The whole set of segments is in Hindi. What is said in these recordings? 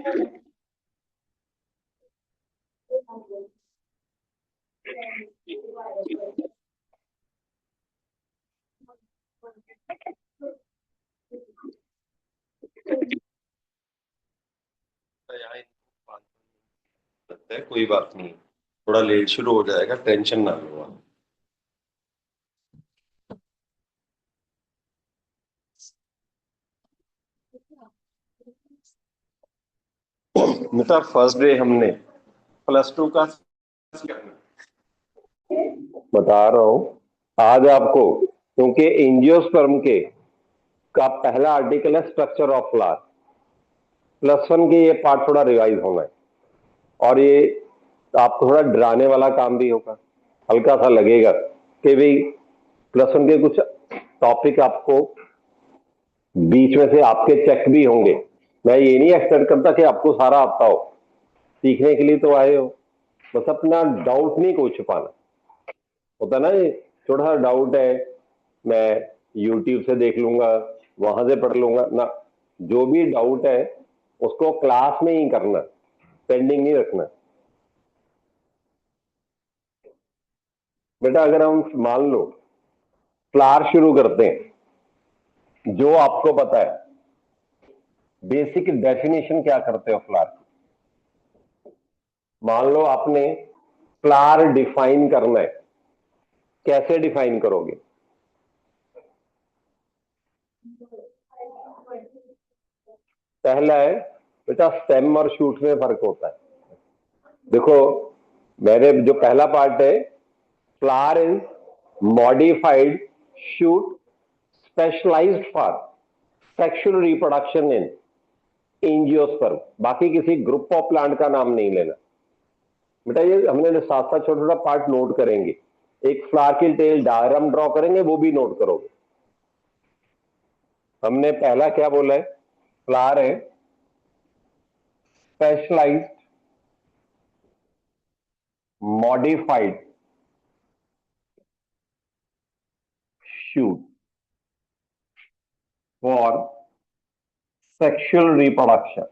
यहाँ लगता है, कोई बात नहीं, थोड़ा लेट शुरू हो जाएगा, टेंशन ना लो आप। बेटा फर्स्ट डे हमने +2 का बता रहा हूं आज आपको, क्योंकि एंजियोस्पर्म के का पहला आर्टिकल है स्ट्रक्चर ऑफ फ्लावर। +1 के ये पार्ट थोड़ा रिवाइज होना है, और ये आपको थोड़ा डराने वाला काम भी होगा, हल्का सा लगेगा कि भाई +1 के कुछ टॉपिक आपको बीच में से आपके चेक भी होंगे। मैं ये नहीं एक्सपेक्ट करता कि आपको सारा आता हो, सीखने के लिए तो आए हो, बस अपना डाउट नहीं कोई छुपाना होता ना। ये थोड़ा सा डाउट है, मैं यूट्यूब से देख लूंगा, वहां से पढ़ लूंगा ना। जो भी डाउट है उसको क्लास में ही करना, पेंडिंग नहीं रखना। बेटा अगर हम मान लो फ्लावर शुरू करते हैं, जो आपको पता है बेसिक डेफिनेशन क्या करते हो फ्लावर की। मान लो आपने फ्लावर डिफाइन करना है, कैसे डिफाइन करोगे? पहला है बेटा स्टेम और शूट में फर्क होता है। देखो मेरे जो पहला पार्ट है, flower is modified shoot specialised for sexual reproduction in angiosperm. बाकी किसी ग्रुप ऑफ प्लांट का नाम नहीं लेना बेटा। ये हमने साथ साथ छोटा छोटा पार्ट नोट करेंगे, एक फ्लावर की टेल डायग्राम ड्रॉ करेंगे, वो भी नोट करोगे। हमने पहला क्या बोला है? फ्लावर है specialised modified shoot for sexual reproduction.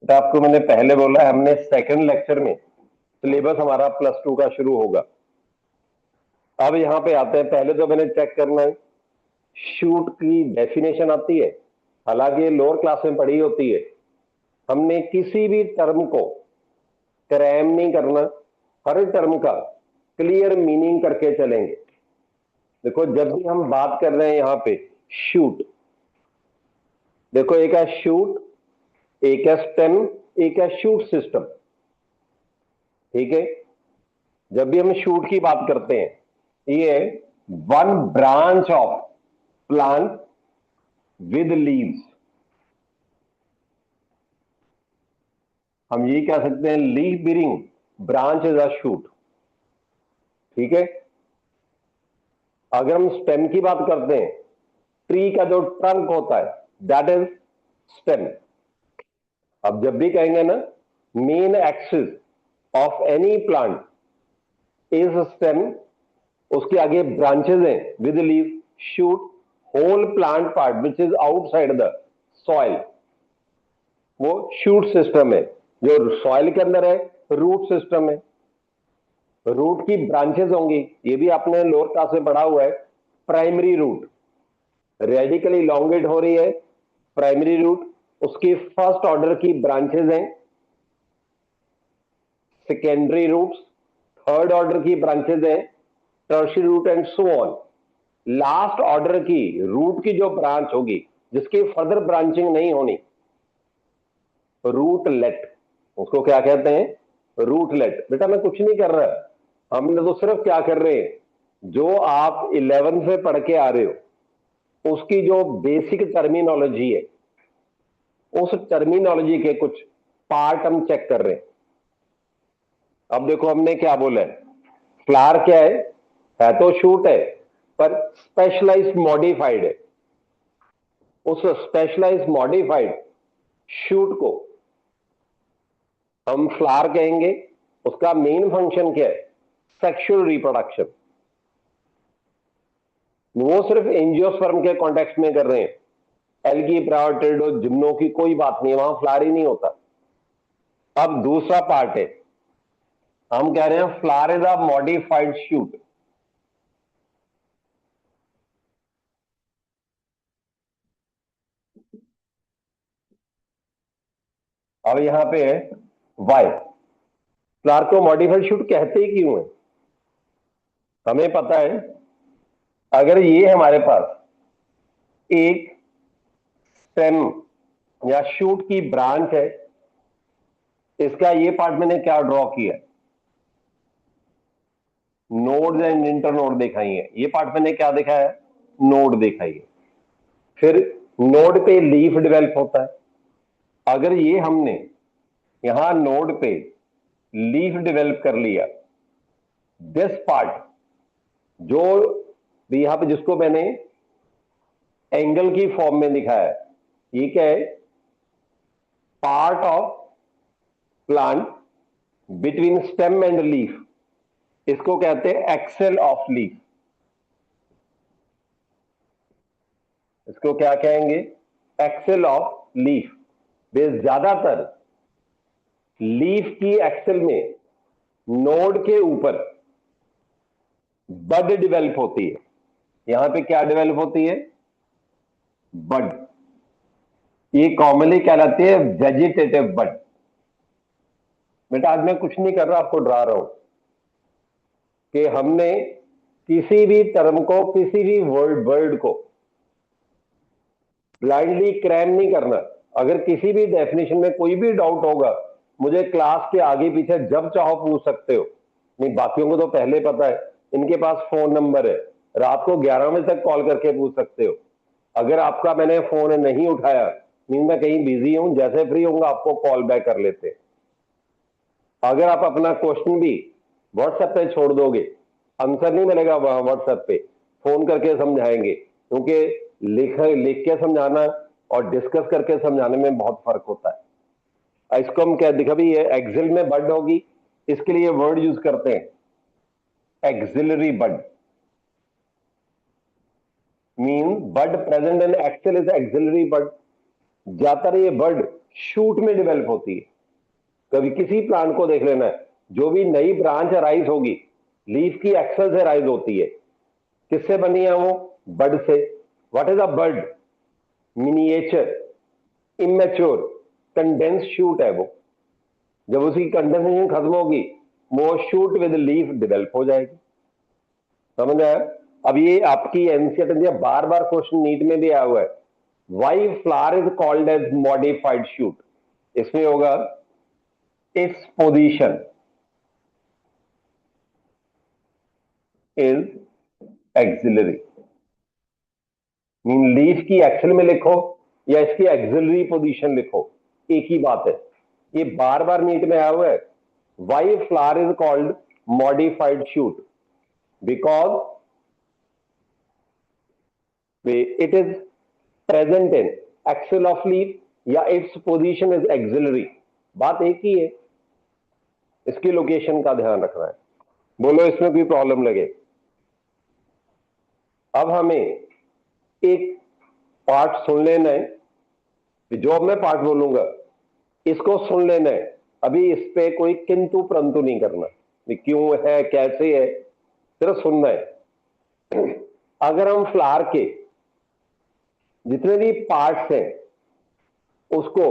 आपको मैंने पहले बोला है, हमने सेकंड लेक्चर में सिलेबस हमारा +2 का शुरू होगा। अब यहां पे आते हैं, पहले तो मैंने चेक करना है शूट की डेफिनेशन आती है, हालांकि ये लोअर क्लास में पढ़ी होती है। हमने किसी भी टर्म को क्रैम नहीं करना, हर टर्म का क्लियर मीनिंग करके चलेंगे। देखो जब भी हम बात कर रहे हैं यहां पे शूट, देखो एक है शूट, एक है स्टेम, एक है शूट सिस्टम। ठीक है, जब भी हम शूट की बात करते हैं, ये one branch of plant with leaves. हम ये कह सकते हैं leave bearing branch is a shoot. ठीक है, अगर हम स्टेम की बात करते हैं, ट्री का जो ट्रंक होता है दैट इज स्टेम। अब जब भी कहेंगे ना main axis of any plant is stem, उसके आगे ब्रांचेस हैं with leave, shoot, whole plant part which is outside the soil, वो शूट सिस्टम है। जो सॉइल के अंदर है रूट सिस्टम है। रूट की ब्रांचेस होंगी, ये भी आपने लोअर क्लास में पढ़ा हुआ है। प्राइमरी रूट रेडिकली इलोंगेट हो रही है, प्राइमरी रूट, उसकी फर्स्ट ऑर्डर की ब्रांचेस हैं सेकेंडरी रूट्स, थर्ड ऑर्डर की ब्रांचेस हैं tertiary root and so on. Last order की रूट की जो ब्रांच होगी जिसकी फर्दर ब्रांचिंग नहीं होनी, रूटलेट, उसको क्या कहते हैं? रूटलेट। बेटा मैं कुछ नहीं कर रहा, हमने तो सिर्फ क्या कर रहे हैं, जो आप 11th से पढ़ के आ रहे हो उसकी जो बेसिक टर्मिनोलॉजी है, उस टर्मिनोलॉजी के कुछ पार्ट हम चेक कर रहे हैं। अब देखो हमने क्या बोला है, फ्लावर क्या है तो शूट है, पर स्पेशलाइज्ड मॉडिफाइड है। उस स्पेशलाइज्ड मॉडिफाइड शूट को हम फ्लावर कहेंगे। उसका मेन फंक्शन क्या है? Sexual reproduction. वो सिर्फ एंजियोस्पर्म के कॉन्टेक्स्ट में कर रहे हैं, एल्गी, प्रायोटेडो, जिम्नो की कोई बात नहीं है, वहां फ्लावर ही नहीं होता। अब दूसरा पार्ट है, हम कह रहे हैं flower is a modified shoot. अब यहां पे है वाई, फ्लावर को मॉडिफाइड शूट कहते ही क्यों है? हमें पता है, अगर ये हमारे पास एक स्टेम या शूट की ब्रांच है, इसका ये पार्ट मैंने क्या ड्रॉ किया, नोड्स एंड इंटरनोड दिखाई है, ये पार्ट मैंने क्या दिखाया है, नोड दिखाई है। फिर नोड पे लीफ डेवलप होता है। अगर ये हमने यहां नोड पे लीफ डेवलप कर लिया, दिस पार्ट जो भी यहां पे जिसको मैंने एंगल की फॉर्म में दिखाया है, ये क्या है, part of plant between stem and leaf, इसको कहते हैं एक्सेल ऑफ लीफ। इसको क्या कहेंगे, एक्सेल ऑफ लीफ। वे ज्यादातर लीफ की एक्सेल में नोड के ऊपर बड डेवलप होती है। यहां पे क्या डेवलप होती है, बड। ये कॉमनली कहलाती है वेजिटेटिव बड। बेटा आज मैं कुछ नहीं कर रहा, आपको डरा रहा हूं कि हमने किसी भी टर्म को, किसी भी वर्ड को ब्लाइंडली क्रैम नहीं करना। अगर किसी भी डेफिनेशन में कोई भी डाउट होगा, मुझे क्लास के आगे पीछे जब चाहो पूछ सकते हो। नहीं, बाकियों को तो पहले पता है, इनके पास फोन नंबर है, रात को 11 बजे तक कॉल करके पूछ सकते हो। अगर आपका मैंने फोन नहीं उठाया, मीन मैं कहीं बिजी हूं, जैसे फ्री होऊंगा आपको कॉल बैक कर लेते हैं। अगर आप अपना क्वेश्चन भी व्हाट्सएप पे छोड़ दोगे, आंसर नहीं मिलेगा वहां व्हाट्सएप पे, फोन करके समझाएंगे, क्योंकि लिख के समझाना और डिस्कस करके समझाने में बहुत फर्क होता है। इसको हम क्या दिखा भी, ये एक्सिल में बड होगी, इसके लिए वर्ड यूज करते हैं axillary bud. Mean bud present in axil is axillary bud. ज्यादातर ये बड शूट में डेवलप होती है। कभी किसी प्लांट को देख लेना है, जो भी नई ब्रांच राइज होगी, लीफ की एक्सेल से राइज होती है। किससे बनी है वो, बड से। What is a bud, miniature, immature, condense shoot है वो। जब उसकी कंडेंसेशन खत्म होगी, वो शूट विद लीफ डेवलप हो जाएगी। समझ आया? अब ये आपकी एनसीईआरटी बार बार क्वेश्चन नीट में भी आया हुआ है, why flower is called as modified shoot. इसमें होगा its position is axillary. Mean leaf की एक्सेल में लिखो या इसकी एक्सिलरी पोजीशन लिखो, एक ही बात है। ये बार बार नीट में आया हुआ है, why flower is called modified shoot, because it is present in axil of leaf या इट्स पोजीशन इज एक्सिलरी। बात एक ही है, इसकी लोकेशन का ध्यान रखना है। बोलो इसमें कोई प्रॉब्लम लगे? अब हमें एक पार्ट सुन लेना है, जो अब मैं पार्ट बोलूंगा इसको सुन लेना है। अभी इस पे कोई किंतु परंतु नहीं करना, क्यों है कैसे है, सिर्फ सुनना है। अगर हम फ्लावर के जितने भी पार्ट्स हैं उसको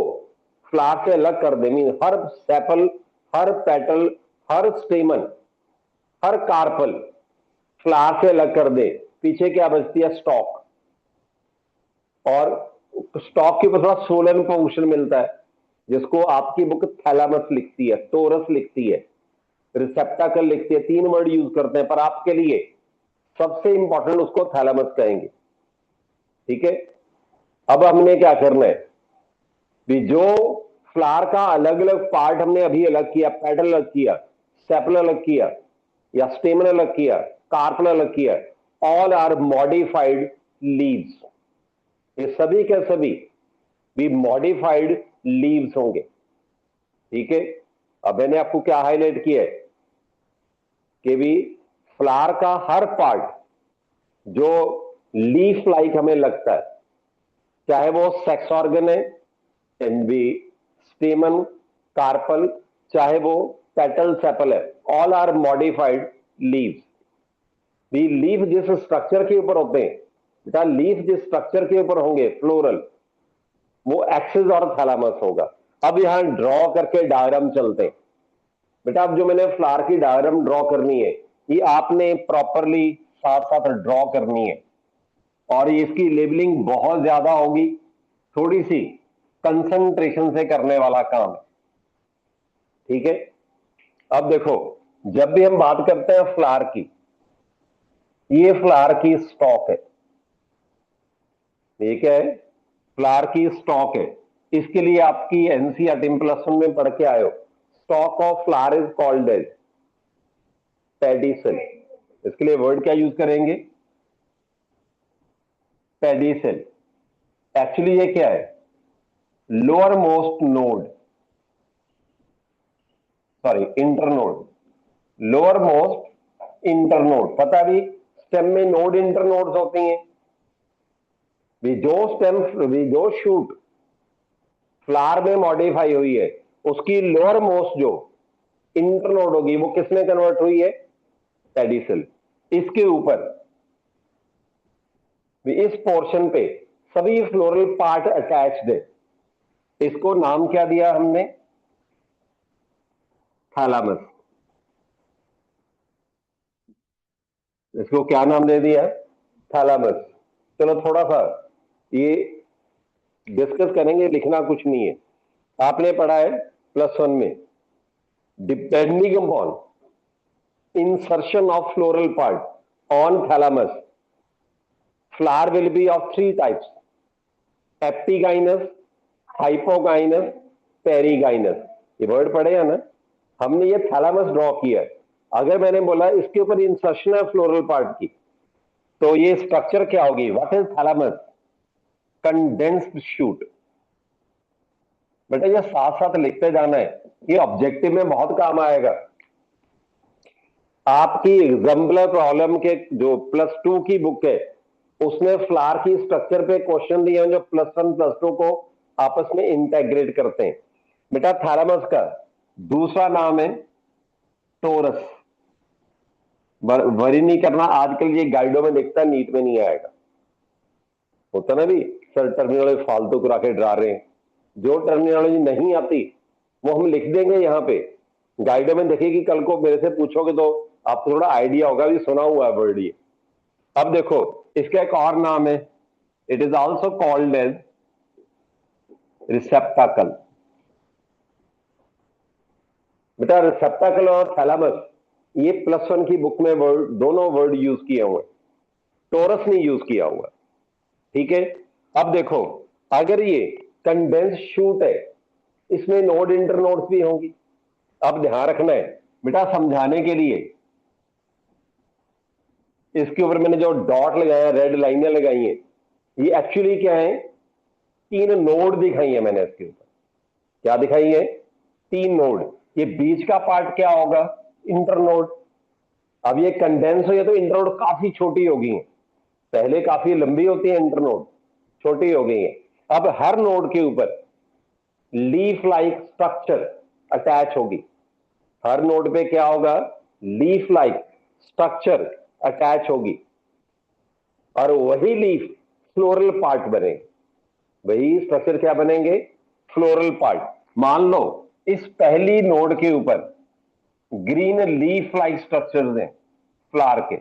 फ्लावर से अलग कर दें, मीन हर सेपल, हर पेटल, हर स्टेमन, हर कार्पल फ्लावर से अलग कर दे, पीछे क्या बचती है, स्टॉक। और स्टॉक के ऊपर थोड़ा सोलन पोर्शन मिलता है, जिसको आपकी बुक थैलामस लिखती है, टोरस लिखती है, रिसेप्टाकल लिखती है, 3 वर्ड यूज करते हैं, पर आपके लिए सबसे इंपॉर्टेंट उसको थैलामस कहेंगे। ठीक है? अब हमने क्या करना है भी, जो फ्लावर का अलग अलग पार्ट हमने अभी अलग किया, पेटल अलग किया, सेपल अलग किया, या स्टेमन अलग किया, कार्पल अलग किया, ऑल आर मॉडिफाइड लीव्स। ये सभी के सभी भी मॉडिफाइड लीव्स होंगे। ठीक है? अब मैंने आपको क्या हाईलाइट किया है कि भी फ्लावर का हर पार्ट जो लीफ लाइक हमें लगता है, चाहे वो सेक्स ऑर्गन है, एंड बी स्टेमन, कार्पल, चाहे वो पेटल, सेपल है, all are modified leaves. Leaf जिस स्ट्रक्चर के ऊपर होते हैं बेटा, लीफ जिस स्ट्रक्चर के ऊपर होंगे फ्लोरल, वो एक्सिस और थैलामस होगा। अब यहां ड्रॉ करके डायग्राम चलते हैं बेटा। अब जो मैंने फ्लावर की डायग्राम ड्रॉ करनी है, ये आपने प्रॉपरली साथ साथ ड्रॉ करनी है, और इसकी लेबलिंग बहुत ज्यादा होगी, थोड़ी सी कंसंट्रेशन से करने वाला काम है, ठीक है। अब देखो, जब भी हम बात करते हैं फ्लावर की, ये फ्लावर की स्टॉक है, ये क्या है, फ्लावर की स्टॉक है। इसके लिए आपकी एनसीईआरटी प्लस 1 में पढ़ के आए हो, stalk of flower is called as pedicel. इसके लिए वर्ड क्या यूज करेंगे, पेडिसल। एक्चुअली ये क्या है, lower most node, sorry internode, lower most internode. पता भी स्टेम में नोड इंटरनोड्स होती हैं। जो शूट फ्लावर में मॉडिफाई हुई है, उसकी लोअर मोस्ट जो इंटरनोड होगी, वो किसमें कन्वर्ट हुई है, पेडिसल। इसके ऊपर इस पोर्शन पे सभी फ्लोरल पार्ट अटैच्ड है। इसको नाम क्या दिया हमने, थैलामस। इसको क्या नाम दे दिया, थैलामस। चलो थोड़ा सा ये डिस्कस करेंगे, लिखना कुछ नहीं है। आपने पढ़ा है प्लस 1 में, depending upon insertion of floral part on thalamus, flower will be of 3 types: epigynous, hypogynous, perigynous। ये वर्ड पढ़े हैं ना, हमने ये थैलामस ड्रॉ किया है। अगर मैंने बोला इसके ऊपर इंसर्शन है फ्लोरल पार्ट की, तो ये स्ट्रक्चर क्या होगी, what is thalamus, condensed shoot. बेटा ये साथ साथ लिखते जाना है, ये ऑब्जेक्टिव में बहुत काम आएगा। आपकी एग्जाम्पलर प्रॉब्लम के जो प्लस 2 की बुक है, उसने फ्लावर की स्ट्रक्चर पे क्वेश्चन दिए हैं जो प्लस 1 प्लस 2 को आपस में इंटेग्रेट करते हैं। बेटा थैलामस का दूसरा नाम है टोरस। वरी नहीं करना, आजकल ये गाइडों में दिखता, नीट में नहीं आएगा। होता ना भी सर टर्मिनोलॉजी फालतू करा के डरा रहे हैं। जो टर्मिनोलॉजी नहीं आती वो हम लिख देंगे यहाँ पे, गाइडों में देखेगी, कल को मेरे से पूछोगे तो आपको थोड़ा आइडिया होगा भी सुना हुआ है वर्ड ये। अब देखो इसका एक और नाम है, it is also called as receptacle. बेटा रिसेप्टाकल और थैलामस, ये प्लस 1 की बुक में वर्ड, दोनों वर्ड यूज किए हुए, टोरस नहीं यूज किया हुआ, ठीक है। अब देखो, अगर ये कंडेंस शूट है, इसमें नोड इंटरनोड्स भी होंगी। अब ध्यान रखना है बेटा, समझाने के लिए इसके ऊपर मैंने जो डॉट लगाया, रेड लाइनें लगाई हैं, ये एक्चुअली क्या है, 3 नोड दिखाई है मैंने इसके ऊपर। क्या दिखाई है, 3 नोड। ये बीच का पार्ट क्या होगा, इंटरनोड। अब ये कंडेंस हो, तो इंटरनोड काफी छोटी होगी, पहले काफी लंबी होती है, इंटरनोड छोटी हो गई है। अब हर नोड के ऊपर लीफ लाइक स्ट्रक्चर अटैच होगी। हर नोड पे क्या होगा, लीफ लाइक स्ट्रक्चर अटैच होगी, और वही लीफ फ्लोरल पार्ट बनेंगे। वही स्ट्रक्चर क्या बनेंगे, फ्लोरल पार्ट। मान लो इस पहली नोड के ऊपर ग्रीन लीफ लाइक स्ट्रक्चर्स हैं फ्लावर के,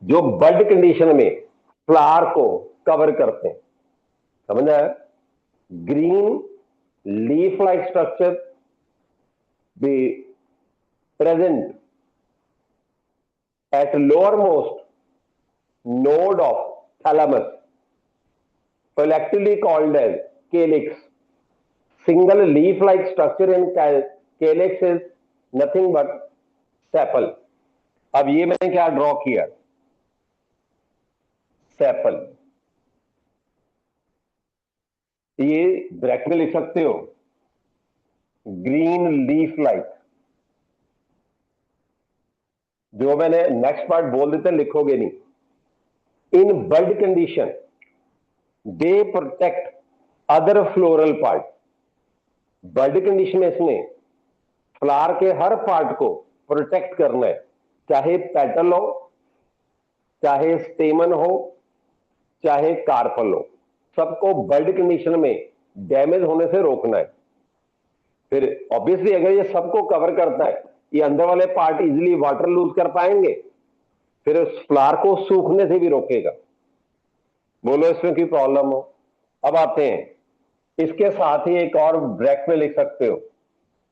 जो बड कंडीशन में फ्लावर को कवर करते हैं। समझ आया, green leaf like structure be present at lowermost node of thalamus, collectively called as calyx. Single leaf-like structure in calyx is nothing but sepal. अब ये मैंने क्या ड्रॉ किया, सेपल। ये ब्रैकेट में लिख सकते हो, ग्रीन लीफ लाइक। जो मैंने नेक्स्ट पार्ट बोल देते लिखोगे नहीं। In bud condition, they protect other floral part. Bud condition में इसमें फ्लावर के हर पार्ट को प्रोटेक्ट करना है, चाहे पेटल हो, चाहे स्टेमन हो, चाहे कार्पल हो, सबको बड कंडीशन में डैमेज होने से रोकना है। फिर ऑब्वियसली अगर ये सबको कवर करता है, ये अंदर वाले पार्ट इजीली वाटर लूज कर पाएंगे, फिर उस फ्लावर को सूखने से भी रोकेगा। बोलो इसमें कोई प्रॉब्लम हो? अब आते हैं, इसके साथ ही एक और ब्रैक में लिख सकते हो,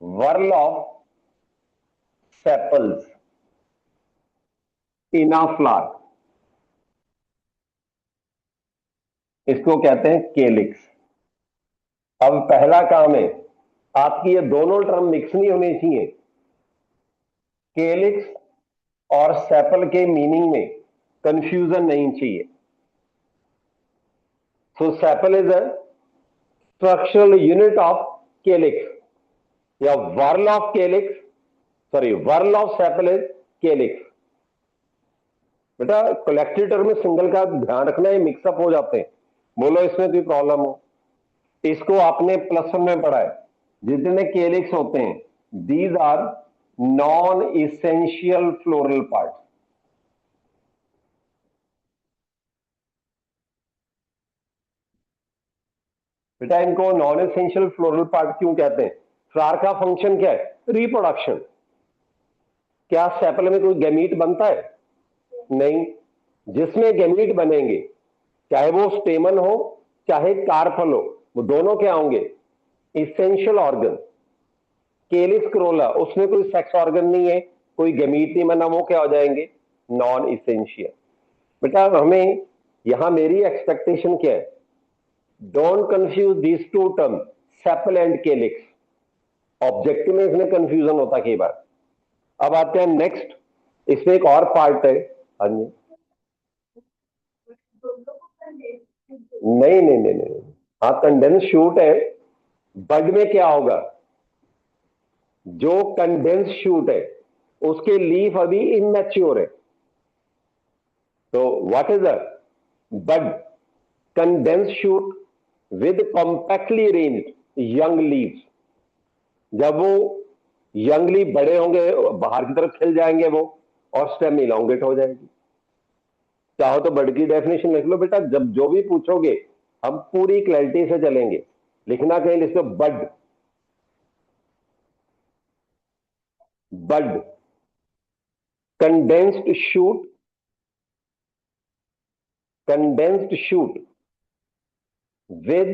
whorl of sepals in a flower, इसको कहते हैं केलिक्स। अब पहला काम है, आपकी ये दोनों टर्म मिक्स नहीं होनी चाहिए। केलिक्स और सेपल के मीनिंग में कंफ्यूजन नहीं चाहिए। So sepal is a structural unit of calyx या whorl of calyx, sorry whorl of sepal is calyx. बेटा कलेक्टिव टर्म में सिंगल का ध्यान रखना, है मिक्सअप हो जाते हैं। बोलो इसमें कोई प्रॉब्लम हो? इसको आपने +1 में पढ़ा है, जितने केलिक्स होते हैं these are non essential floral part. बेटा इनको नॉन एसेंशियल फ्लोरल पार्ट क्यों कहते हैं? फ्लावर का फंक्शन क्या है? रिप्रोडक्शन। क्या सेपल में कोई गैमीट बनता है? नहीं। जिसमें गैमीट बनेंगे, चाहे वो स्टेमन हो चाहे कार्पल हो, वो दोनों क्या होंगे? Essential organ. केलिस क्रोला, उसमें कोई सेक्स ऑर्गन नहीं है, कोई गैमीट नहीं बना, वो क्या हो जाएंगे? Non essential. बेटा हमें यहां मेरी एक्सपेक्टेशन क्या है? Don't confuse these two term, sepal and केलिक्स। Objective में इसमें कंफ्यूजन होता कई बार। अब आते हैं नेक्स्ट, इसमें एक और पार्ट है। हाँ जी, नहीं नहीं नहीं नहीं, हाँ कंडेंस शूट है। बड में क्या होगा? जो कंडेंस शूट है उसके लीफ अभी इमेच्योर है। तो what is the bud? Condense shoot with compactly arranged young leaves. जब वो यंग लीफ बड़े होंगे, बाहर की तरफ खिल जाएंगे वो, और स्टेम इलोंगेट हो जाएगी। चाहो तो बड की डेफिनेशन लिख लो बेटा, जब जो भी पूछोगे हम पूरी क्लैरिटी से चलेंगे। लिखना कहीं लिख लो, bud. Bud condensed shoot, condensed shoot with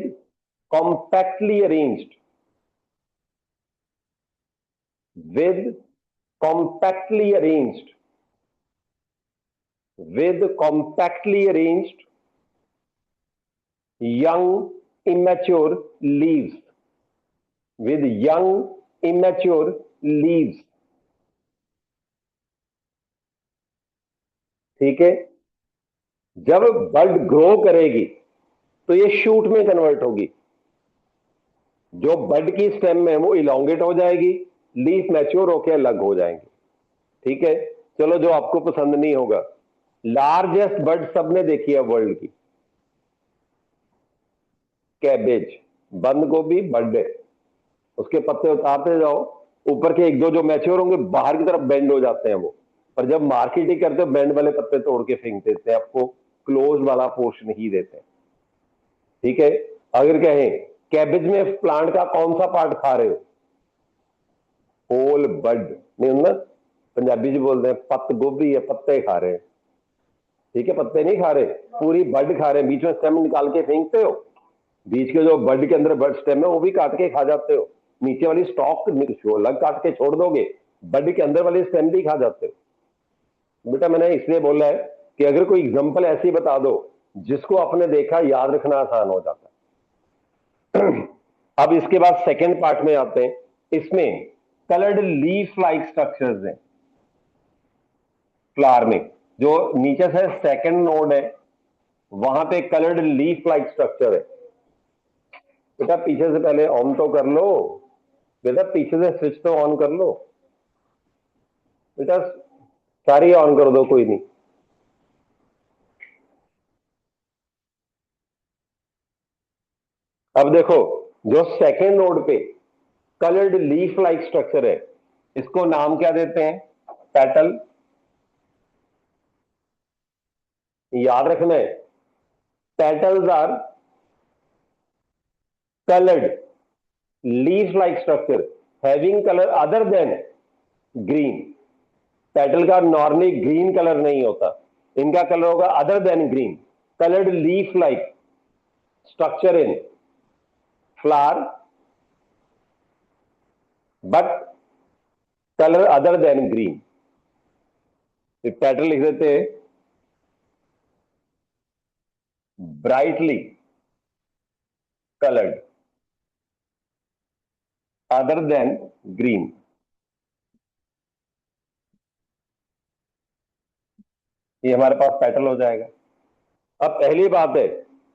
compactly arranged, with compactly arranged, with compactly arranged young immature leaves, with young immature leaves। ठीक है? जब बड ग्रो करेगी तो ये शूट में कन्वर्ट होगी। जो बड की स्टेम में वो इलोंगेट हो जाएगी, लीफ मैच्योर होकर अलग हो जाएंगे। ठीक है? चलो जो आपको पसंद नहीं होगा, लार्जेस्ट बड सबने देखी है वर्ल्ड की, कैबेज, बंद गोभी, बड है। उसके पत्ते उतारते जाओ, ऊपर के एक दो जो मैच्योर होंगे बाहर की तरफ बेंड हो जाते हैं वो, पर जब मार्केटिंग करते हो बेंड वाले पत्ते तोड़ के फेंक देते हैं, आपको क्लोज वाला पोर्शन ही देते हैं। ठीक है? अगर कहें कैबेज में प्लांट का कौन सा पार्ट खा रहे हो? होल बड नहीं होना, पंजाबी जी बोलते हैं पत्त गोभी है, पत्ते खा रहे हैं। ठीक है? पत्ते नहीं खा रहे, पूरी बड खा रहे हैं। बीच में स्टेम निकाल के फेंकते हो, बीच के जो बड के अंदर बड स्टेम है वो भी काट के खा जाते हो, नीचे वाली स्टॉक अलग काट के छोड़ दोगे, बड के अंदर वाली स्टेम भी खा जाते हो। बेटा मैंने इसलिए बोला है कि अगर कोई एग्जांपल ऐसी बता दो जिसको आपने देखा, याद रखना आसान हो जाता है। अब इसके बाद सेकेंड पार्ट में आते हैं। इसमें कलर्ड लीफ लाइक स्ट्रक्चर्स हैं फ्लावर में। जो नीचे से सेकेंड नोड है वहां पे कलर्ड लीफ लाइक स्ट्रक्चर है। बेटा पीछे से पहले ऑन तो कर लो, बेटा पीछे से स्विच तो ऑन कर लो, बेटा सारी ऑन कर दो, कोई नहीं। अब देखो, जो सेकेंड नोड पे कलर्ड लीफ लाइक स्ट्रक्चर है, इसको नाम क्या देते हैं? पेटल। याद रखना है, petals are colored leaf like structure having color other than green। Petal का नॉर्मली ग्रीन कलर नहीं होता, इनका कलर होगा other than green. Coloured leaf like structure in flower but colour other than green. Petal लिख देते हैं brightly coloured other than green. ये हमारे पास पेटल हो जाएगा। अब पहली बात है,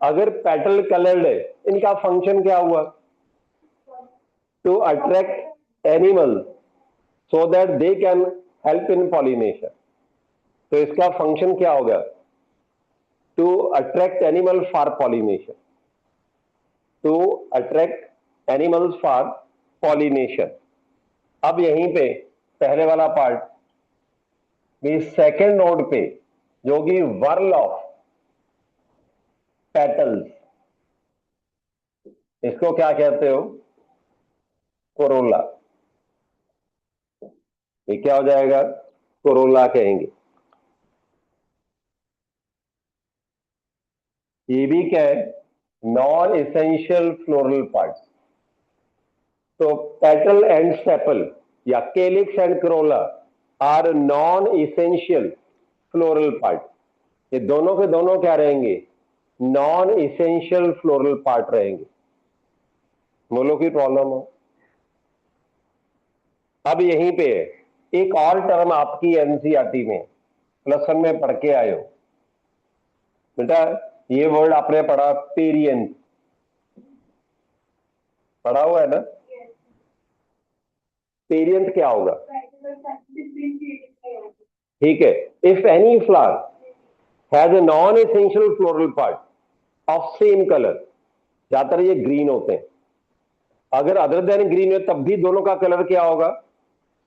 अगर पेटल कलर्ड है, इनका फंक्शन क्या हुआ? To attract animal so that they can help in pollination. तो इसका फंक्शन क्या होगा? To attract animal for pollination, to attract animals for pollination. अब यहीं पे पहले वाला पार्ट भी सेकेंड नोड पे जो कि वर्ल ऑफ पेटल्स, इसको क्या कहते हो? कोरोला। ये क्या हो जाएगा? कोरोला कहेंगे। ये भी क्या है? Non essential floral part. तो पेटल एंड सेपल या calyx and corolla are non essential floral part. ये दोनों के दोनों क्या रहेंगे? नॉन एसेंशियल फ्लोरल पार्ट रहेंगे। बोलो की प्रॉब्लम हो? अब यहीं पे एक और टर्म आपकी एनसीईआरटी में प्लस वन में पढ़ के आए हो बेटा, ये वर्ड आपने पढ़ा पेरियंस, पढ़ा हुआ है ना? पेरियंस क्या होगा? ठीक है, if any flower has a non essential floral part of same colour, ज्यादातर ये ग्रीन होते हैं, अगर अदर देन ग्रीन है तब भी दोनों का कलर क्या होगा?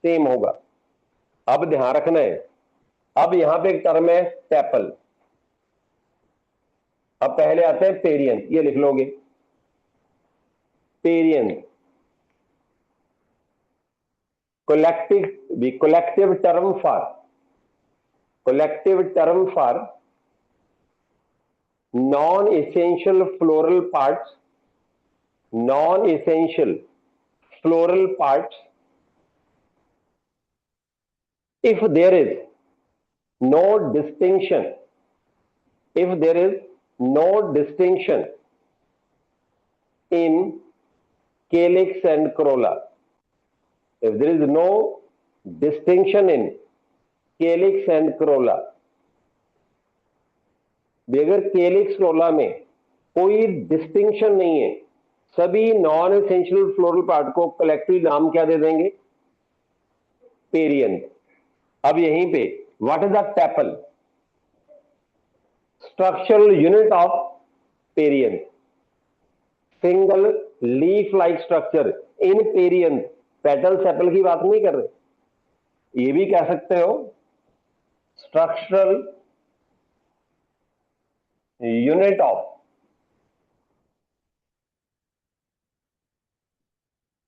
सेम होगा। अब ध्यान रखना है, अब यहां पे एक टर्म है टेपल। अब पहले आते हैं पेरियंस, ये लिख लोगे पेरियंस। collective term for non-essential floral parts if there is no distinction in calyx and corolla, if there is no distinction in calyx and corolla, अगर calyx corolla में कोई डिस्टिंक्शन नहीं है, सभी नॉन एसेंशियल फ्लोरल पार्ट को कलेक्टिव नाम क्या दे देंगे? पेरियंस। अब यहीं पे what is the tepal? Structural unit of पेरियंस, single leaf like structure in पेरियंस। Petal sepal की बात नहीं कर रहे, ये भी कह सकते हो structural unit of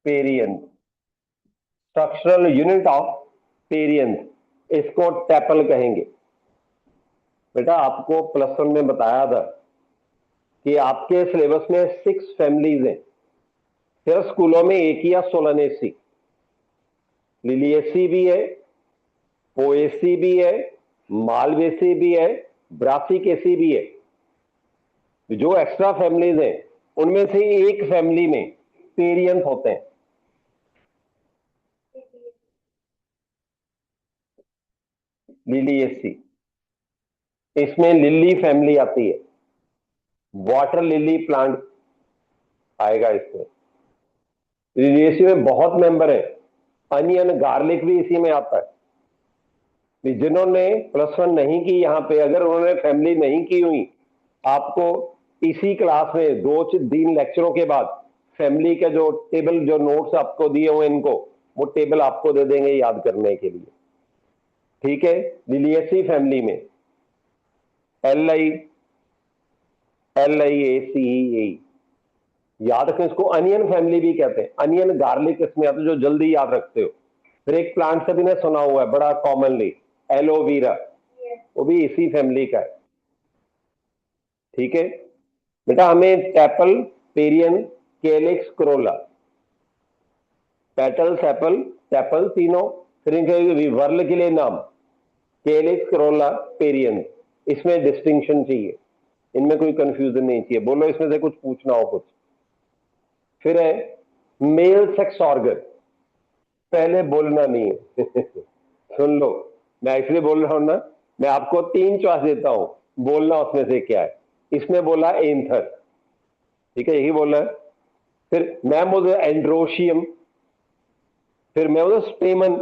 पेरियंस, structural unit of पेरियंस, इसको टेपल कहेंगे। बेटा आपको प्लस वन में बताया था कि आपके सिलेबस में 6 फैमिलीज हैं, फिर स्कूलों में एक ही या सोलानेसी, लिलिएसी भी है, पोएसी भी है, मालवेसी भी है, ब्रासिकेसी भी है। जो एक्स्ट्रा फैमिलीज हैं उनमें से एक फैमिली में पेरियंस होते हैं। लिलिएसी, इसमें लिली फैमिली आती है, वाटर लिली प्लांट आएगा इसमें। लिलिएसी में बहुत मेंबर है, अनियन गार्लिक भी इसी में आता है। जिन्होंने प्लस वन नहीं की यहां पे, अगर उन्होंने फैमिली नहीं की हुई, आपको इसी क्लास में 2-3 लेक्चरों के बाद फैमिली का जो टेबल, जो नोट्स आपको दिए हुए इनको, वो टेबल आपको दे देंगे याद करने के लिए। ठीक है, लिलिएसी फैमिली में LIACE, याद रखें इसको। अनियन फैमिली भी कहते हैं, अनियन गार्लिक इसमें आते, जो जल्दी याद रखते हो। फिर एक प्लांट से भी ने सुना हुआ है बड़ा कॉमनली, एलोवेरा, वो भी इसी फैमिली का है। ठीक है बेटा, हमें tepal, पेरियन, केलिक्स, Corolla, petal, sepal, tepal तीनों, फिर इनके वर्ल के लिए नाम केलिक्स, क्रोला, पेरियन, इसमें डिस्टिंक्शन चाहिए, इनमें कोई कंफ्यूजन नहीं चाहिए। बोलो इसमें से कुछ पूछना हो कुछ। फिर है मेल सेक्स ऑर्गन, पहले बोलना नहीं है सुन लो, मैं इसलिए बोल रहा हूं ना, मैं आपको 3 चॉइस देता हूं, बोलना उसमें से क्या है। इसमें बोला एंथर, ठीक है, यही बोला है। फिर मैं बोल एंड्रोशियम, फिर मैं बोल स्टेमन।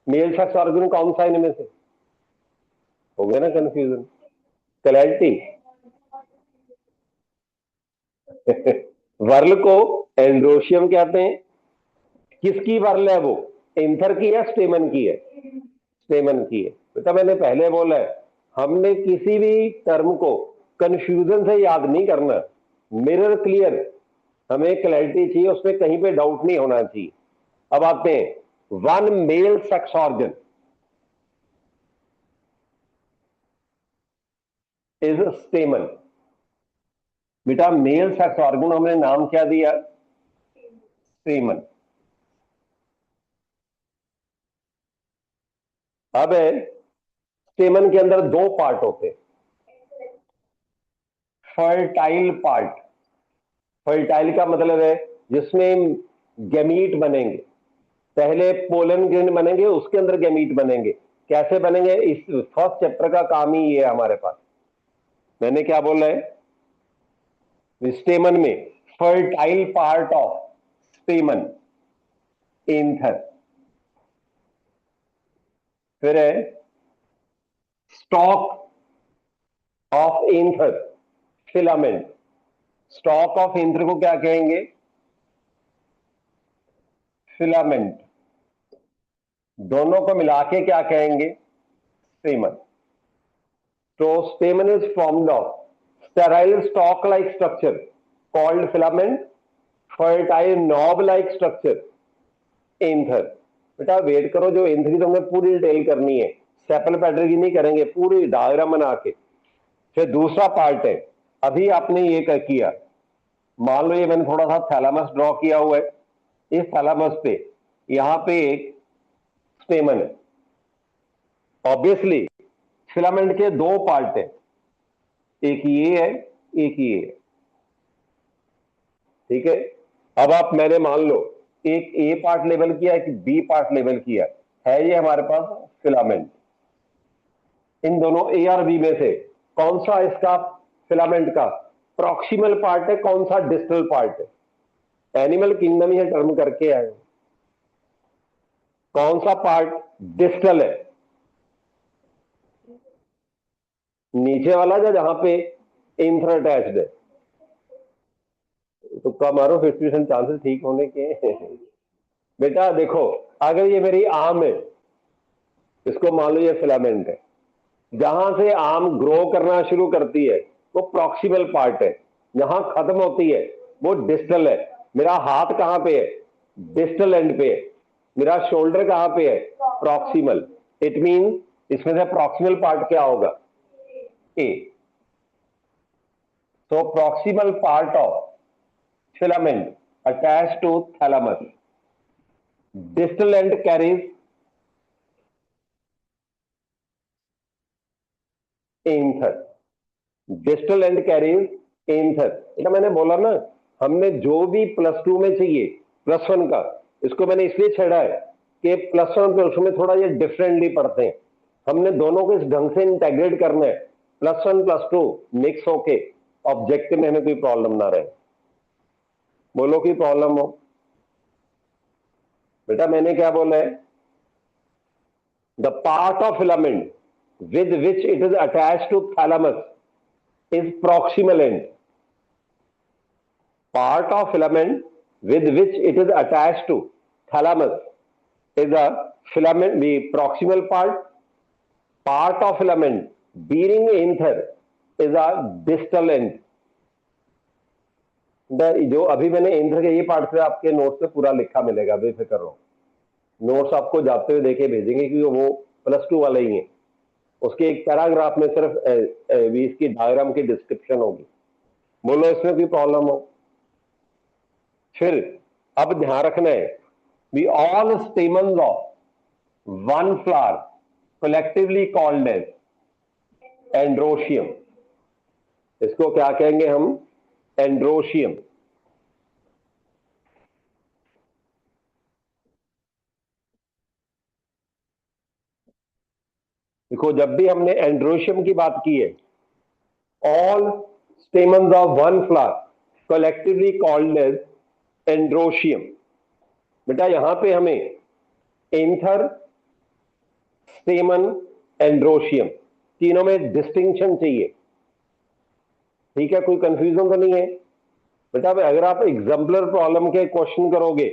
मेल सेक्स ऑर्गन कौन सा इनमें से? हो गया ना कंफ्यूजन, क्लैरिटी वर्ल को एंड्रोशियम कहते हैं। किसकी वर्ल है वो, एंथर की है स्टेमन की है? स्टेमन की है। बेटा मैंने पहले बोला है, हमने किसी भी टर्म को कंफ्यूजन से याद नहीं करना, मिरर क्लियर, हमें क्लैरिटी चाहिए, उसमें कहीं पे डाउट नहीं होना चाहिए। अब आते हैं, one male sex organ is स्टेमन। बेटा मेल सेक्स ऑर्गन हमने नाम क्या दिया? स्टेमन। अब स्टेमन के अंदर 2 पार्ट होते हैं, फर्टाइल पार्ट, फर्टाइल का मतलब है जिसमें गैमीट बनेंगे, पहले पोलन ग्रेन बनेंगे, उसके अंदर गैमीट बनेंगे। कैसे बनेंगे, इस फर्स्ट चैप्टर का काम ही ये है हमारे पास। मैंने क्या बोला है, स्टेमन में फर्टाइल पार्ट ऑफ स्टेमन, एंथर। फिर है stock of anther, filament. Stock of anther को क्या कहेंगे? फिलामेंट। दोनों को मिला के क्या कहेंगे? स्टेमन। तो स्टेमन is formed of sterile stalk like structure called filament, fertile knob like structure anther. बेटा वेट करो, जो एंथर की तो हमें पूरी डिटेल करनी है, सेपल पैटर्न की नहीं करेंगे, पूरी डायग्राम बना के। फिर दूसरा पार्ट है, अभी आपने ये क्या किया, मान लो ये मैंने थोड़ा सा थैलामस ड्रॉ किया हुआ है, इस थैलामस पे यहां पे एक स्टेमन है। ऑब्वियसली फिलामेंट के 2 पार्ट है, एक ये है, एक ये है। ठीक है, अब आप, मैंने मान लो एक ए पार्ट लेवल किया, एक बी पार्ट लेवल किया है, ये हमारे पास फिलामेंट। इन दोनों ए और बी में से कौन सा इसका फिलामेंट का प्रॉक्सिमल पार्ट है, कौन सा डिस्टल पार्ट है? एनिमल किंगडम ये टर्म करके आए, कौन सा पार्ट डिस्टल है? नीचे वाला या जहां पे इंथर अटैच्ड है? तुक्का मारो, 50% चांसेस ठीक होने के बेटा देखो, अगर ये मेरी आर्म है, इसको मान लो ये फिलामेंट है, जहां से आर्म ग्रो करना शुरू करती है वो प्रॉक्सिमल पार्ट है, जहां खत्म होती है वो डिस्टल है। मेरा हाथ कहां पे है? डिस्टल एंड पे है। मेरा शोल्डर कहां पे है? प्रॉक्सिमल। इट मीन इसमें से प्रॉक्सिमल पार्ट क्या होगा? ए। तो proximal part of filament attached to thalamus. Distal end carries anther. Distal end carries anther. এটা मैंने बोला ना, हमने जो भी +2 में चाहिए, +1 का, इसको मैंने इसलिए छेड़ा है कि +1 +2 में थोड़ा ये डिफरेंटली पढ़ते हैं। हमने दोनों को इस ढंग से इंटेग्रेट करना है, +1 +2 मिक्स होके ऑब्जेक्टिव में हमें कोई प्रॉब्लम ना रहे। बोलो की प्रॉब्लम हो? बेटा मैंने क्या बोला है, the part of filament with which it is attached to thalamus is proximal end. part of filament with which it is attached to thalamus is the filament, the proximal part of filament bearing anther is a distal end. जो अभी मैंने एंथर के ये पार्ट से आपके नोट्स पे पूरा लिखा मिलेगा, बेफिक्र रहो, नोट्स आपको जाते हुए देखे भेजेंगे क्योंकि वो +2 वाले ही हैं। उसके एक पैराग्राफ में सिर्फ इसकी डायग्राम की डिस्क्रिप्शन होगी। बोलो इसमें कोई प्रॉब्लम हो? फिर अब ध्यान रखना है, we all stamens of one flower collectively called as androecium. इसको क्या कहेंगे हम? एंड्रोशियम। देखो, जब भी हमने एंड्रोशियम की बात की है, all stamens of one flower collectively called as androecium. बेटा यहां पे हमें एंथर, स्टेमन, एंड्रोशियम तीनों में डिस्टिंक्शन चाहिए। ठीक है, कोई कंफ्यूजन तो नहीं है? बेटा अगर आप एग्जाम्पलर प्रॉब्लम के क्वेश्चन करोगे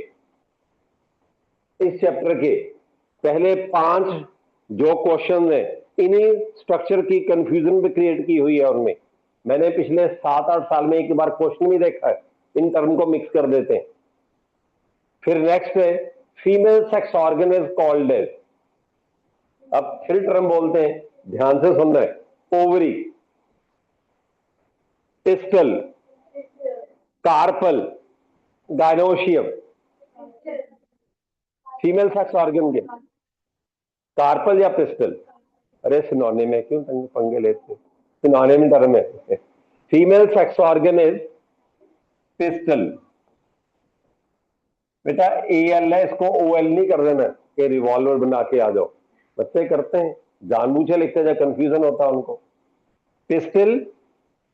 इस चैप्टर के पहले 5 जो क्वेश्चन है, इन्हीं स्ट्रक्चर की कंफ्यूजन भी क्रिएट की हुई है उनमें। मैंने पिछले 7-8 साल में एक बार क्वेश्चन भी देखा है, इन टर्म को मिक्स कर देते हैं। फिर नेक्स्ट है female sex organ is called as, अब फिर टर्म बोलते हैं, ध्यान से सुनना है, ovary, pistil, carpel, gynoecium. Female sex organ के कार्पल या पिस्टल? अरे सिनोनिम है, क्यों पंगे लेते? सिनोनिम टर्म है। Female sex organ is pistil. बेटा AL है, इसको OL नहीं कर देना कि रिवॉल्वर बना के आ जाओ। बच्चे करते हैं, जानबूझे लिखते हैं, कंफ्यूजन होता है उनको। पिस्टल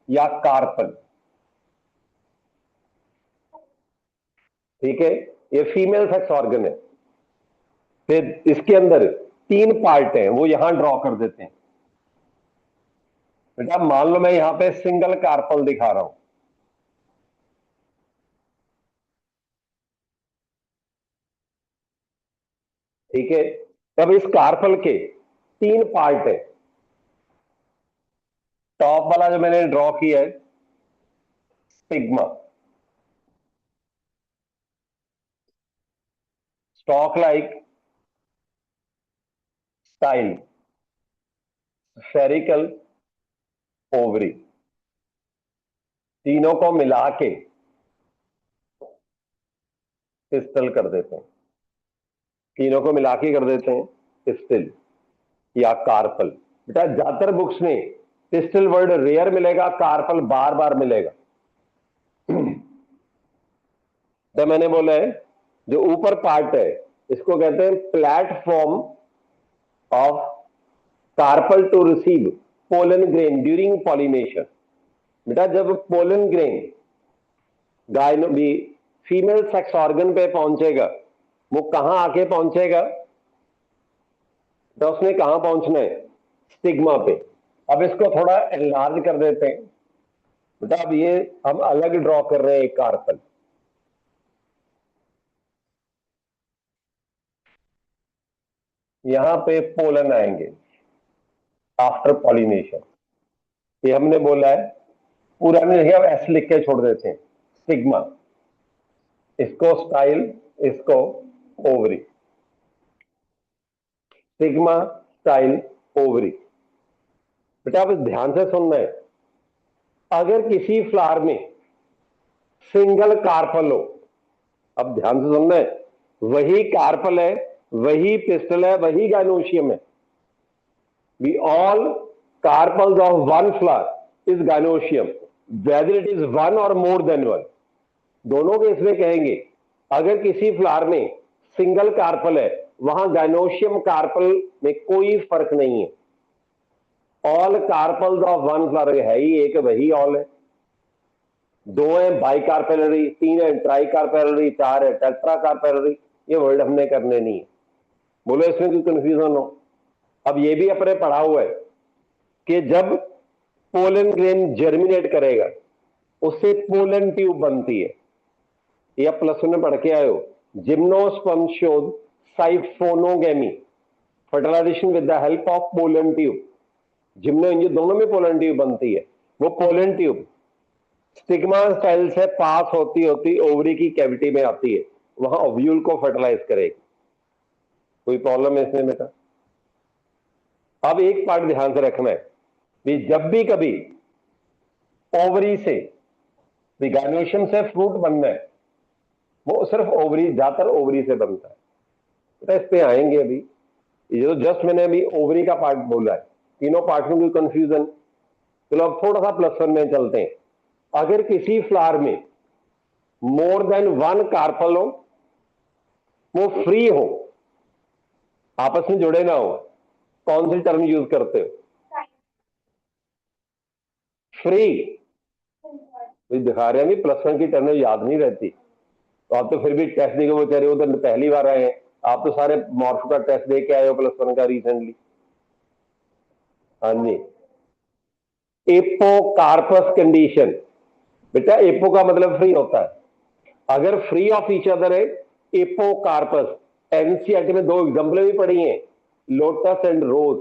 या कार्पल, ठीक है, ये फीमेल सेक्स ऑर्गन है। फिर इसके अंदर 3 पार्ट हैं, वो यहां ड्रॉ कर देते हैं। बेटा मान लो मैं यहां पे सिंगल कार्पल दिखा रहा हूं, ठीक है। तब इस कार्पल के 3 पार्ट है। टॉप वाला जो मैंने ड्रॉ किया है stigma, stock like, style, spherical, ovary, तीनों को मिला के पिस्टल कर देते हैं। तीनों को मिला के कर देते हैं पिस्टल या कार्पल। बेटा ज्यादातर बुक्स में पिस्टल वर्ड रेयर मिलेगा, कार्पल बार बार मिलेगा। तो मैंने बोला है जो ऊपर पार्ट है इसको कहते हैं platform of carpel to receive pollen grain during pollination. बेटा जब पोलन ग्रेन गाय भी फीमेल सेक्स ऑर्गन पे पहुंचेगा, वो कहां आके पहुंचेगा? तो उसने कहां पहुंचना है? स्टिग्मा पे। अब इसको थोड़ा एनलार्ज कर देते हैं। बेटा अब ये हम अलग ड्रॉ कर रहे हैं एक कार्पल, यहां पे पोलन आएंगे आफ्टर पॉलिनेशन। ये हमने बोला है, पूरा नहीं लिखा, ऐसे लिख के छोड़ देते हैं, स्टिग्मा, इसको स्टाइल, इसको ओवरी, स्टिग्मा, स्टाइल, ओवरी। बेटा अब ध्यान से सुनना है, अगर किसी फ्लावर में सिंगल कार्पल हो, अब ध्यान से सुनना है, वही कार्पल है, वही पिस्टल है, वही गायनोशियम है। We all carpels of one flower is gynoecium whether it is one और मोर देन वन। दोनों के इसमें कहेंगे, अगर किसी फ्लावर में सिंगल कार्पल है, वहां गायनोशियम कार्पल में कोई फर्क नहीं है। All carpels of one flower है ही एक, वही ऑल है। 2 है बाई कार्पेलरी, 3 है ट्राई कार्पेलरी, 4 है टेट्रा कार्पेलरी। ये वर्ड हमने करने नहीं है। बोलो इसमें कोई कंफ्यूजन हो? अब ये भी अपने पढ़ा हुआ है कि जब पोलन ग्रेन जर्मिनेट करेगा उससे पोलन ट्यूब बनती है। ये आप प्लस 1 में पढ़ के आए हो। Gymnosperm shows siphonogamy, fertilisation with the help of pollen tube. Gymno इंजन दोनों में पोलन ट्यूब बनती है। वो पोलन ट्यूब स्टिग्मा सेल से पास होती होती ओवरी की कैविटी में आती है, वहां ओव्यूल को फर्टिलाइज करेगी। कोई प्रॉब्लम है इसमें बेटा? अब एक पार्ट ध्यान से रखना है कि जब भी कभी ओवरी से गायनोशियम से फ्रूट बनना है, वो सिर्फ ओवरी, ज्यादातर ओवरी से बनता है। तो इस पे आएंगे अभी। ये जो जस्ट मैंने अभी ओवरी का पार्ट बोला है, तीनों पार्ट में कोई कंफ्यूजन? चलो अब थोड़ा सा +1 में चलते हैं। अगर किसी फ्लावर में मोर देन 1 कार्पल हो, वो फ्री हो, आपस में जुड़े ना हो, कौन सी टर्म यूज करते हो? फ्री। दिखा रहे हैं +1 की टर्म याद नहीं रहती, तो आप तो फिर भी टेस्ट देके वो कह रहे हो तो पहली बार आए हैं। आप तो सारे मॉर्फ का टेस्ट दे के आए हो +1 का रिसेंटली। हाँ जी, एपोकार्पस कंडीशन। बेटा एपो का मतलब फ्री होता है, अगर फ्री ऑफ ईच अदर है एपोकार्पस। एनसीईआरटी में 2 एग्जाम्पल भी पढ़ी हैं, lotus and rose.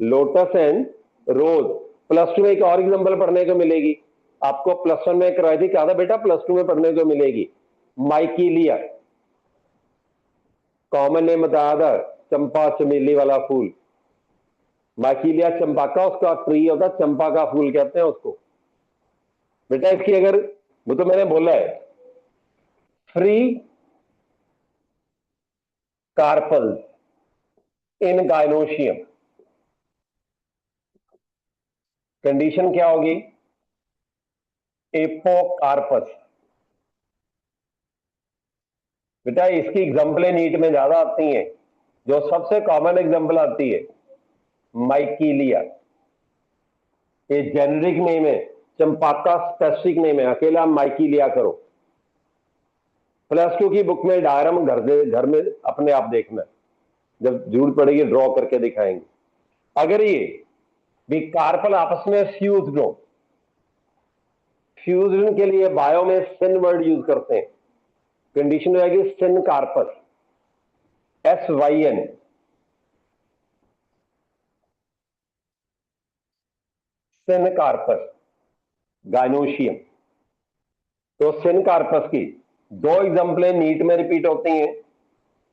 Lotus and rose. +2 में एक और एग्जाम्पल पढ़ने को मिलेगी आपको, +1 में करवाई थी, क्या था बेटा +2 में पढ़ने को मिलेगी, माइकीलिया। कॉमन नेम बताया था, चंपा चमेली वाला फूल। माइकीलिया चंपा का उसका ट्री होता, चंपा का फूल कहते हैं उसको। बेटा इसकी अगर, वो तो मैंने बोला है, फ्री कार्पल इन गायनोशियम, कंडीशन क्या होगी? एपोकार्पस। बेटा इसकी एग्जाम्पलें नीट में ज्यादा आती हैं, जो सबसे कॉमन एग्जाम्पल आती है माइकीलिया। ये जेनरिक नेम है, चंपाका स्पेसिफिक नेम है, अकेला माइकीलिया करो। +2 की बुक में डायग्राम घर में अपने आप देखना, जब जरूरत पड़ेगी ड्रॉ करके दिखाएंगे। अगर ये भी कार्पल आपस में फ्यूज हो, फ्यूजन के लिए बायो में सिन वर्ड यूज करते हैं, कंडीशन हो जाएगी सिन कार्पस, SYN। सिन कार्पस गायनोशियम। तो सिन कार्पस की 2 एग्जाम्पलें नीट में रिपीट होती हैं,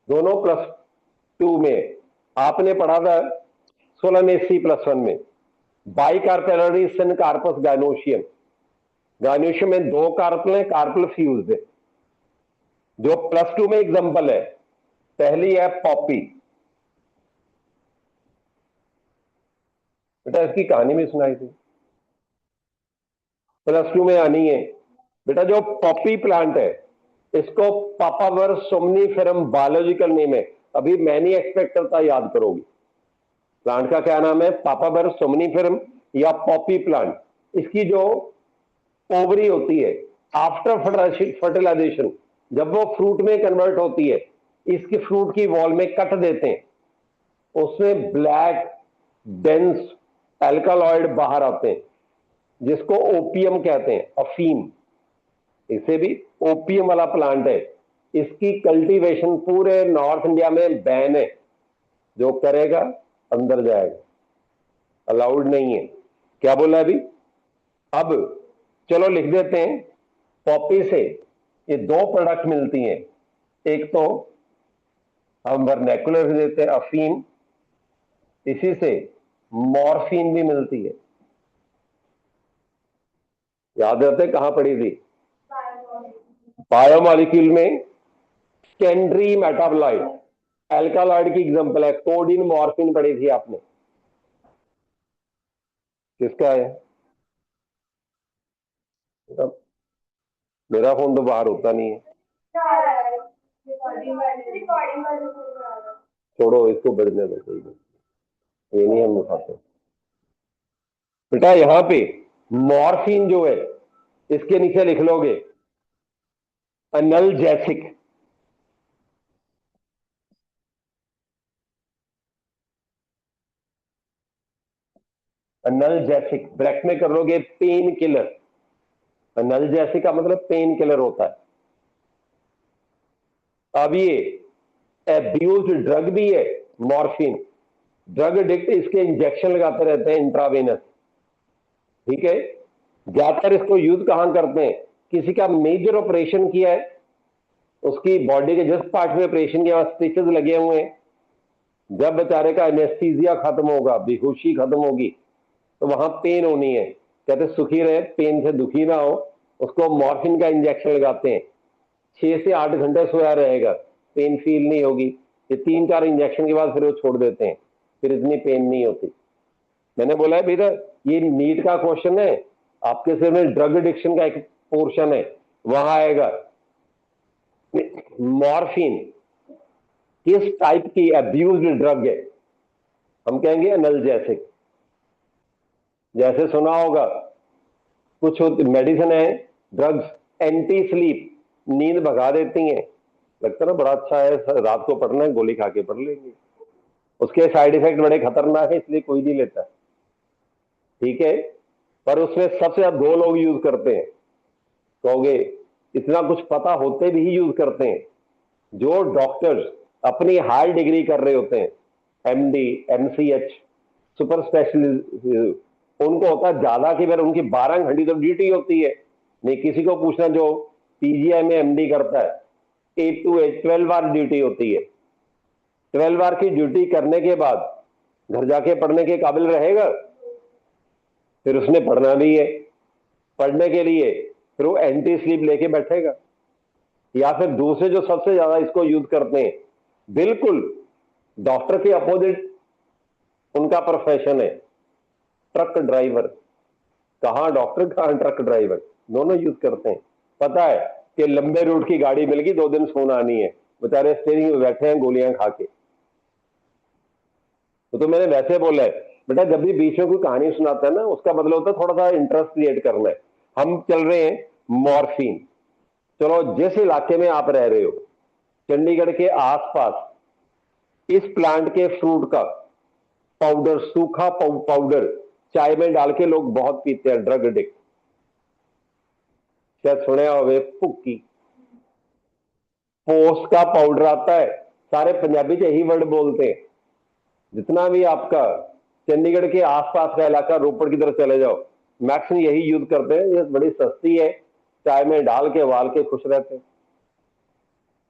दोनों +2 में। आपने पढ़ा था 16 में सी +1 में, बाइकार्पेलरी सिन कार्पस गायनोशियम। गायनोशियम में 2 कार्पल है, कार्पल फ्यूज है। जो +2 में एग्जाम्पल है, पहली है पॉपी। बेटा इसकी कहानी भी सुनाई थी, +2 में आनी है। बेटा जो पॉपी प्लांट है, इसको पापावर सोमनीफेरम बायोलॉजिकल नेम है। अभी मैं नहीं एक्सपेक्ट करता याद करोगी। प्लांट का क्या नाम है? पापावर सोमनीफेरम या पॉपी प्लांट। इसकी जो ओवरी होती है, आफ्टर फर्टिलाइजेशन जब वो फ्रूट में कन्वर्ट होती है, इसकी फ्रूट की वॉल में कट देते हैं, उसमें ब्लैक डेंस एल्कालॉइड बाहर आते हैं, जिसको ओपियम कहते हैं, अफीम। इसे भी ओपियम वाला प्लांट है। इसकी कल्टीवेशन पूरे नॉर्थ इंडिया में बैन है, जो करेगा अंदर जाएगा, अलाउड नहीं है। क्या बोला अभी? अब चलो लिख देते हैं, पॉपी से ये 2 प्रोडक्ट मिलती हैं। एक तो हम वर्नैकुलर देते हैं अफीम, इसी से मॉर्फिन भी मिलती है। याद रहते कहां पड़ी थी? बायोमॉलिक्यूल में सेकेंडरी मेटाबोलाइट, एल्कालॉइड की एग्जांपल है, कोडीन मॉर्फिन पढ़ी थी आपने। किसका है? मतलब मेरा फोन तो बाहर होता नहीं है, छोड़ो इसको बजने दो, कोई नहीं, ये नहीं हम उठाते। बेटा यहां पे मॉर्फिन जो है, इसके नीचे लिख लोगे एनाल्जेसिक। एनाल्जेसिक ब्रैकेट में कर लोगे पेन किलर। एनाल्जेसिक का मतलब पेन किलर होता है। अब ये एब्यूज ड्रग भी है, मॉर्फिन, ड्रग एडिक्ट इसके इंजेक्शन लगाते रहते हैं इंट्रावेनस, ठीक है। ज्यादातर इसको यूज कहां करते हैं, किसी का मेजर ऑपरेशन किया है, उसकी बॉडी के जिस पार्ट में ऑपरेशन किया स्टिचेस लगे हुए हैं, जब बेचारे का एनेस्थीसिया खत्म होगा, बेहोशी खत्म होगी, तो वहां पेन होनी है, कहते सुखी रहे, पेन से दुखी ना हो, उसको मॉर्फिन का इंजेक्शन लगाते हैं, 6 से 8 घंटे सोया रहेगा, पेन फील नहीं होगी। ये 3-4 इंजेक्शन के बाद फिर वो छोड़ देते हैं, फिर इतनी पेन नहीं होती। मैंने बोला है बेटा, ये नीट का क्वेश्चन है, आपके सिर में ड्रग एडिक्शन का एक पोर्शन है, वहां आएगा मॉर्फिन किस टाइप की अब्यूज्ड ड्रग है, हम कहेंगे एनाल्जेसिक। जैसे सुना होगा कुछ मेडिसिन है, ड्रग्स एंटी स्लीप, नींद भगा देती हैं, लगता है ना बड़ा अच्छा है, रात को पढ़ना है, गोली खा के पढ़ लेंगे, उसके साइड इफेक्ट बड़े खतरनाक है, इसलिए कोई नहीं लेता, ठीक है। पर उसमें सबसे ज्यादा 2 लोग यूज करते हैं, कहोगे इतना कुछ पता होते भी यूज करते हैं, जो डॉक्टर्स अपनी हाई डिग्री कर रहे होते हैं, एमडी, एमसीएच, सुपर स्पेशलिस्ट, उनको होता है ज्यादा की बार उनकी 12 घंटी तो ड्यूटी होती है। नहीं किसी को पूछना जो पीजीआई में एमडी करता है, 8 to 8 12 आवर ड्यूटी होती है। 12 आवर की ड्यूटी करने के बाद घर जाके पढ़ने के काबिल रहेगा, फिर उसने पढ़ना भी है, पढ़ने के लिए फिर वो एंटी स्लीप लेके बैठेगा। या फिर दूसरे जो सबसे ज्यादा इसको यूज करते हैं, बिल्कुल डॉक्टर के अपोजिट उनका प्रोफेशन है, ट्रक ड्राइवर। कहां डॉक्टर कहां ट्रक ड्राइवर, दोनों यूज करते हैं। पता है कि लंबे रूट की गाड़ी मिल गई, 2 दिन सोना आनी है, बेचारे स्टीयरिंग में बैठे हैं गोलियां खा के। तो मैंने वैसे बोला है बेटा, जब भी बीच में कोई कहानी सुनाता है ना, उसका मतलब होता है थोड़ा सा इंटरेस्ट क्रिएट करना है। हम चल रहे हैं मॉर्फिन, चलो जिस इलाके में आप रह रहे हो, चंडीगढ़ के आसपास इस प्लांट के फ्रूट का पाउडर, सूखा पाउडर चाय में डाल के लोग बहुत पीते हैं, ड्रग एडिक्ट। शायद सुने होवे भुक्की, पोस्ट का पाउडर आता है, सारे पंजाबी से यही वर्ड बोलते हैं। जितना भी आपका चंडीगढ़ के आसपास का इलाका, रोपड़ की तरफ चले जाओ, मैक्सिमम यही यूज करते हैं, ये बड़ी सस्ती है, चाय में डाल के उबाल के खुश रहते हैं,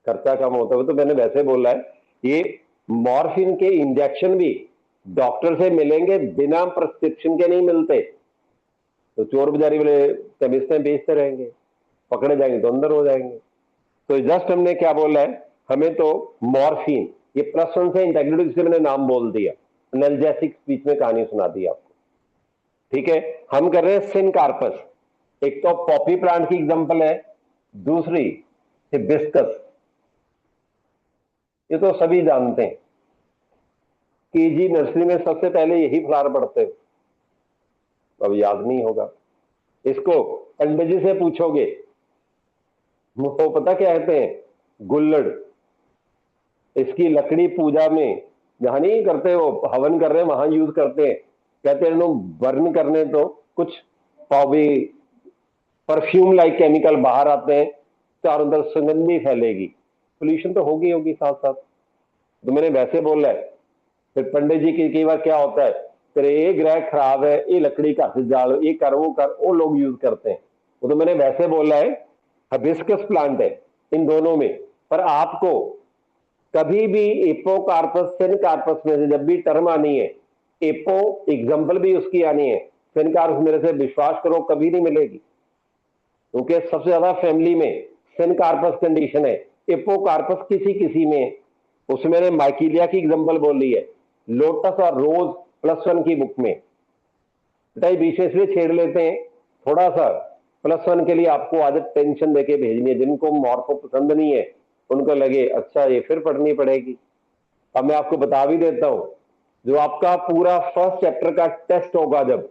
खर्चा कम होता है। तो मैंने वैसे बोला है, ये मॉर्फिन के इंजेक्शन भी डॉक्टर से मिलेंगे, बिना प्रिस्क्रिप्शन के नहीं मिलते, तो चोर बाजारी वाले केमिस्ट में बेचते रहेंगे, पकड़े जाएंगे तो अंदर हो जाएंगे। तो जस्ट हमने क्या बोला है, हमें तो मॉर्फिन, ये +1 से इंटेग्रिटी, जिसे मैंने नाम बोल दिया, एनाल्जेसिक, बीच में कहानी सुना दी आपको, ठीक है। हम कर रहे हैं सिनकार्पस, एक तो पॉपी प्लांट की एग्जांपल है, दूसरी हिबिस्कस, ये तो सभी जानते हैं, केजी नर्सरी में सबसे पहले यही फ्लावर पढ़ते हैं, अब याद नहीं होगा। इसको पंडित जी से पूछोगे, वो पता क्या कहते हैं, गुल्लड़। इसकी लकड़ी पूजा में जहां नहीं करते, वो हवन कर रहे हैं वहां यूज करते हैं, कहते हैं बर्न करने तो कुछ परफ्यूम लाइक केमिकल बाहर आते हैं, चारों तरफ सुगंधी फैलेगी, पोल्यूशन तो होगी साथ साथ। तो मैंने वैसे बोला है, फिर पंडित जी की कई बार क्या होता है, तेरे ये ग्रह खराब है, ये लकड़ी का जाल, ये कर, वो लोग यूज करते हैं। वो तो मैंने वैसे बोला है, हिबिस्कस प्लांट है इन दोनों में। पर आपको कभी भी एपोकार्पस, सिनकार्पस में से जब भी टर्म आनी है, एपो एग्जांपल भी उसकी आनी है, सिनकार्पस मेरे से विश्वास करो कभी नहीं मिलेगी, क्योंकि सबसे ज्यादा फैमिली में सिनकार्पस कंडीशन है, एपोकार्पस किसी किसी में। उसमें मैंने माइकिलिया की एग्जांपल बोली है, लोटस और रोज +1 की बुक में। बेटा बीच में इसलिए छेड़ लेते हैं, थोड़ा सा +1 के लिए आपको आदत टेंशन देके भेजनी है, जिनको मॉर्फो पसंद नहीं है उनको लगे अच्छा ये फिर पढ़नी पड़ेगी। अब मैं आपको बता भी देता हूं, जो आपका पूरा फर्स्ट चैप्टर का टेस्ट होगा, जब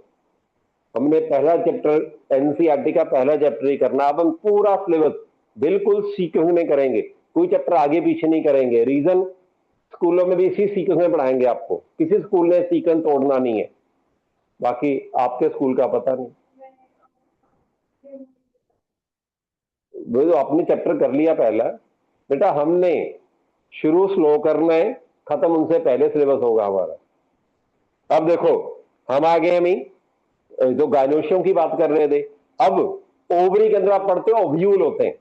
हमने पहला चैप्टर एनसीईआरटी का पहला चैप्टर ही करना, अब हम पूरा सिलेबस बिल्कुल सीक्वेंस में करेंगे, कोई चैप्टर आगे पीछे नहीं करेंगे। रीजन, स्कूलों में भी इसी सीक्वेंस में पढ़ाएंगे आपको, किसी स्कूल ने सीक्वेंस तोड़ना नहीं है, बाकी आपके स्कूल का पता नहीं। वो जो आपने चैप्टर कर लिया पहला, बेटा हमने शुरू स्लो करना है, खत्म उनसे पहले सिलेबस होगा हमारा। अब देखो हम आ गए, हम जो गायनोशियम की बात कर रहे थे, अब ओवरी के अंदर आप पढ़ते हो ओव्यूल होते हैं,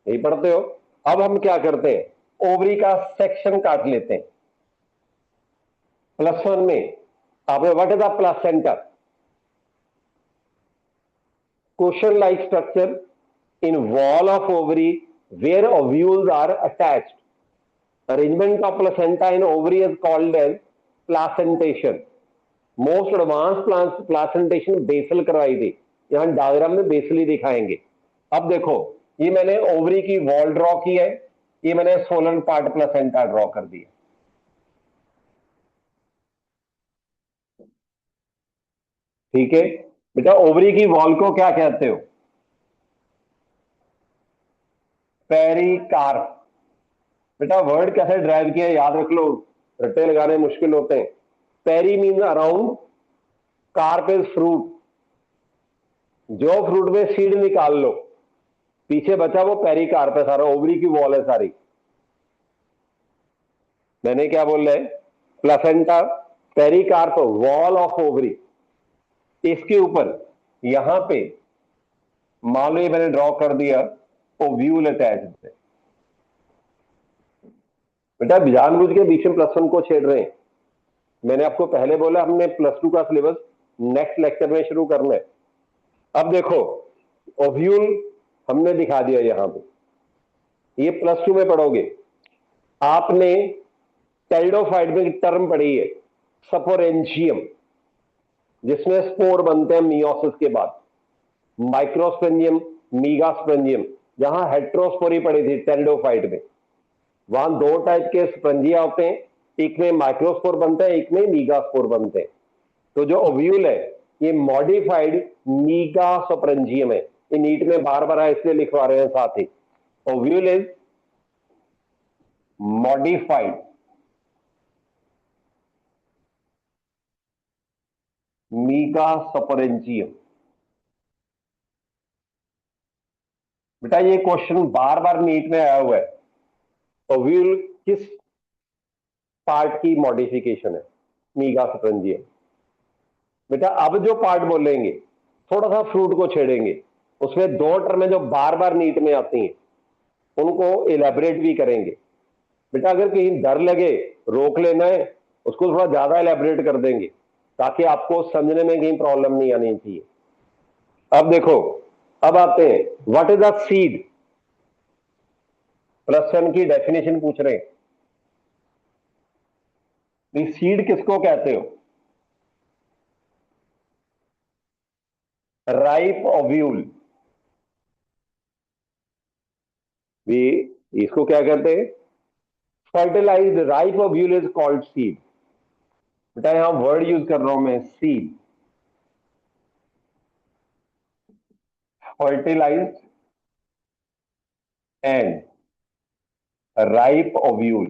यही पढ़ते हो। अब हम क्या करते हैं, ओवरी का सेक्शन काट लेते हैं। +1 में आपने what is the placenta, cushion like structure in wall of ovary where ovules are attached, arrangement of placenta in ovary is called as placentation. Most advance placentation basal करवाई थी, यहां डायग्राम में बेसली दिखाएंगे। अब देखो ये मैंने ओवरी की वॉल ड्रॉ की है, ये मैंने सोलन पार्ट प्लासेंटा ड्रॉ कर दिया। ठीक है बेटा, ओवरी की वॉल को क्या कहते हो, पेरिकार्प। बेटा वर्ड कैसे ड्राइव किया याद रख लो, रट्टे लगाने मुश्किल होते हैं। Peri mean around, carp is fruit, जो फ्रूट में सीड निकाल लो, पीछे बचा वो पेरिकार्प है सारा, ओवरी की वॉल है सारी। मैंने क्या बोल रहे, placenta, pericarp, wall of ovary, इसके ऊपर यहां पे मान लो ये मैंने ड्रॉ कर दिया ओव्यूल अटैच्ड है। बेटा जानबूझ के बीच में +1 को छेड़ रहे हैं, मैंने आपको पहले बोला हमने +2 का सिलेबस नेक्स्ट लेक्चर में शुरू करना है। अब देखो ओव्यूल हमने दिखा दिया यहां पे, ये +2 में पढ़ोगे। आपने टेरिडोफाइट में टर्म पढ़ी है स्पोरेंजियम, जिसमें स्पोर बनते हैं मियोसिस के बाद, माइक्रोस्पोरेंजियम, मीगास्पोरेंजियम। जहां हेट्रोस्पोरी पड़ी थी टेरिडोफाइट में, वहां 2 टाइप के स्पंजिया होते हैं, एक में माइक्रोस्पोर बनते हैं, एक में मीगास्पोर बनते हैं। तो जो ओव्यूल है ये मॉडिफाइड मीगास्पोरेंजियम है, ये नीट में बार बार है इसलिए लिखवा रहे हैं साथ ही। Ovule is modified megasporangium. बेटा ये क्वेश्चन बार बार नीट में आया हुआ है, ओव्यूल किस पार्ट की मॉडिफिकेशन है, मीगास्पोरेंजियम। बेटा अब जो पार्ट बोलेंगे थोड़ा सा फ्रूट को छेड़ेंगे, उसमें 2 टर्में जो बार बार नीट में आती हैं उनको इलेबरेट भी करेंगे। बेटा अगर कहीं डर लगे रोक लेना है, उसको थोड़ा ज्यादा इलेबरेट कर देंगे ताकि आपको समझने में कहीं प्रॉब्लम नहीं आनी चाहिए। अब देखो, अब आते हैं व्हाट इज द सीड, +1 की डेफिनेशन पूछ रहे हैं। सीड किसको कहते हो, राइप ओव्यूल, भी इसको क्या कहते हैं, fertilised ripe ovule is called seed. बेटा यहां वर्ड यूज कर रहा हूं मैं, seed, fertilised and ripe ovule.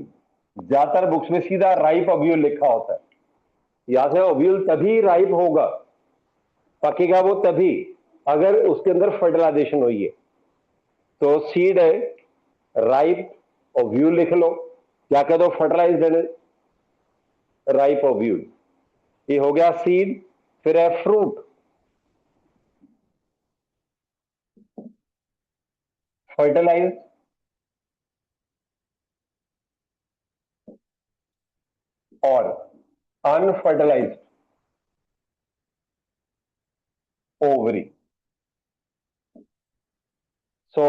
ज्यादातर बुक्स में सीधा राइप ओव्यूल लिखा होता है, याद है ओव्यूल तभी राइप होगा, पकेगा वो तभी अगर उसके अंदर फर्टिलाइजेशन हुई है। तो सीड है, राइप ओव्यूल लिख लो, क्या कह दो, फर्टिलाइज्ड एंड राइप ओव्यूल, ये हो गया सीड। फिर है फ्रूट, फर्टिलाइज्ड और unfertilized ovary. So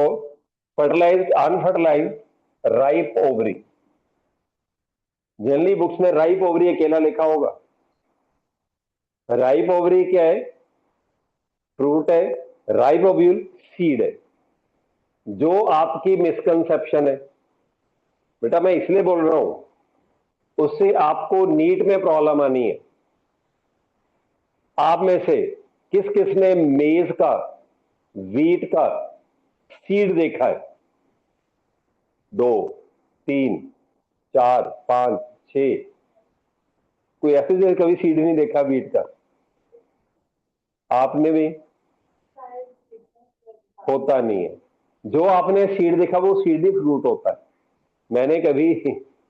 fertilized, unfertilized, ripe ovary. Generally books में राइप ओवरी अकेला लिखा होगा। राइप ओवरी क्या है, फ्रूट है, राइप ओव्यूल सीड है। जो आपकी मिसकंसेप्शन है, बेटा मैं इसलिए बोल रहा हूं उससे आपको नीट में प्रॉब्लम आनी है। आप में से किस किस ने मेज का, वीट का सीड देखा है, 2, 3, 4, 5, 6, कोई ऐसे जगह कभी सीड नहीं देखा वीट का, आपने भी, होता नहीं है। जो आपने सीड देखा वो सीड ही फ्रूट होता है। मैंने कभी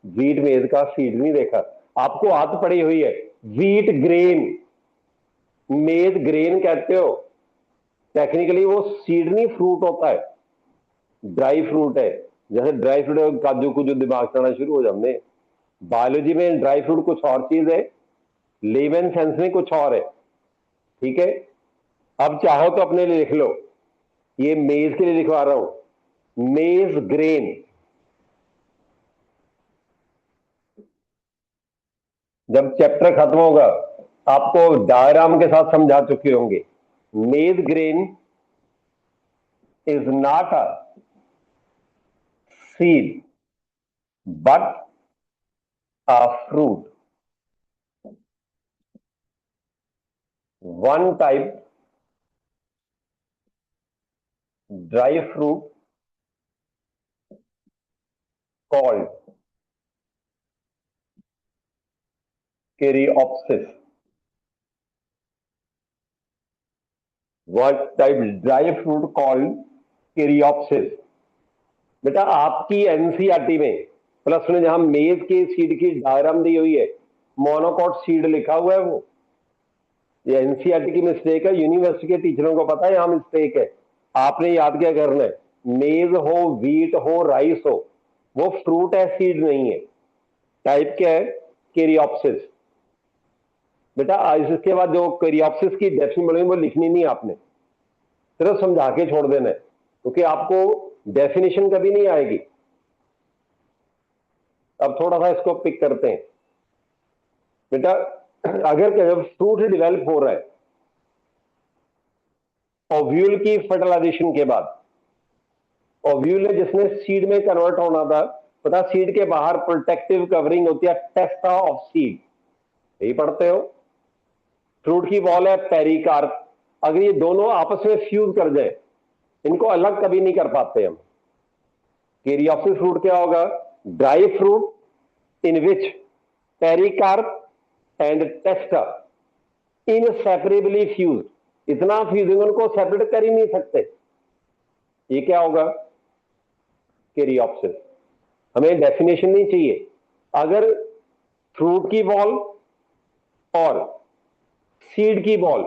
वीट मेज का सीड नहीं देखा। आपको आदत पड़ी हुई है वीट ग्रेन, मेज ग्रेन कहते हो, टेक्निकली वो सीड नहीं फ्रूट होता है, ड्राई फ्रूट है। जैसे ड्राई फ्रूट काजू कुजू दिमाग चढ़ना शुरू हो जाते हैं। बायोलॉजी में ड्राई फ्रूट कुछ और चीज है, लेमन सेंस में कुछ और है। ठीक है, अब चाहो तो अपने लिए लिख लो, ये मेज के लिए लिखवा रहा हूं, मेज ग्रेन। जब चैप्टर खत्म होगा आपको डायग्राम के साथ समझा चुके होंगे। मेज grain is not a seed but a fruit, one type dry fruit called Caryopsis. What type dry fruit called Caryopsis? बेटा आपकी एनसीईआरटी में प्लस में जहां मेज के सीड की डायग्राम दी हुई है, मोनोकॉट सीड लिखा हुआ है, वो ये एनसीईआरटी की मिस्टेक है। यूनिवर्सिटी के टीचरों को पता है यहां मिस्टेक है। आपने याद क्या करना है, मेज हो, व्हीट हो, राइस हो, वो फ्रूट है, सीड नहीं है। टाइप क्या है, केरियोप्सिस। बेटा इसके बाद जो केरियोप्सिस की डेफिनेशन बोलेंगे वो लिखनी नहीं आपने, सिर्फ समझा के छोड़ देना है, क्योंकि आपको डेफिनेशन कभी नहीं आएगी। अब थोड़ा सा इसको पिक करते हैं। बेटा अगर जब फ्रूट डेवलप हो रहा है ओव्यूल की फर्टिलाइजेशन के बाद, ओव्यूल है जिसने सीड में कन्वर्ट होना था, पता सीड के बाहर प्रोटेक्टिव कवरिंग होती है, टेस्टा ऑफ सीड, यही पढ़ते हो। फ्रूट की वॉल है पेरिकार्प। अगर ये दोनों आपस में फ्यूज कर जाए, इनको अलग कभी नहीं कर पाते हम। केरियोप्सिस फ्रूट क्या होगा, dry fruit in which pericarp and testa inseparably fuse, इतना फ्यूजिंग उनको सेपरेट कर ही नहीं सकते। ये क्या होगा, केरियोप्सिस। हमें डेफिनेशन नहीं चाहिए। अगर फ्रूट की बॉल और सीड की बॉल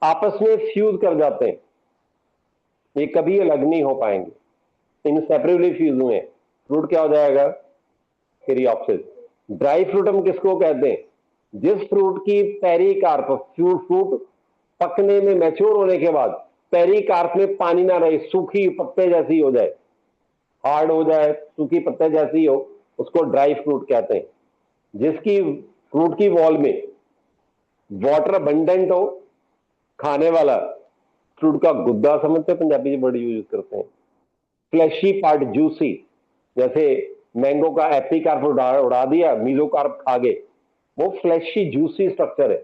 आपस में फ्यूज कर जाते हैं, ये कभी अलग नहीं हो पाएंगे, इनसेपरेबली फ्यूज हुए। फ्रूट क्या हो जाएगा, केरियोप्सिस। ड्राई फ्रूट हम किसको कहते हैं, जिस फ्रूट की पेरिकार्प, फ्रूट पकने में मैच्योर होने के बाद पेरिकार्प में पानी ना रहे, सूखी पत्ते जैसी हो जाए, हार्ड हो जाए, सूखी पत्ते जैसी हो, उसको ड्राई फ्रूट कहते हैं। जिसकी फ्रूट की वॉल में वाटर अबंडेंट हो, खाने वाला, फ्रूट का गुद्दा समझते हैं, पंजाबी में वर्ड यूज करते हैं। फ्लैशी पार्ट जूसी, जैसे मैंगो का एपिकार्प उड़ा दिया, मीजोकार्प खा गए, वो फ्लैशी जूसी स्ट्रक्चर है।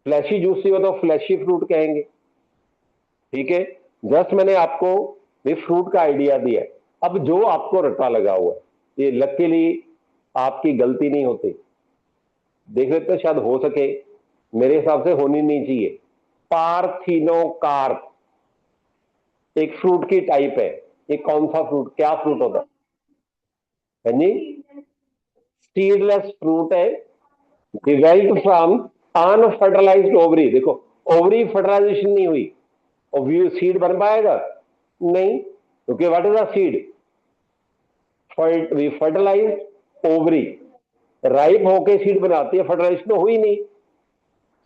फ्लैशी जूसी हो तो फ्लैशी फ्रूट कहेंगे। ठीक है, जस्ट मैंने आपको ये फ्रूट का आइडिया दिया। अब जो आपको रट्टा लगा हुआ है, ये लकीली आपकी गलती नहीं होती, देख लेते हैं शायद हो सके, मेरे हिसाब से होनी नहीं चाहिए। पार्थिनोकार्प एक फ्रूट की टाइप है। ये कौन सा फ्रूट, क्या फ्रूट होता है जी, सीडलेस फ्रूट है, डिवेल्ट फ्रॉम अनफर्टिलाइज्ड ओवरी। देखो ओवरी फर्टिलाइजेशन नहीं हुई और सीड बन पाएगा नहीं, क्योंकि what is a seed, fertilised ovary ripe होके सीड बनाती है, फर्टिलाइजेशन तो हुई नहीं।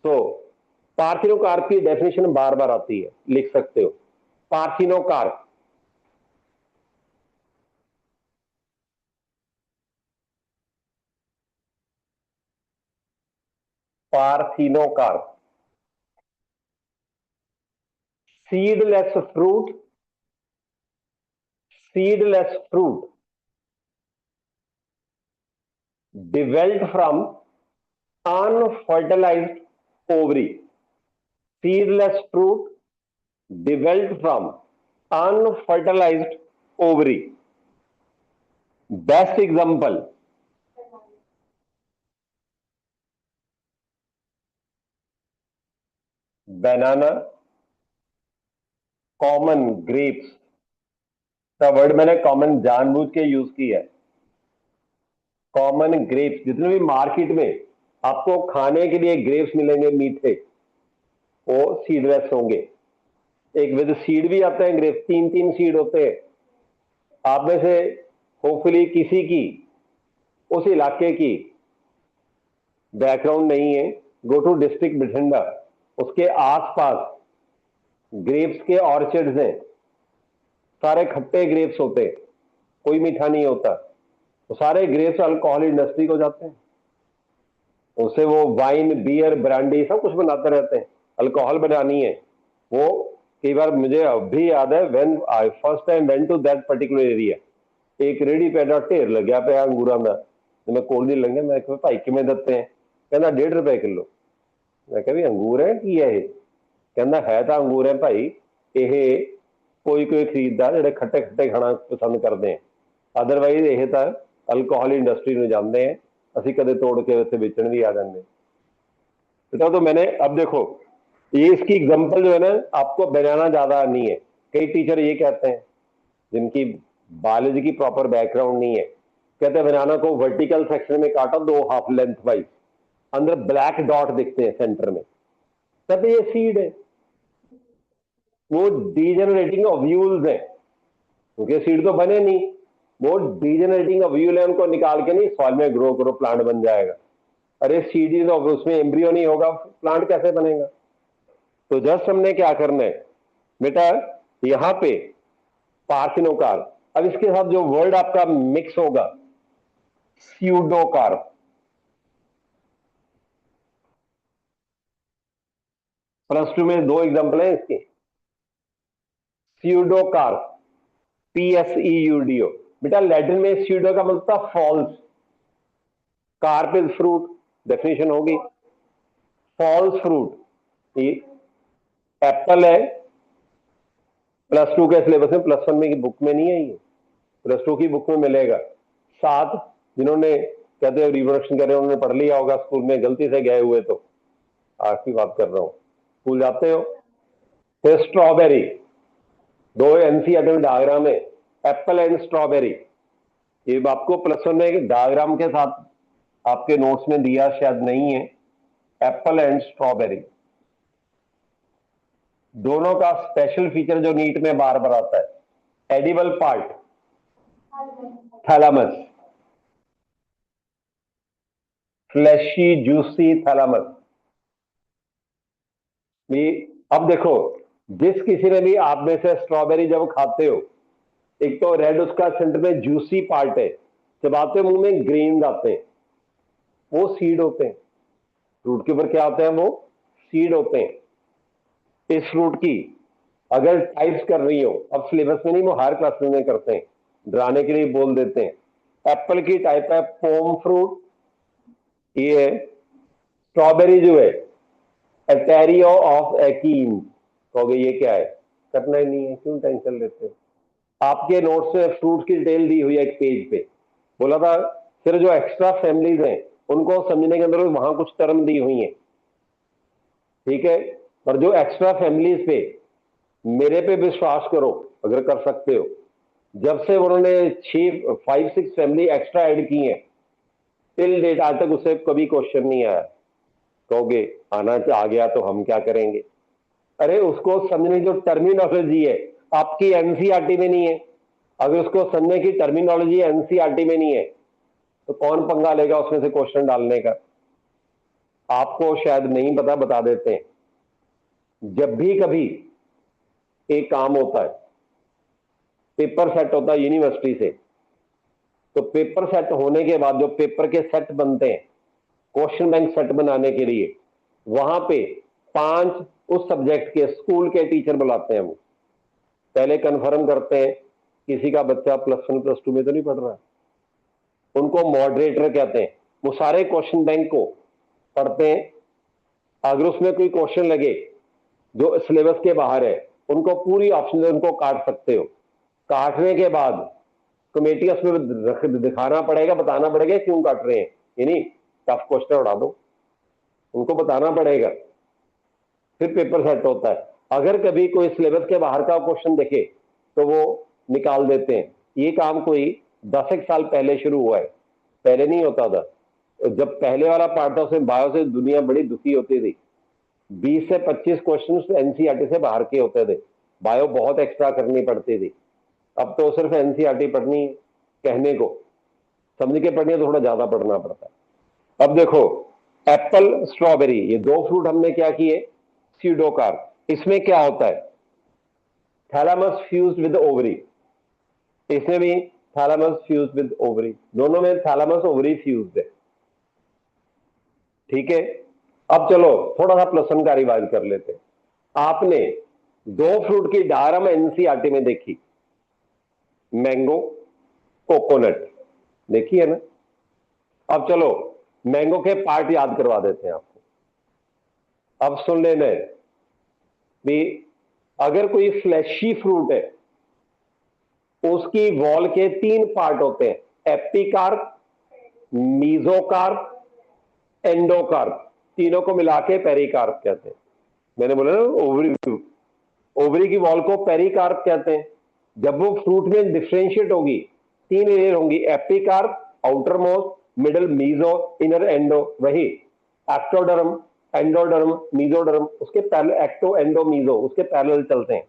तो पार्थिनोकार्प की डेफिनेशन बार बार आती है, लिख सकते हो, parthenocarp. Parthenocarp seedless fruit, seedless fruit developed from unfertilized ovary, seedless fruit developed from unfertilized ovary. Best example, banana, common grapes, का वर्ड मैंने कॉमन जानबूझ के यूज किया है। कॉमन ग्रेप्स, जितने भी मार्केट में आपको खाने के लिए ग्रेप्स मिलेंगे मीठे, वो सीडलेस होंगे। एक विद सीड भी आते हैं ग्रेप्स, 3 सीड होते हैं। आप में से होपफुली किसी की उस इलाके की बैकग्राउंड नहीं है, गो टू डिस्ट्रिक्ट बठिंडा, उसके आसपास ग्रेप्स के ऑर्चर्ड्स हैं, सारे खट्टे ग्रेप्स होते हैं, कोई मीठा नहीं होता। तो सारे ग्रेप्स अल्कोहल इंडस्ट्री को जाते हैं, उससे वो वाइन, बियर, ब्रांडी सब कुछ बनाते रहते हैं। अल्कोहल बनानी है वो। कई बार मुझे अभी याद है, when I first time went to that particular area, एक रेडी पे ढेर लग्या पे अंगूरा का। मैं कोल नहीं लंघे, मैं कहा भाई किमें दत्ते हैं? कहना 1.5 रुपए किलो। मैं कहा भी अंगूर है की है? कहना है तो अंगूर है भाई, ये कोई कोई खरीददार ਜਿਹੜੇ खट्टे खट्टे खाना पसंद करते हैं, अदरवाइज ये तो अल्कोहल इंडस्ट्री में जाते हैं, ਅਸੀਂ कदे तोड़ के उत्थे बेचण भी आ जाते। बेटा तो मैंने अब देखो, ये इसकी एग्जांपल जो है ना, आपको बनाना ज्यादा नहीं है। कई टीचर ये कहते हैं जिनकी बायोलॉजी की प्रॉपर बैकग्राउंड नहीं है, कहते हैं बनाना को वर्टिकल सेक्शन में काटा, 2 हाफ लेंथ वाइज, अंदर ब्लैक डॉट दिखते हैं सेंटर में, कहते ये सीड है। वो डीजेनरेटिंग ओव्यूल्स है, क्योंकि सीड तो बने नहीं, वो डीजेनरेटिंग ओव्यूल है, उनको निकाल के नहीं सॉइल में ग्रो करो, प्लांट बन जाएगा। अरे सीड ही तो, उसमें एम्ब्रियो नहीं होगा, प्लांट कैसे बनेगा? तो जस्ट हमने क्या करना है बेटा, यहां पे पार्थिनोकार्प, अब इसके साथ जो वर्ड आपका मिक्स होगा, स्यूडोकार्प। +2 में 2 एग्जांपल है इसके। स्यूडोकार्प, PSEUDO, बेटा लैटिन में स्यूडो का मतलब था false, carp is fruit, definition होगी फॉल्स फ्रूट। ये एप्पल है, +2 के सिलेबस में, +1 में की बुक में नहीं है, ये +2 की बुक में मिलेगा। 7 जिन्होंने कहते हैं रिप्रोडक्शन कर रहे हैं, उन्होंने पढ़ लिया होगा स्कूल में, गलती से गए हुए तो आज की बात कर रहा हूं, स्कूल जाते हो। फिर स्ट्रॉबेरी, 2 एनसीईआरटी में डायग्राम है, एप्पल एंड स्ट्रॉबेरी। ये आपको +1 में डायग्राम के साथ आपके नोट्स में दिया शायद नहीं है, एप्पल एंड स्ट्रॉबेरी। दोनों का स्पेशल फीचर जो नीट में बार बार आता है, edible part thalamus, fleshy juicy thalamus. अब देखो, जिस किसी ने भी आप में से स्ट्रॉबेरी जब खाते हो, एक तो रेड उसका सेंटर में जूसी पार्ट है, चबाते मुंह में ग्रेन आते हैं, वो सीड होते हैं। फ्रूट के ऊपर क्या होते हैं? वो सीड होते हैं। इस फ्रूट की अगर टाइप्स कर रही हो, अब सिलेबस में नहीं, वो हर क्लास में करते हैं, डराने के लिए बोल देते हैं। एप्पल की टाइप है पोम फ्रूट, ये है। स्ट्रॉबेरी जो है एटेरियो ऑफ एकीन, कहोगे ये क्या है? करना ही नहीं है, क्यों टेंशन लेते हो? आपके नोट्स में फ्रूट की डिटेल दी हुई है एक पेज पे, बोला था फिर जो एक्स्ट्रा फैमिलीज हैं उनको समझने के अंदर वहां कुछ टर्म दी हुई है, ठीक है। पर जो एक्स्ट्रा फैमिलीज पे मेरे पे विश्वास करो, अगर कर सकते हो, जब से उन्होंने 5-6 फैमिली एक्स्ट्रा ऐड की है टिल डेट, आज तक उससे कभी क्वेश्चन नहीं आया। कहोगे आना आ गया तो हम क्या करेंगे? अरे उसको समझने की जो टर्मिनोलॉजी है आपकी एनसीईआरटी में नहीं है, अगर उसको समझने की टर्मिनोलॉजी एनसीईआरटी में नहीं है तो कौन पंगा लेगा उसमें से क्वेश्चन डालने का? आपको शायद नहीं पता, बता देते हैं। जब भी कभी एक काम होता है, पेपर सेट होता है यूनिवर्सिटी से, तो पेपर सेट होने के बाद जो पेपर के सेट बनते हैं क्वेश्चन बैंक सेट बनाने के लिए, वहां पे 5 उस सब्जेक्ट के स्कूल के टीचर बुलाते हैं। वो पहले कंफर्म करते हैं किसी का बच्चा +1 +2 में तो नहीं पढ़ रहा, उनको मॉडरेटर कहते हैं। वो सारे क्वेश्चन बैंक को पढ़ते हैं, अगर उसमें कोई क्वेश्चन लगे जो सिलेबस के बाहर है, उनको पूरी ऑप्शन उनको काट सकते हो। काटने के बाद कमेटी उसमें दिखाना पड़ेगा, बताना पड़ेगा क्यों काट रहे हैं, यानी टफ क्वेश्चन उड़ा दो, उनको बताना पड़ेगा, फिर पेपर सेट होता है। अगर कभी कोई सिलेबस के बाहर का क्वेश्चन देखे तो वो निकाल देते हैं। ये काम कोई 10 एक साल पहले शुरू हुआ है, पहले नहीं होता था। जब पहले वाला पार्ट था उसमें बायो से दुनिया बड़ी दुखी होती थी। 20 से 25 क्वेश्चन एनसीईआरटी से बाहर के होते थे, बायो बहुत एक्स्ट्रा करनी पड़ती थी। अब तो सिर्फ एनसीईआरटी पढ़नी है, कहने को, समझ के पढ़नी है तो थोड़ा ज्यादा पढ़ना पड़ता है। अब देखो, एप्पल स्ट्रॉबेरी, ये दो फ्रूट हमने क्या किए, स्यूडोकार्प। इसमें क्या होता है, थैलामस फ्यूज्ड विद ओवरी, इसमें भी थैलामस फ्यूज्ड विद ओवरी, दोनों में थैलामस ओवरी फ्यूज्ड है। ठीक है, अब चलो थोड़ा सा प्लस वन का रिवाइज कर लेते हैं। आपने दो फ्रूट की डायग्राम एनसीईआरटी में देखी, मैंगो, कोकोनट, देखी है ना। अब चलो मैंगो के पार्ट याद करवा देते हैं आपको। अब सुन लेना है भी, अगर कोई फ्लैशी फ्रूट है उसकी वॉल के 3 पार्ट होते हैं, एपिकार्प, मीजोकार्प, एंडोकार्प, तीनों को मिला के पेरिकार्प कहते हैं। मैंने बोला ना, ओवरी, ओवरी की वॉल को पेरिकार्प कहते हैं। जब वो फ्रूट में डिफ्रेंशिएट होगी, 3 लेयर होंगी, epicarp, outer most, middle meso, inner endo, वही एक्टोडर्म, एंडोडर्म, मीजोडर्म, उसके पैरेलल एक्टो एंडो मीजो, उसके पैरेलल चलते हैं।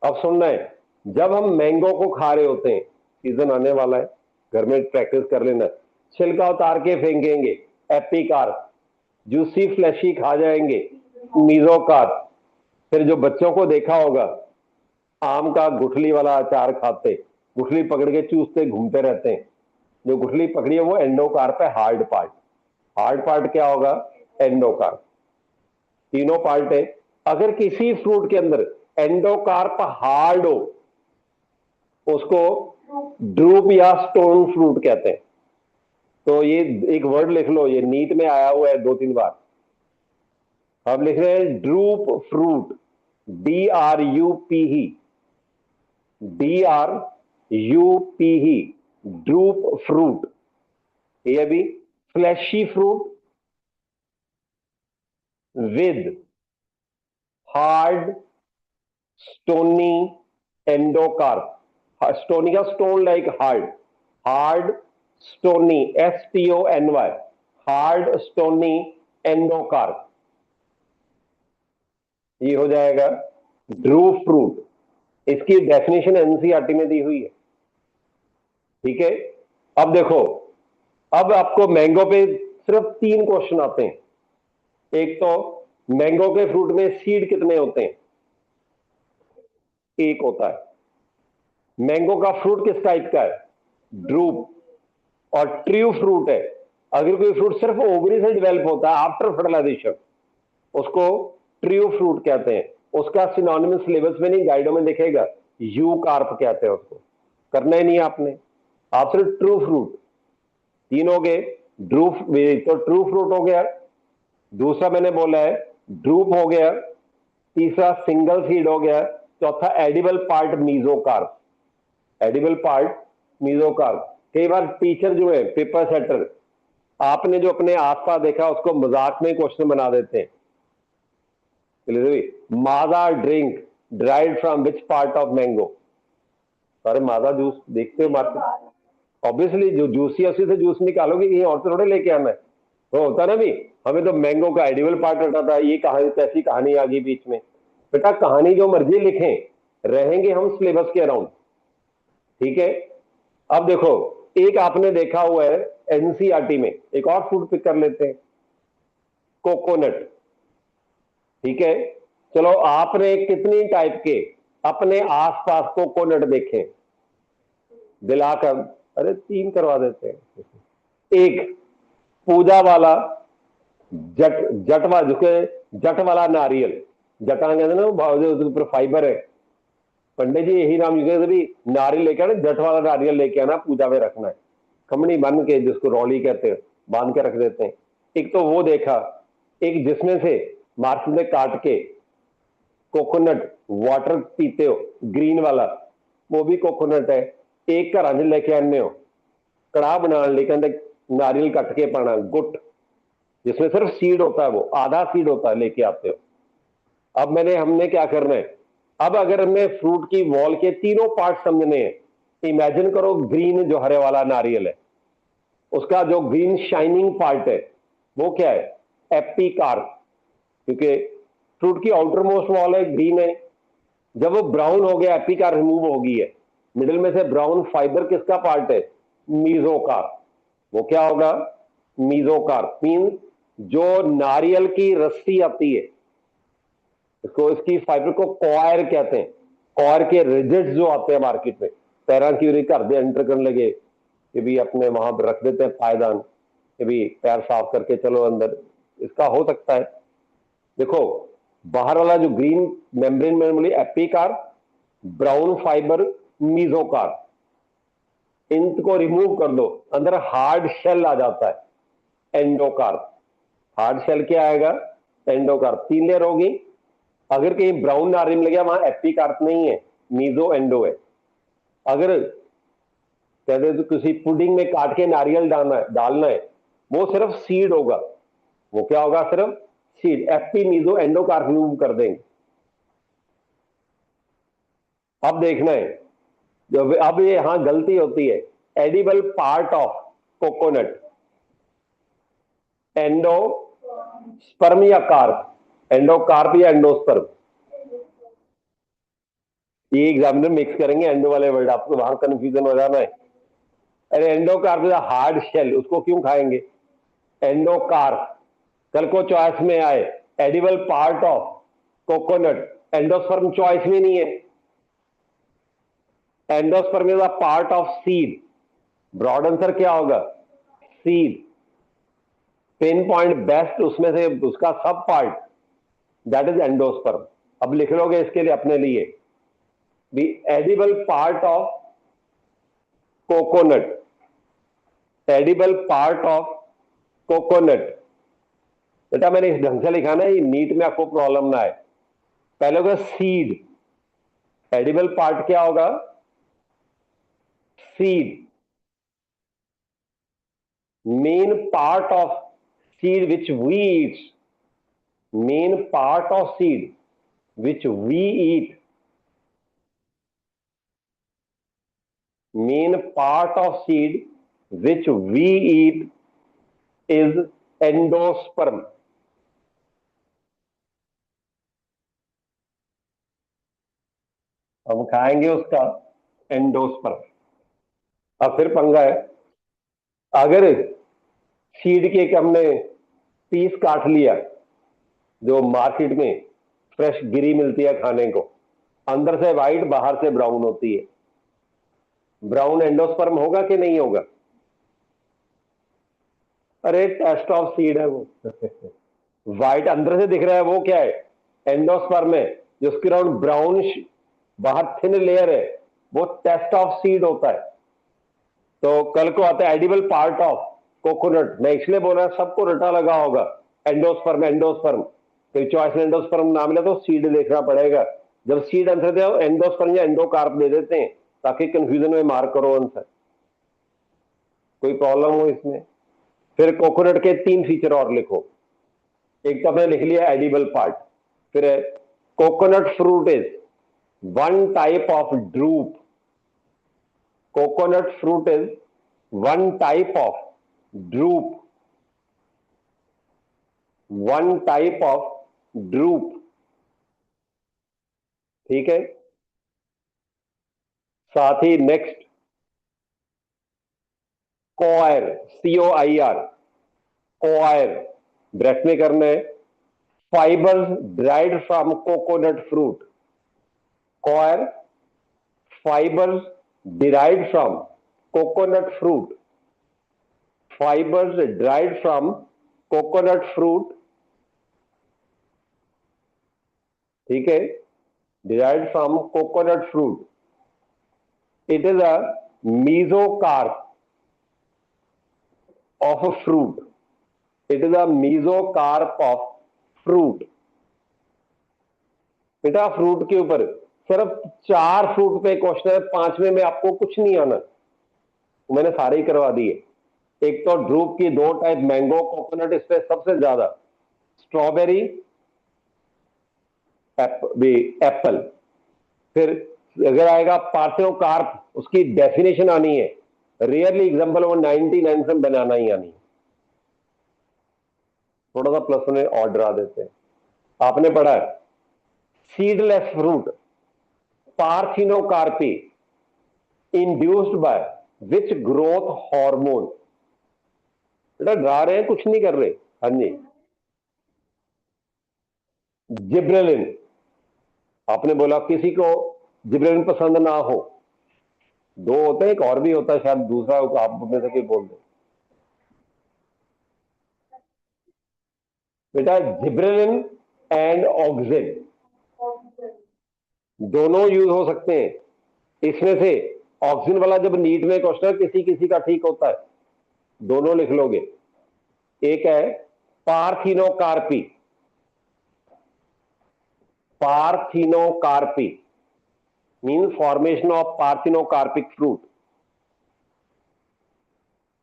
अब सुनना है, जब हम मैंगो को खा रहे होते हैं, सीजन आने वाला है, घर में प्रैक्टिस कर लेना, छिलका उतार के फेंकेंगे, एपिकार्प, जूसी फ्लैशी खा जाएंगे, मीजोकार्प। फिर जो बच्चों को देखा होगा आम का गुठली वाला अचार खाते, गुठली पकड़ के चूसते घूमते रहते हैं, जो गुठली पकड़ी है वो एंडोकार्प है, हार्ड पार्ट। हार्ड पार्ट क्या होगा, एंडोकार्प। तीनों पार्ट है। अगर किसी फ्रूट के अंदर एंडोकार्प हार्ड हो उसको ड्रूप या स्टोन फ्रूट कहते हैं। तो ये एक वर्ड लिख लो, ये नीट में आया हुआ है 2-3 बार। हम लिख रहे हैं drupe fruit, DRUPE, DRUPE, drupe fruit. ये भी fleshy fruit with hard stony endocarp. Stony का stone like hard, hard stony, STONY, hard stony endocarp, ये हो जाएगा ड्रूप फ्रूट। इसकी डेफिनेशन एनसीईआरटी में दी हुई है। ठीक है, अब देखो, अब आपको मैंगो पे सिर्फ 3 क्वेश्चन आते हैं। एक तो मैंगो के फ्रूट में सीड कितने होते हैं, एक होता है। मैंगो का फ्रूट किस टाइप का है, ड्रूप, और ट्रू फ्रूट है। अगर कोई फ्रूट सिर्फ ओवरी से डेवलप होता है आफ्टर फर्टिलाइजेशन, उसको ट्रू फ्रूट कहते हैं। उसका सिनोनिमस सिलेबस में नहीं, गाइडों में दिखेगा, यू कार्प कहते हैं उसको। करना ही नहीं आपने, आप सिर्फ ट्रू फ्रूट, 3 हो गए, ड्रूप तो ट्रू फ्रूट हो गया, दूसरा मैंने बोला है ड्रूप हो गया, तीसरा सिंगल सीड हो गया, चौथा edible part mesocarp, edible part mesocarp. कई बार टीचर जो है पेपर सेटर, आपने जो अपने आसपास देखा उसको मजाक में क्वेश्चन बना देते हैं। Maaza drink derived from which part of mango. अरे माजा जूस देखते हो मार्केट, ऑब्वियसली जो जूसी है उसी से जूस निकालोगे, कहीं और से थोड़े लेके आना है। तो होता ना भी, हमें तो मैंगो का एडिबल पार्ट रटा था, ये कहानी, कैसी कहानी आ गई बीच में। बेटा कहानी जो मर्जी लिखें, रहेंगे हम सिलेबस के अराउंड। ठीक है, अब देखो, एक आपने देखा हुआ है एनसीईआरटी में, एक और फूड पिक कर लेते हैं, कोकोनट। ठीक है, चलो आपने कितनी टाइप के अपने आसपास कोकोनट देखे दिलाकर, अरे 3 करवा देते हैं। एक पूजा वाला, जटवा, जट वाला नारियल, जटा कहते ना उसके ऊपर फाइबर है। पंडित जी यही नाम यूज भी, नारियल लेके आना, जट वाला नारियल लेके आना, पूजा में रखना है, खमनी बन के, जिसको रौली कहते हैं, बांध के रख देते हैं। एक तो वो देखा, एक जिसमें से मार्केट में काट के कोकोनट वाटर पीते हो, ग्रीन वाला, वो भी कोकोनट है। एक का रंज लेके आने हो, कड़ाह बनाने लेके नारियल कट के पाना, गुट, जिसमें सिर्फ सीड होता है, वो आधा सीड होता है, लेके आते हो। अब हमने क्या करना है, अब अगर हमें फ्रूट की वॉल के तीनों पार्ट समझने हैं, इमेजिन करो ग्रीन जो हरे वाला नारियल है, उसका जो ग्रीन शाइनिंग पार्ट है वो क्या है? एपिकार्प, क्योंकि फ्रूट की आउटर मोस्ट वॉल है, ग्रीन है। जब वो ब्राउन हो गया, एपिकार्प रिमूव हो गई है, मिडिल में से ब्राउन फाइबर किसका पार्ट है? मीजोकार्प। वो क्या होगा? मीजोकार्प मीन जो नारियल की रस्सी आती है, इसको, इसकी फाइबर को कॉयर कहते हैं। कॉयर के रिजिड्स जो आते हैं मार्केट में, पैरों की घर दे एंटर करने लगे कि भी अपने वहां पर रख देते हैं पायदान कि भी पैर साफ करके चलो अंदर, इसका हो सकता है। देखो, बाहर वाला जो ग्रीन मेम्ब्रेन में बोली एपिकार्प, ब्राउन फाइबर मीजोकार्प, इनको रिमूव कर दो, अंदर हार्ड शेल आ जाता है, एंडोकार्प। हार्ड शेल क्या आएगा? एंडोकार्प। 3 लेयर होगी। अगर कहीं ब्राउन नारियल मिल गया, वहां एपिकार्प नहीं है, मीजो एंडो है। अगर कहते तो किसी पुडिंग में काट के नारियल डालना है, वो सिर्फ सीड होगा। वो क्या होगा? सिर्फ seed. Epi meso endocarp remove कर देंगे। अब देखना है, जो अब ये यहां गलती होती है, edible part of coconut, endo sperm या कार्प, एंडोकार्प या एंडोस्पर्म, ये एग्जामिनर मिक्स करेंगे एंडो वाले वर्ड, आपको वहां कंफ्यूजन हो जाना है। अरे एंडोकार्प इज हार्ड शेल, उसको क्यों खाएंगे? एंडोकार्प कल को चॉइस में आए, edible part of coconut, endosperm choice में नहीं है। Endosperm is a part of seed, broad answer क्या होगा? सीड। पिन पॉइंट बेस्ट उसमें से उसका सब पार्ट, दैट इज एंडोस्पर्म। अब लिख लोगे इसके लिए अपने लिए, the edible part of coconut, edible part of coconut. बेटा मैंने इस ढंग से लिखा ना, ये नीट में आपको प्रॉब्लम ना आए। पहले होगा सीड, एडिबल पार्ट क्या होगा? Seed. Main part of seed which we eat, main part of seed which we eat, main part of seed which we eat is endosperm. हम खाएंगे उसका एंडोस्पर्म। अब फिर पंगा है, अगर सीड के हमने पीस काट लिया, जो मार्केट में फ्रेश गिरी मिलती है खाने को, अंदर से व्हाइट बाहर से ब्राउन होती है, ब्राउन एंडोस्पर्म होगा कि नहीं होगा? अरे टेस्ट ऑफ सीड है वो व्हाइट अंदर से दिख रहा है, वो क्या है? एंडोस्पर्म है। जो उसके राउंड ब्राउन बाहर थिन लेयर है, वो टेस्ट ऑफ सीड होता है। तो कल को आता है एडिबल पार्ट ऑफ कोकोनट, मैं इसलिए बोल रहा सबको रटा लगा होगा, एंडोस्पर्म एंडोस्पर्म। फिर चॉइस में एंडोस्पर्म ना मिला तो सीड देखना पड़ेगा। जब सीड आंसर दे एंडोस्पर्म या एंडोकार्प दे देते हैं, ताकि कंफ्यूजन में मार्क करो आंसर। कोई प्रॉब्लम हो इसमें? फिर कोकोनट के 3 फीचर और लिखो। एक तो आपने लिख लिया एडिबल पार्ट, फिर coconut fruit is one type of drupe, coconut fruit is one type of drupe, one type of drupe। ठीक है, साथ ही नेक्स्ट कोयर, COIR, कोयर ब्रेथ में करना है। Fibres derived from coconut fruit, coir fibers derived from coconut fruit, fibers derived from coconut fruit, ठीक है, derived from coconut fruit, it is a mesocarp of a fruit, it is a mesocarp of fruit। बेटा फ्रूट के ऊपर सिर्फ 4 फ्रूट पे क्वेश्चन है, 5वें में आपको कुछ नहीं आना, मैंने सारे ही करवा दिए। एक तो ड्रूप की 2 टाइप, मैंगो कोकोनट, इस पे सबसे ज्यादा स्ट्रॉबेरी एप्पल। फिर अगर आएगा पार्थिनोकार्प, उसकी डेफिनेशन आनी है, रेयरली एग्जांपल वो 99 से बनाना ही आनी है। थोड़ा सा प्लस में और डरा देते हैं। आपने पढ़ा है seedless fruit parthenocarpy induced by which growth hormone. बेटा डरा रहे हैं, कुछ नहीं कर रहे। हाँ जी, जिब्रेलिन। आपने बोला किसी को जिब्रेलिन पसंद ना हो, दो होते हैं, एक और भी होता है शायद दूसरा, आप में से कोई बोल दो। बेटा जिब्रेलिन एंड ऑक्सिन दोनों यूज हो सकते हैं। इसमें से ऑक्सिन वाला जब नीट में क्वेश्चन किसी किसी का ठीक होता है, दोनों लिख लोगे। एक है parthenocarpy, parthenocarpy mean formation of parthenocarpic fruit.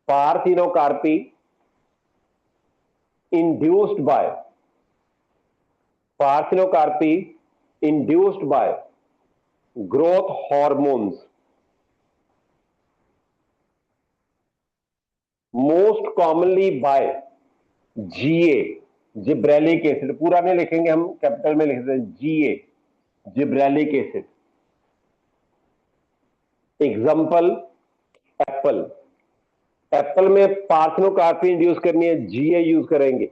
Parthenocarpy induced by parthenocarpy induced by growth hormones, most commonly by GA gibberellic acid. पूरा नहीं लिखेंगे हम, कैपिटल में लिखते हैं GA gibberellic acid. Example Apple, Apple में पार्थिनोकार्पी इंड्यूस करनी है, GA यूज करेंगे,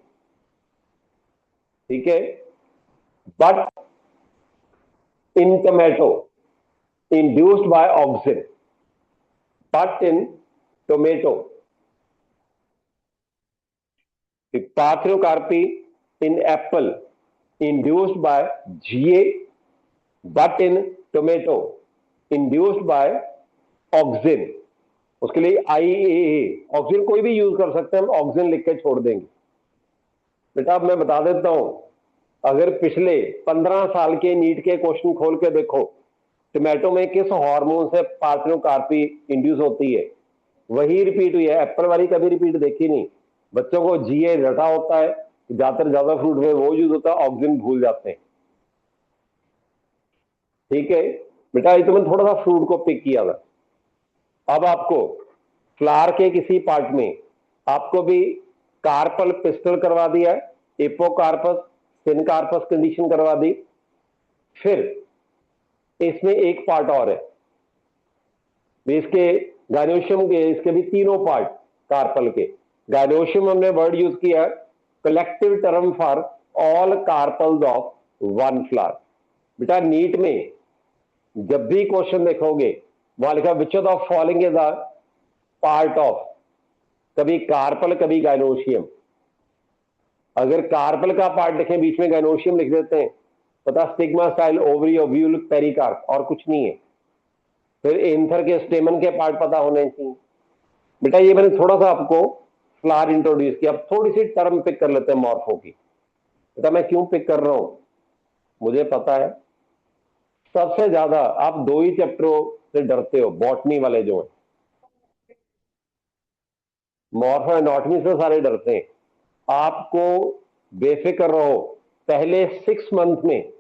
ठीक है। But in tomato induced by auxin, but in tomato parthenocarpy in apple induced by GA, but in tomato induced by auxin। उसके लिए IAA ऑक्सिन कोई भी यूज कर सकते हैं, हम ऑक्सिन लिख के छोड़ देंगे। बेटा अब मैं बता देता हूं, अगर पिछले 15 साल के नीट के क्वेश्चन खोल के देखो, टोमेटो में किस हार्मोन से पार्थिनोकार्पी इंड्यूस होती है, वही रिपीट हुई है। एप्पल वाली कभी रिपीट देखी नहीं। बच्चों को GA रटा होता है, ज्यादा फ्रूट में वो यूज होता है, ऑक्सिन भूल जाते हैं, ठीक है। बेटा ये तो मैंने थोड़ा सा फ्रूट को पिक किया था। अब आपको फ्लावर के किसी पार्ट में आपको भी कार्पल पिस्टल करवा दिया, एपोकार्पस सिनकार्पस कंडीशन करवा दी। फिर इसमें एक पार्ट और है, इसके गायनोशियम के, इसके भी तीनों पार्ट कार्पल के। गायनोशियम हमने वर्ड यूज किया, collective term for all carpels of one flower. बेटा नीट में जब भी क्वेश्चन देखोगे, वहां लिखा which of following is the part of, कभी कार्पल कभी गायनोशियम। अगर कार्पल का पार्ट लिखें बीच में गायनोशियम लिख देते हैं, पता stigma style ovary ovule pericarp और कुछ नहीं है। फिर एंथर के स्टेमन के पार्ट पता होने चाहिए। बेटा ये मैंने थोड़ा सा आपको फ्लावर इंट्रोड्यूस किया। अब थोड़ी सी टर्म पिक कर लेते हैं मॉर्फो की। बेटा मैं क्यों पिक कर रहा हूं, मुझे पता है। सबसे ज्यादा आप दो ही चैप्टरों से डरते हो, बॉटनी वाले जो है, मॉर्फो एनाटॉमी से सारे डरते हैं। आपको बेफिक्र रहो, पहले 6 मंथ में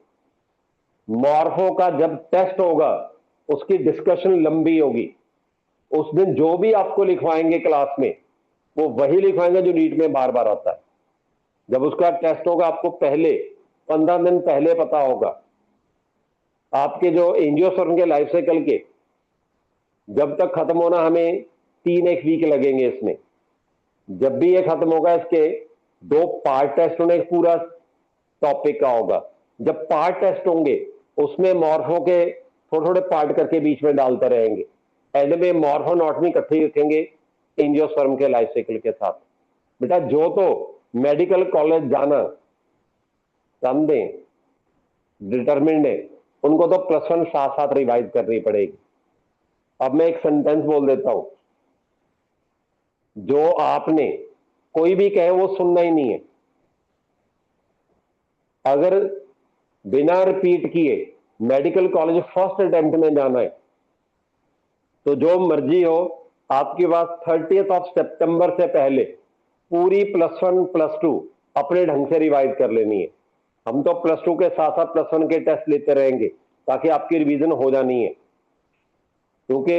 मॉर्फो का जब टेस्ट होगा उसकी डिस्कशन लंबी होगी। उस दिन जो भी आपको लिखवाएंगे क्लास में, वो वही लिखवाएंगे जो नीट में बार बार आता है। जब उसका टेस्ट होगा आपको पहले 15 दिन पहले पता होगा। आपके जो एंजियोस्पर्म के लाइफ साइकिल के जब तक खत्म होना हमें 3-1 वीक लगेंगे इसमें। जब भी ये खत्म होगा, इसके 2 पार्ट टेस्ट होने, पूरा टॉपिक का होगा। जब पार्ट टेस्ट होंगे उसमें मॉर्फो के थोड़े थोड़े पार्ट करके बीच में डालते रहेंगे। एंड में मॉर्फोनॉटमी इकट्ठी रखेंगे एंजियोस्पर्म के लाइफ साइकिल के साथ। बेटा जो तो मेडिकल कॉलेज जाना चाहते हैं, डिटरमिन्ड है, उनको तो +1 साथ साथ रिवाइज करनी पड़ेगी। अब मैं एक सेंटेंस बोल देता हूं, जो आपने कोई भी कहे वो सुनना ही नहीं है। अगर बिना रिपीट किए मेडिकल कॉलेज फर्स्ट अटेम्प्ट में जाना है, तो जो मर्जी हो, आपके पास 30 सितंबर से पहले पूरी +1 +2 अपने ढंग से रिवाइज कर लेनी है। हम तो +2 के साथ साथ +1 के टेस्ट लेते रहेंगे, ताकि आपकी रिवीजन हो जानी है। क्योंकि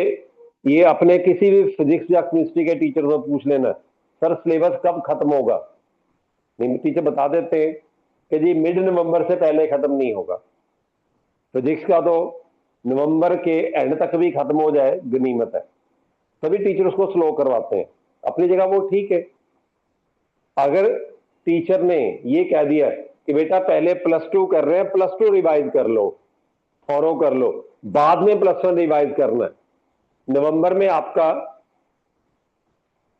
ये अपने किसी भी फिजिक्स या केमिस्ट्री के टीचर से पूछ लेना, सर सिलेबस कब खत्म होगा, नहीं टीचर बता देते हैं कि जी मिड नवंबर से पहले खत्म नहीं होगा। फिजिक्स का तो नवंबर के एंड तक भी खत्म हो जाए गनीमत है, सभी टीचर उसको स्लो करवाते हैं। अपनी जगह वो ठीक है। अगर टीचर ने ये कह दिया कि बेटा पहले +2 कर रहे हैं, +2 रिवाइज कर लो, फॉलो कर लो, बाद में +1 रिवाइज करना है, नवंबर में आपका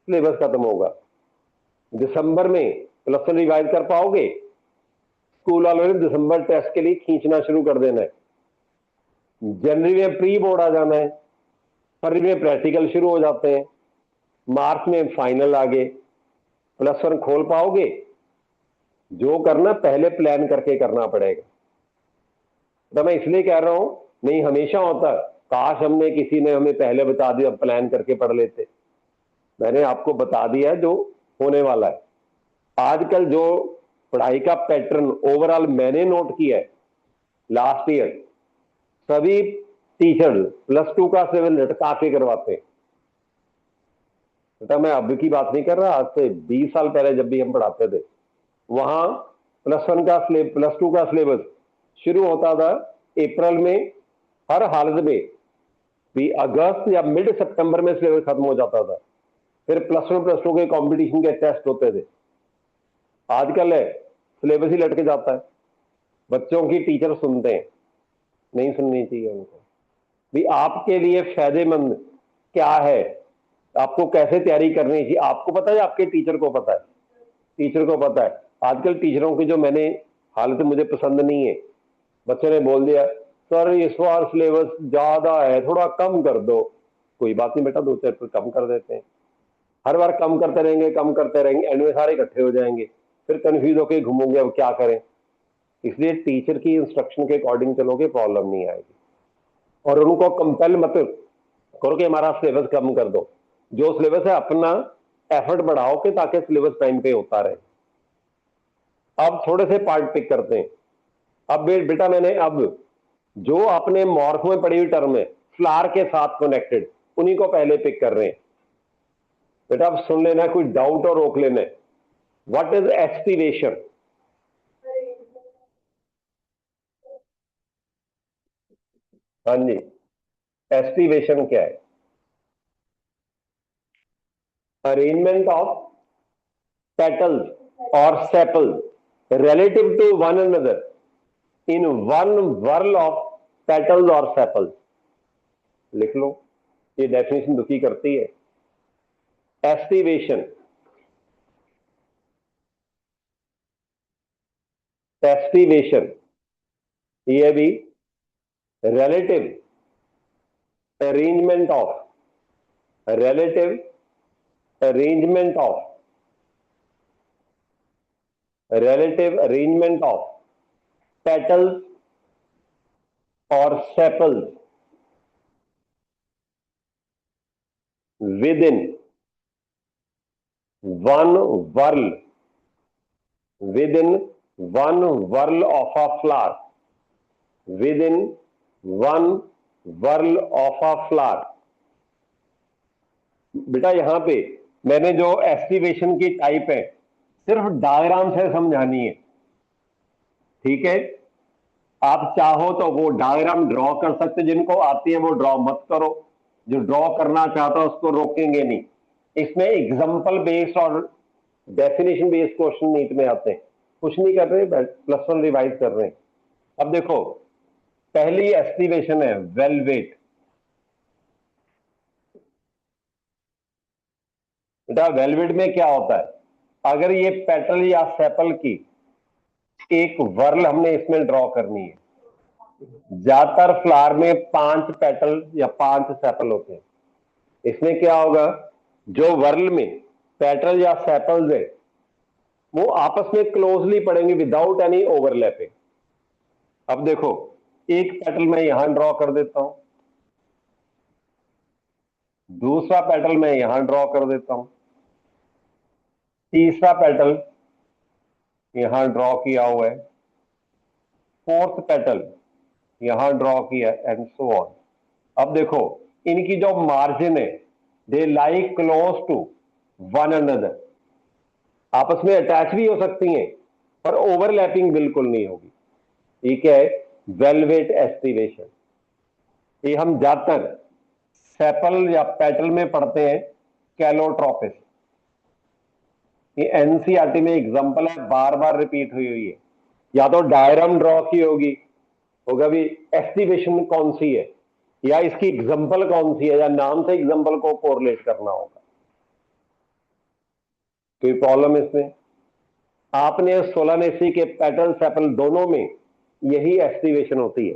सिलेबस खत्म होगा, दिसंबर में +1 रिवाइज कर पाओगे, स्कूल वालों ने दिसंबर टेस्ट के लिए खींचना शुरू कर देना है, जनवरी में प्री बोर्ड आ जाना है, फरवरी में प्रैक्टिकल शुरू हो जाते हैं, मार्च में फाइनल आगे, +1 खोल पाओगे? जो करना पहले प्लान करके करना पड़ेगा। तो मैं इसलिए कह रहा हूं, नहीं हमेशा होता काश हमने किसी ने हमें पहले बता दिया, प्लान करके पढ़ लेते। मैंने आपको बता दिया जो होने वाला है। आजकल जो पढ़ाई का पैटर्न ओवरऑल मैंने नोट किया है लास्ट ईयर, सभी टीचर +2 का सिलेबस लटका के करवाते हैं। बेटा मैं अब की बात नहीं कर रहा, आज से 20 साल पहले जब भी हम पढ़ाते थे, वहां +2 का सिलेबस शुरू होता था अप्रैल में, हर हालत में भी अगस्त या मिड सितंबर में सिलेबस खत्म हो जाता था, फिर +1 +2 के कंपटीशन के टेस्ट होते थे। आजकल है सिलेबस ही लटके जाता है, बच्चों की टीचर सुनते हैं, नहीं सुननी चाहिए उनको भी। आपके लिए फायदेमंद क्या है, आपको कैसे तैयारी करनी चाहिए, आपको पता है, आपके टीचर को पता है, टीचर को पता है। आजकल टीचरों की जो मैंने हालत मुझे पसंद नहीं है, बच्चों ने बोल दिया सर इस बार सिलेबस ज्यादा है, थोड़ा कम कर दो। कोई बात नहीं बेटा, 2 चैप्टर कम कर देते हैं। हर बार कम करते रहेंगे, कम करते रहेंगे, एंड में सारे इकट्ठे हो जाएंगे, फिर कंफ्यूज होकर घूमोगे अब क्या करें। इसलिए टीचर की इंस्ट्रक्शन के अकॉर्डिंग चलोगे, प्रॉब्लम नहीं आएगी। और उनको कंपेल मत करो कि हमारा सिलेबस कम कर दो, जो सिलेबस है अपना एफर्ट बढ़ाओ कि ताकि सिलेबस टाइम पे होता रहे। अब थोड़े से पार्ट पिक करते हैं। अब बेटा मैंने अब जो आपने मॉर्फ में पढ़ी हुई टर्म है फ्लार के साथ कनेक्टेड, उन्हीं को पहले पिक कर रहे हैं। बेटा अब सुन लेना, कोई डाउट और रोक लेना। What is aestivation? हाँ जी, एस्टिवेशन क्या है? अरेंजमेंट ऑफ पेटल्स और sepals relative to one another in one whirl of petals or sepals। लिख लो, ये डेफिनेशन दुखी करती है। एस्टिवेशन, एस्टिवेशन ये भी relative arrangement of, relative arrangement of, relative arrangement of petals or sepals within one whirl, within one whirl of a flower, within one whirl of a flower। बेटा यहां पे मैंने जो एस्टिवेशन की टाइप है सिर्फ डायग्राम से समझानी है, ठीक है। आप चाहो तो वो डायग्राम ड्रॉ कर सकते, जिनको आती है वो ड्रॉ मत करो, जो ड्रॉ करना चाहता है उसको रोकेंगे नहीं। इसमें एग्जाम्पल बेस्ड और डेफिनेशन बेस्ड क्वेश्चन नीट में आते हैं, कुछ नहीं कर रहे, +1 रिवाइज कर रहे हैं। अब देखो पहली एस्टिमेशन है वेलवेट। बेटा वेलवेट में क्या होता है, अगर ये पेटल या सेपल की एक वर्ल हमने इसमें ड्रॉ करनी है, ज्यादातर फ्लावर में 5 पेटल या 5 सेपल होते हैं। इसमें क्या होगा, जो वर्ल में पेटल या सेपल्स है वो आपस में क्लोजली पड़ेंगे विदाउट एनी ओवरलैपिंग। अब देखो एक पेटल मैं यहां ड्रॉ कर देता हूं, दूसरा पेटल मैं यहां ड्रॉ कर देता हूं, तीसरा पेटल यहां ड्रॉ किया हुआ है, फोर्थ पेटल यहां ड्रॉ किया एंड सो ऑन। अब देखो इनकी जो मार्जिन है दे लाई क्लोज टू वन अनदर, आपस में अटैच भी हो सकती हैं पर ओवरलैपिंग बिल्कुल नहीं होगी। ये क्या है? Velvet aestivation. ये हम ज्यादातर सेपल या पेटल में पढ़ते हैं, कैलोट्रोपिस। ये एनसीईआरटी में एग्जांपल है, बार बार रिपीट हुई हुई है। या तो डायग्राम ड्रॉ की होगा भी एस्टिवेशन कौन सी है, या इसकी एग्जांपल कौन सी है, या नाम से एग्जांपल को कोरिलेट करना होगा। कोई प्रॉब्लम इसमें? आपने सोलानेसी के पेटल सेपल दोनों में यही एस्टिवेशन होती है।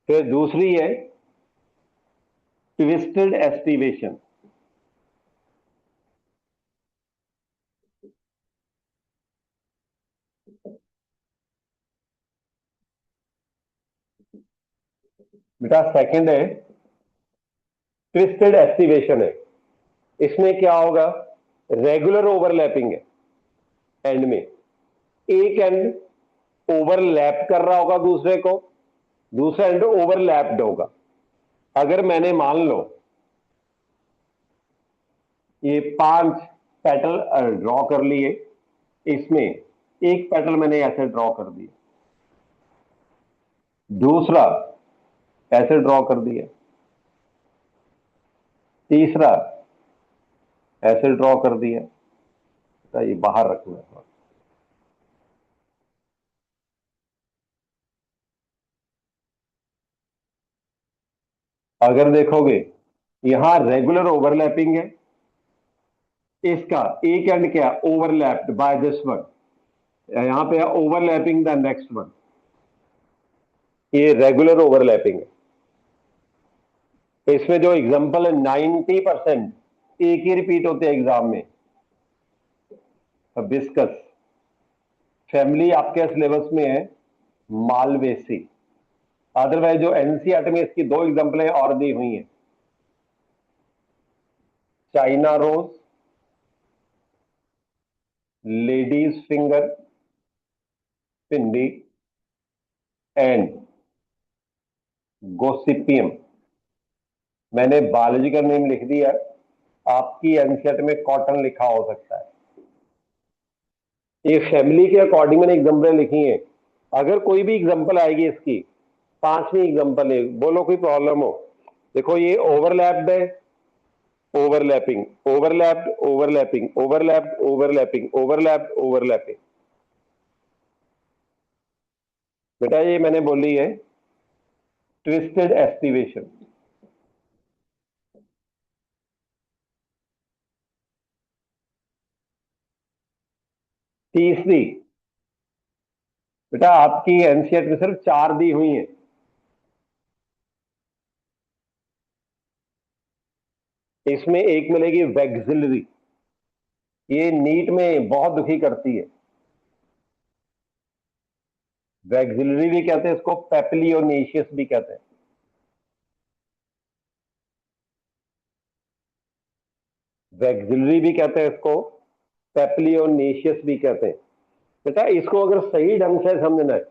फिर दूसरी है ट्विस्टेड एस्टिवेशन। बेटा सेकंड है ट्विस्टेड एस्टिवेशन है। इसमें क्या होगा? रेगुलर ओवरलैपिंग है। एंड में एक एंड ओवरलैप कर रहा होगा दूसरे को, दूसरा एंड ओवरलैप्ड होगा। अगर मैंने मान लो ये 5 पेटल ड्रॉ कर लिए, इसमें एक पेटल मैंने ऐसे ड्रॉ कर दिया, दूसरा ऐसे ड्रॉ कर दिया, तीसरा ऐसे ड्रॉ कर दिया। तो ये बाहर रखना है। अगर देखोगे यहां रेगुलर ओवरलैपिंग है, इसका एक एंड क्या ओवरलैप्ड बाय दिस वन, यहां पे ओवरलैपिंग द नेक्स्ट वन, ये रेगुलर ओवरलैपिंग है। इसमें जो एग्जांपल है 90% एक ही रिपीट होते हैं एग्जाम में। बिस्कस फैमिली आपके सिलेबस में है मालवेसी। अदरवाइज जो एनसीईआरटी में इसकी 2 एग्जांपलें और दी हुई हैं, चाइना रोज, लेडीज फिंगर, पिंडी एंड गोसिपियम। मैंने बायोलॉजी का नेम लिख दिया, आपकी एनसीईआरटी में कॉटन लिखा हो सकता है। ये फैमिली के अकॉर्डिंग मैंने एग्जांपल लिखी है। अगर कोई भी एग्जांपल आएगी इसकी, 5वीं एग्जांपल है, बोलो कोई प्रॉब्लम हो। देखो ये ओवरलैप्ड है, overlapping, overlapped, overlapping, overlapped, overlapping, overlapped, overlapping. बेटा ये मैंने बोली है ट्विस्टेड एस्टिवेशन। तीसरी, बेटा आपकी एनसीईआरटी में सिर्फ 4 दी हुई है। इसमें एक मिलेगी वैक्सिलरी, ये नीट में बहुत दुखी करती है। वैक्सिलरी भी कहते हैं इसको, पेप्लियोनेशियस भी कहते हैं। वैक्सिलरी भी कहते हैं इसको, पेप्लियोनेशियस भी कहते हैं। बेटा इसको अगर सही ढंग से समझना है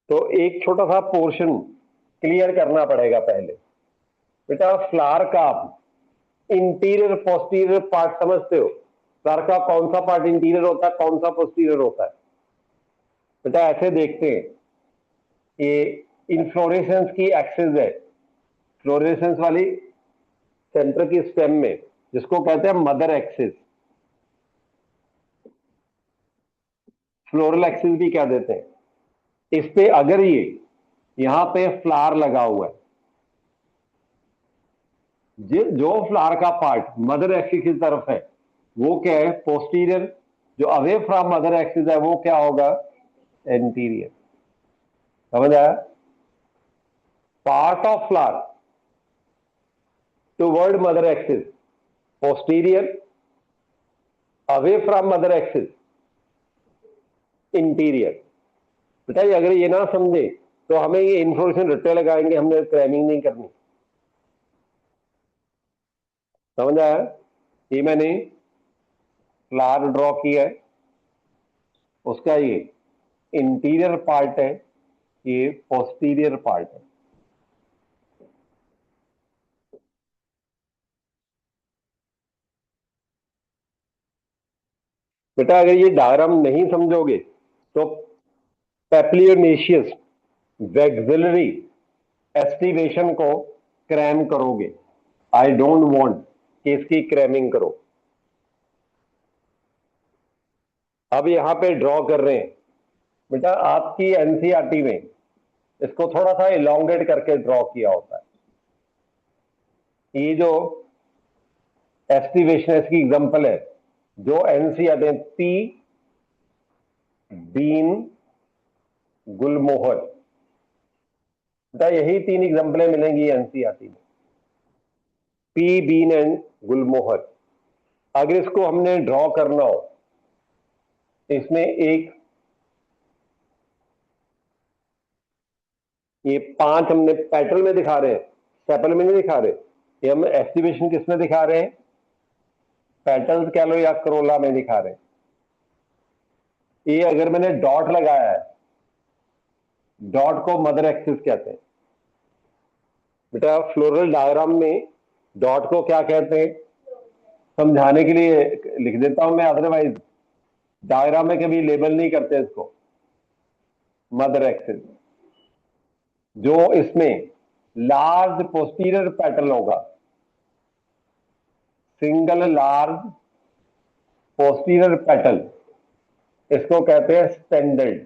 तो एक छोटा सा पोर्शन क्लियर करना पड़ेगा पहले। बेटा फ्लावर का आप इंटीरियर पोस्टीरियर पार्ट समझते हो? फ्लावर का कौन सा पार्ट इंटीरियर होता है, कौन सा पोस्टीरियर होता है? बेटा ऐसे देखते हैं, ये इन्फ्लोरेसेंस की एक्सिस है, फ्लोरेसेंस वाली सेंटर की स्टेम में, जिसको कहते हैं मदर एक्सिस, फ्लोरल एक्सिस भी कह देते हैं। इस पे अगर ये यहां पे फ्लावर लगा हुआ है, जो फ्लावर का पार्ट मदर एक्सिस की तरफ है वो क्या है? पोस्टीरियर। जो अवे फ्रॉम मदर एक्सिस है वो क्या होगा? एंटीरियर। समझ आया? Part of flower toward mother axis posterior, away from mother axis interior. बेटा अगर ये ना समझे तो हमें ये इंफॉर्मेशन रट्टे लगाएंगे, हमने क्रैमिंग नहीं करनी। समझ आया? ये मैंने फ्लावर ड्रॉ किया है, उसका ये इंटीरियर पार्ट है, ये पोस्टीरियर पार्ट है। बेटा अगर ये डायग्राम नहीं समझोगे तो पेप्लियोनेशियस वैक्सिलरी एस्टिवेशन को क्रैम करोगे। आई डोंट वांट कि इसकी क्रैमिंग करो। अब यहां पे ड्रॉ कर रहे हैं। बेटा आपकी एनसीईआरटी में इसको थोड़ा सा इलोंगेट करके ड्रॉ किया होता है। ये जो एस्टिवेशन इसकी एग्जांपल है, जो एनसीईआरटी पी बीन गुलमोहर, बेटा यही 3 एग्जांपलें मिलेंगी एनसीईआरटी में, पी बीन एंड गुलमोहर। अगर इसको हमने ड्रॉ करना हो, इसमें एक ये 5 हमने पेटल में दिखा रहे हैं, सेपल में नहीं दिखा रहे। ये हम एस्टिवेशन किस में दिखा रहे हैं, पेटल्स कह लो या करोला में दिखा रहे हैं। ये अगर मैंने डॉट लगाया है, डॉट को मदर एक्सिस कहते हैं। बेटा फ्लोरल डायग्राम में डॉट को क्या कहते हैं, समझाने के लिए लिख देता हूं मैं, अदरवाइज डायग्राम में कभी लेबल नहीं करते इसको। मदर एक्सिस, जो इसमें लार्ज पोस्टीरियर पेटल होगा, सिंगल लार्ज पोस्टीरियर पेटल, इसको कहते हैं स्टैंडर्ड।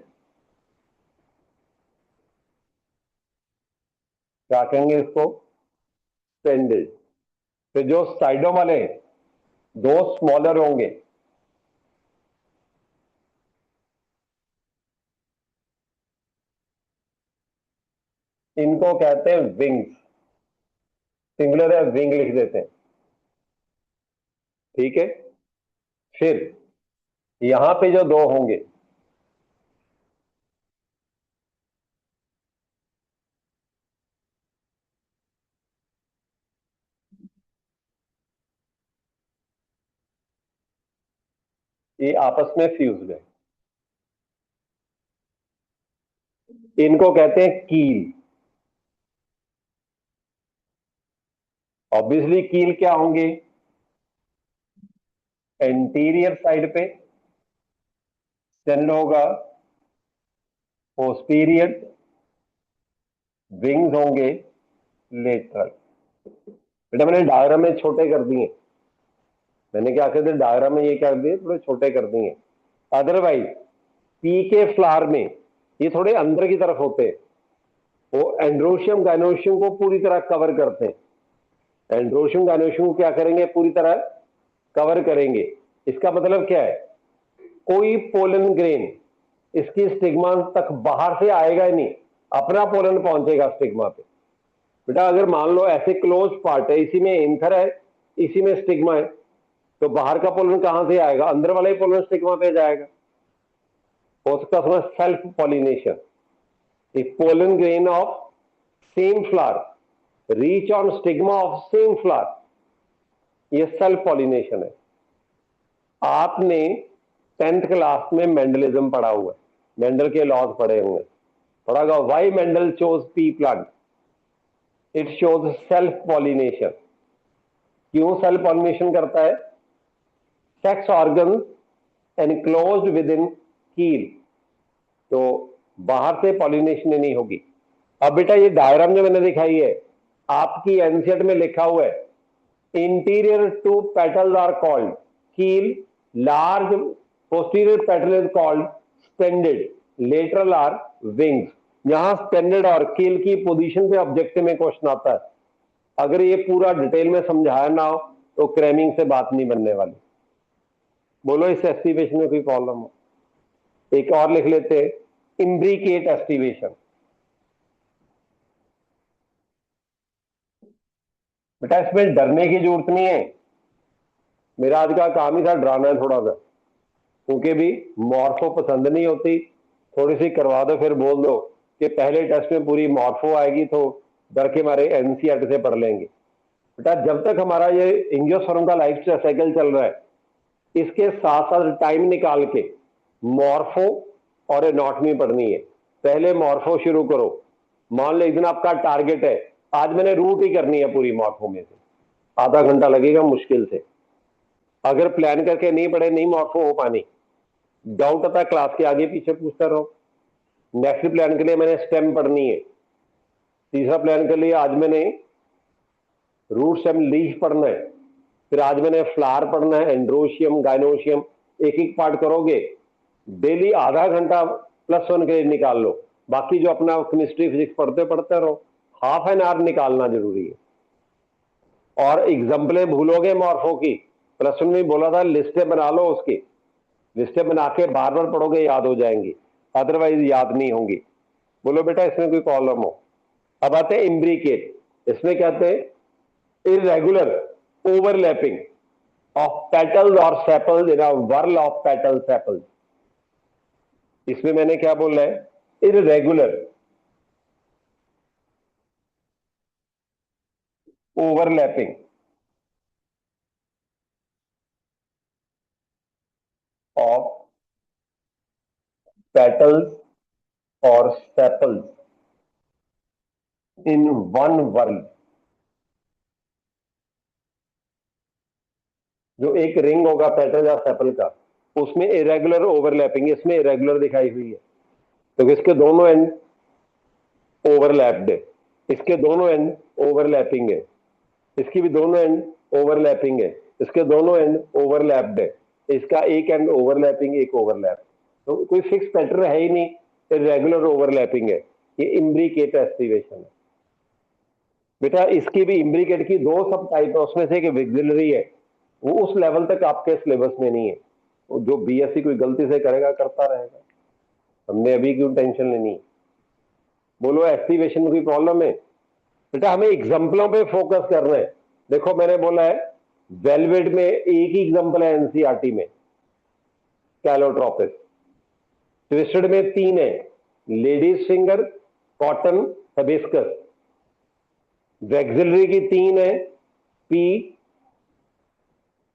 क्या कहेंगे इसको, स्टैंडर्ड। फिर जो साइडों वाले 2 स्मॉलर होंगे, इनको कहते हैं विंग्स। सिंगुलर है, विंग लिख देते हैं, ठीक है। फिर यहां पे जो 2 होंगे, ये आपस में फ्यूज्ड है, इनको कहते हैं कील। ऑब्वियसली कील क्या होंगे, एंटीरियर साइड पे स्टैंड होगा, पोस्टीरियर विंग्स होंगे, लेटरल। बेटा मैंने डायग्राम में छोटे कर दिए, मैंने क्या कर दिया, डायग्राम में ये कर दिए थोड़े छोटे कर दिए। अदरवाइज पी के फ्लावर में ये थोड़े अंदर की तरफ होते हैं, वो एंड्रोशियम गायनोशियम को पूरी तरह कवर करते हैं। एंड्रोशियम गायनोशियम को क्या करेंगे, पूरी तरह कवर करेंगे। इसका मतलब क्या है, कोई पोलन ग्रेन इसकी स्टिग्मा तक बाहर से आएगा ही नहीं, अपना पोलन पहुंचेगा स्टिग्मा पे। बेटा अगर मान लो ऐसे क्लोज पार्ट है, इसी में एंथर है, इसी में स्टिग्मा है, तो बाहर का पोलन कहां से आएगा, अंदर वाला ही पोलन स्टिग्मा पे जाएगा। हो सकता है self pollination. Pollen grain of same flower reach on stigma of same flower, ये सेल्फ पॉलिनेशन है। आपने 10th क्लास में मेंडलिज्म पढ़ा हुआ है, मेंडल के लॉज पढ़े होंगे, पढ़ा होगा why Mendel chose P plant, it shows self pollination. क्यों सेल्फ पॉलिनेशन करता है, sex organ enclosed with in कील, तो बाहर से पॉलिनेशन नहीं होगी। अब बेटा ये डायग्राम जो मैंने दिखाई है, आपकी एनसीईआरटी में लिखा हुआ है, interior 2 petals are called keel, large posterior petal is called स्पेंडेड, लेटरल आर विंग्स। यहां स्पेंडेड और कील की पोजीशन पे ऑब्जेक्टिव में क्वेश्चन आता है। अगर ये पूरा डिटेल में समझाया ना हो तो क्रैमिंग से बात नहीं बनने वाली। बोलो इस एस्टिवेशन में कोई प्रॉब्लम हो। एक और लिख लेते हैं, इम्ब्रिकेट एस्टिवेशन। बेटा इसमें डरने की जरूरत नहीं है, मेरा आज का काम ही था डराना है थोड़ा सा, क्योंकि भी मॉर्फो पसंद नहीं होती, थोड़ी सी करवा दो फिर बोल दो कि पहले टेस्ट में पूरी मॉर्फो आएगी तो डर के मारे एनसीईआरटी से पढ़ लेंगे। बेटा जब तक हमारा ये एंजियोस्पर्म का लाइफ साइकिल चल रहा है, इसके साथ साथ टाइम निकाल के मॉर्फो और एनाटॉमी पढ़नी है। पहले मॉर्फो शुरू करो। मान लो एक दिन आपका टारगेट है, आज मैंने रूट ही करनी है पूरी मॉर्फो में से, आधा घंटा लगेगा मुश्किल से। अगर प्लान करके नहीं पढ़े, नहीं मॉर्फो हो पानी, डाउट आता है क्लास के आगे पीछे पूछता रहो। नेक्स्ट प्लान के लिए मैंने स्टेम पढ़नी है। तीसरा प्लान के लिए आज मैंने रूट स्टेम लीफ पढ़ना है। फिर आज मैंने फ्लावर पढ़ना है, एंड्रोशियम, गाइनोशियम, एक एक पार्ट करोगे। डेली आधा घंटा +1 के लिए निकाल लो। बाकी जो अपना केमिस्ट्री फिजिक्स पढ़ते पढ़ते रहो। हाफ एन आवर निकालना जरूरी है। और एग्जाम्पलें भूलोगे मॉर्फो की, +1 में बोला था लिस्टें बना लो, उसकी लिस्टें बना के बार बार पढ़ोगे, याद हो जाएंगी, अदरवाइज याद नहीं होंगी। बोलो बेटा इसमें कोई प्रॉब्लम हो। अब आते हैं इम्ब्रिकेट। इसमें कहते हैं irregular overlapping of petals or sepals in a whirl of petal sepals। इसमें मैंने क्या बोला है, irregular overlapping of petals or sepals in one whirl। जो एक रिंग होगा पेटल या सेपल का, उसमें इरेगुलर ओवरलैपिंग, इसमें इरेगुलर दिखाई हुई है, तो इसके दोनों एंड ओवरलैप्ड है, इसके दोनों एंड ओवरलैपिंग है, इसकी भी दोनों एंड ओवरलैपिंग है, इसके दोनों एंड ओवरलैप्ड है, इसका एक एंड ओवरलैपिंग, एक ओवरलैप। तो कोई फिक्स पैटर्न है ही नहीं, इरेगुलर ओवरलैपिंग है। ये इम्ब्रिकेट एस्टिवेशन है बेटा। इसकी भी इम्ब्रिकेट की दो सब टाइप है, उसमें से एक विक्सिलरी है, वो उस लेवल तक आपके सिलेबस में नहीं है। जो बीएससी कोई गलती से करेगा करता रहेगा, हमने अभी क्यों टेंशन लेनी। बोलो एक्टिवेशन में कोई प्रॉब्लम है बेटा? हमें एग्जाम्पलों पे फोकस करना है। देखो मैंने बोला है वेलवेट में एक ही एग्जाम्पल है एनसीईआरटी में, कैलोट्रोपिस। ट्विस्टेड में 3 है, ladies finger, cotton, hibiscus. Vexillary की 3 है, पी,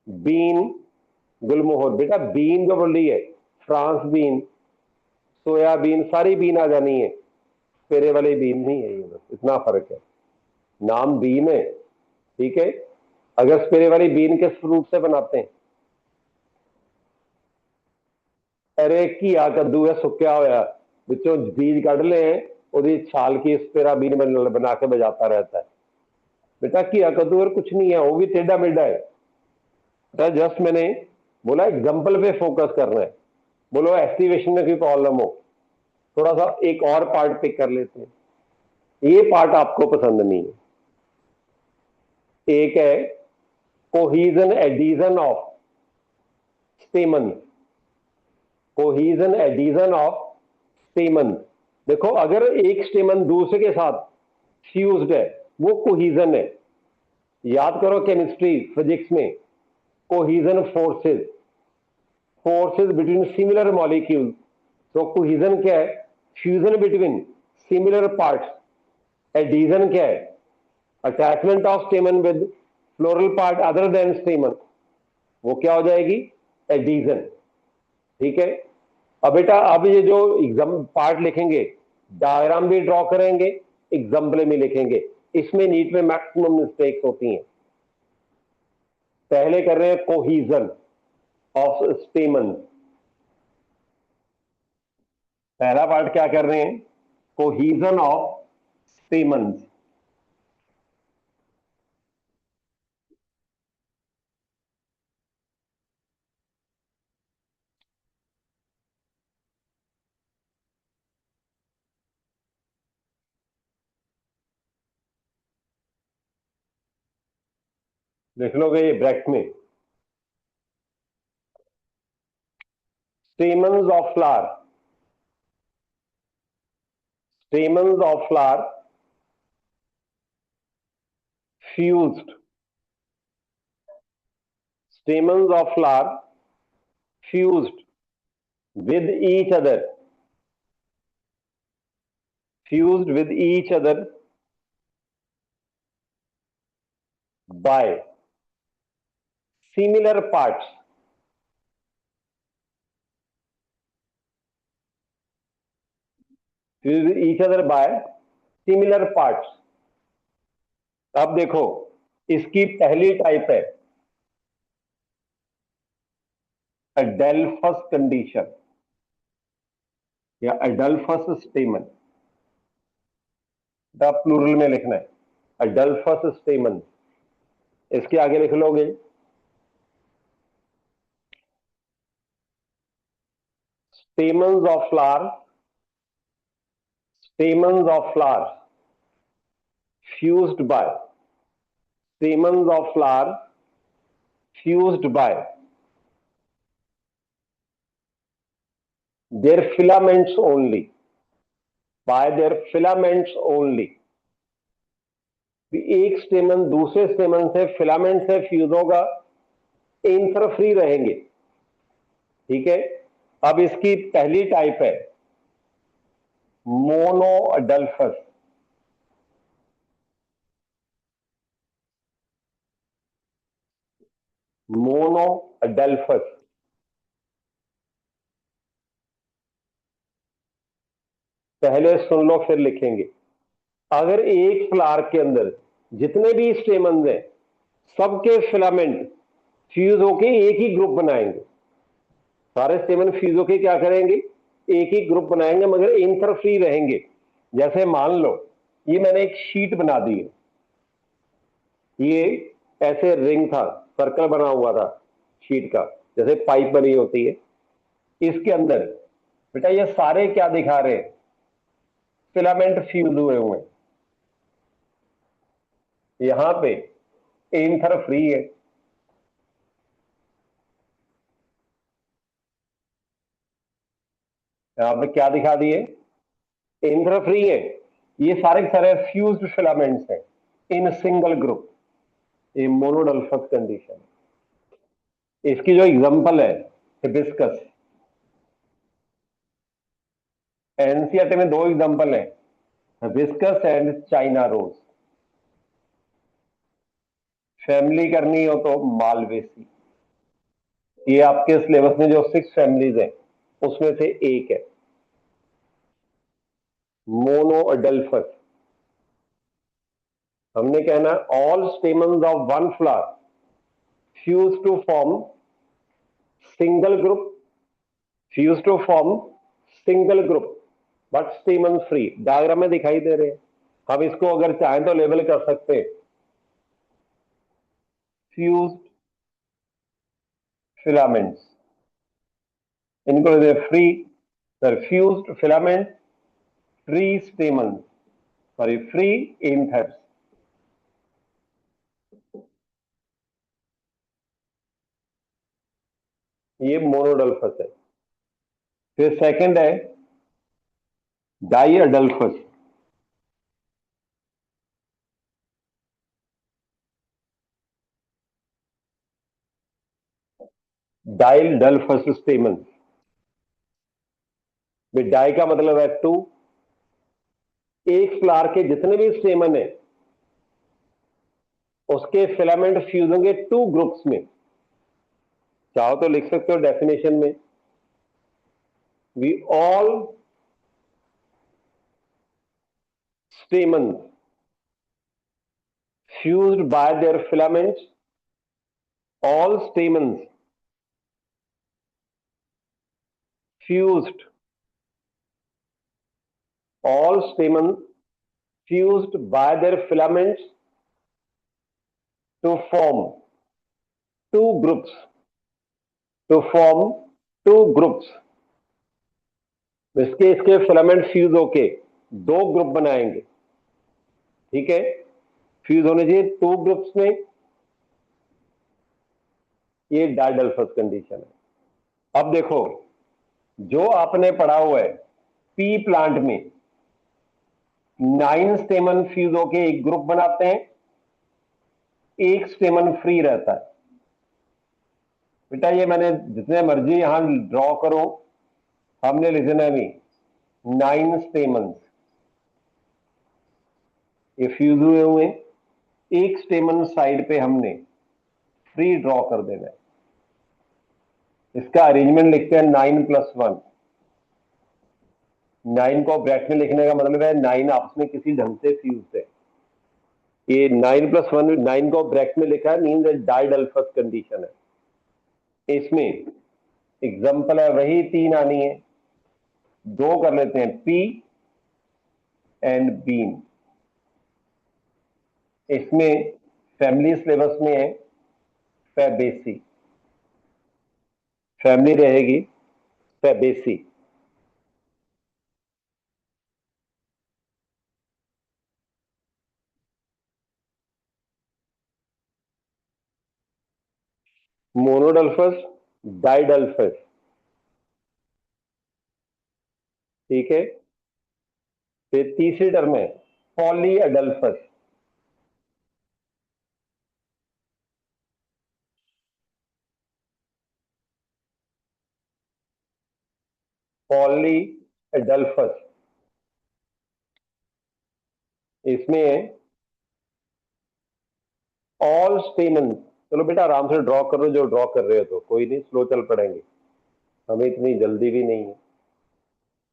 बीन, गुलमोहर। बेटा बीन जो बोल रही है, फ्रांस बीन, सोयाबीन, सारी बीन आ जानी है, पेरे वाली बीन नहीं है, ये बस इतना फर्क है। नाम बीन है, ठीक है। अगर स्पेरे वाली बीन किस फ्रूट से बनाते हैं? अरे घिया कद्दू है सुक्या होया, बिचों बीज कढ़ ले, ਉਹਦੀ छाल की स्पेरा बीन बना के बजाता रहता है। बेटा घिया कद्दू और कुछ नहीं है, वो भी टेढ़ा मेढ़ा है। बेटा जस्ट मैंने बोला एग्जाम्पल पे फोकस करना है। बोलो एक्टिवेशन में कोई प्रॉब्लम हो? थोड़ा सा एक और पार्ट पिक कर लेते हैं, ये पार्ट आपको पसंद नहीं है। एक है cohesion adhesion of stamen, cohesion adhesion of stamen. देखो अगर एक स्टेमन दूसरे के साथ फ्यूज्ड है, वो कोहीजन है। याद करो केमिस्ट्री फिजिक्स में, cohesion forces, forces between similar molecule. तो कोहीजन क्या है? Fusion between similar parts. Adhesion क्या है? Attachment of stamen with floral part other than stamen, वो क्या हो जाएगी? एडिशन। ठीक है। अब बेटा अब ये जो एग्जाम पार्ट लिखेंगे, डायग्राम भी ड्रॉ करेंगे, एग्जाम्पल में लिखेंगे, इसमें नीट में मैक्सिमम मिस्टेक्स होती हैं। पहले कर रहे हैं कोहीजन ऑफ स्टेमन। पहला पार्ट क्या कर रहे हैं? कोहीजन ऑफ स्टेमन। लिख लोगे ये ब्रैकेट में, stamens of flower, stamens of flower fused, stamens of flower fused with each other, fused with each other by similar parts, fuse each other by similar parts. अब देखो, इसकी पहली टाइप है अडेल्फस कंडीशन या अडेल्फस स्टेमन। प्लूरल में लिखना है, अडेल्फस स्टेमन। इसके आगे लिख लोगे stamens of flowers, stamens of flowers fused by, stamens of flowers fused by their filaments only, by their filaments only। एक स्टेमन दूसरे स्टेमन से फिलामेंट से फ्यूज होगा, एंथर फ्री रहेंगे। ठीक है, अब इसकी पहली टाइप है मोनो अडल्फस। मोनो अडल्फस, पहले सुन लो फिर लिखेंगे। अगर एक फ्लावर के अंदर जितने भी स्टेमन हैं सबके फिलामेंट फ्यूज होके एक ही ग्रुप बनाएंगे, सारे स्टेमन फ्यूज होके क्या करेंगे, एक ही ग्रुप बनाएंगे, मगर एंथर फ्री रहेंगे। जैसे मान लो ये मैंने एक शीट बना दी है, ये ऐसे रिंग था, सर्कल बना हुआ था शीट का, जैसे पाइप बनी होती है। इसके अंदर बेटा ये सारे क्या दिखा रहे हैं, फिलामेंट फ्यूज हुए हुए। यहां पे एंथर फ्री है, यहां पे क्या दिखा दिए, एंथर फ्री है। ये सारे के सारे फ्यूज्ड फिलामेंट्स हैं इन सिंगल ग्रुप, ये मोनोडल्फस कंडीशन। इसकी जो एग्जांपल है हिबिस्कस, एनसीईआरटी में दो एग्जांपल है, hibiscus and China rose. Family करनी हो तो मालवेसी, ये आपके सिलेबस में जो 6 फैमिलीज है उसमें से एक है मोनो अडल्फस। हमने कहना all stamens of one flower fuse to form single group, fuse to form single group but stamen free. Diagram में दिखाई दे रहे हैं, हम इसको अगर चाहें तो लेबल कर सकते हैं फ्यूज्ड फिलामेंट्स, इनको free fused filament, free स्टेमन, sorry free anthers. ये मोनोडल्फस है। फिर सेकंड है डाई अडल्फस। डाई डल्फस स्टेमन, डाई का मतलब है टू, एक फ्लावर के जितने भी स्टेमन है उसके फिलामेंट फ्यूज होंगे टू ग्रुप्स में। चाहो तो लिख सकते हो डेफिनेशन में, we all stamens fused by their filaments, all stamens fused, all stamens fused by their filaments to form two groups, to form two groups। इसके इसके फिलामेंट फ्यूज होके दो ग्रुप बनाएंगे। ठीक है, फ्यूज होने चाहिए टू ग्रुप्स में, ये डायडल्फस कंडीशन है। अब देखो जो आपने पढ़ा हुआ है पी प्लांट में 9 स्टेमन फ्यूज होके एक ग्रुप बनाते हैं, एक स्टेमन फ्री रहता है। बेटा ये मैंने जितने मर्जी यहां ड्रॉ करो, हमने लिखना नहीं 9 स्टेमन, ये फ्यूज हुए हुए, एक स्टेमन साइड पे हमने फ्री ड्रॉ कर देना है। इसका अरेंजमेंट लिखते हैं 9+1, 9 को ब्रैकेट में लिखने का मतलब है 9 आपस में किसी ढंग से फ्यूज है। ये 9+1 9 को ब्रैकेट में लिखा है, मीन्स डाइडल्फस कंडीशन है। इसमें एग्जांपल है वही 3 आनी है, 2 कर लेते हैं, पी एंड बीन। इसमें फैमिली सिलेबस में है फैबेसी, फैमिली रहेगी फैबेसी। मोनोडल्फस, डाइडल्फस, ठीक है। फिर तीसरी टर्म है पॉलीएडल्फस, पॉलीएडल्फस। इसमें ऑल स्टेमन, चलो बेटा आराम से ड्रॉ करो जो ड्रॉ कर रहे हो, तो कोई नहीं, स्लो चल पड़ेंगे, हमें इतनी जल्दी भी नहीं है।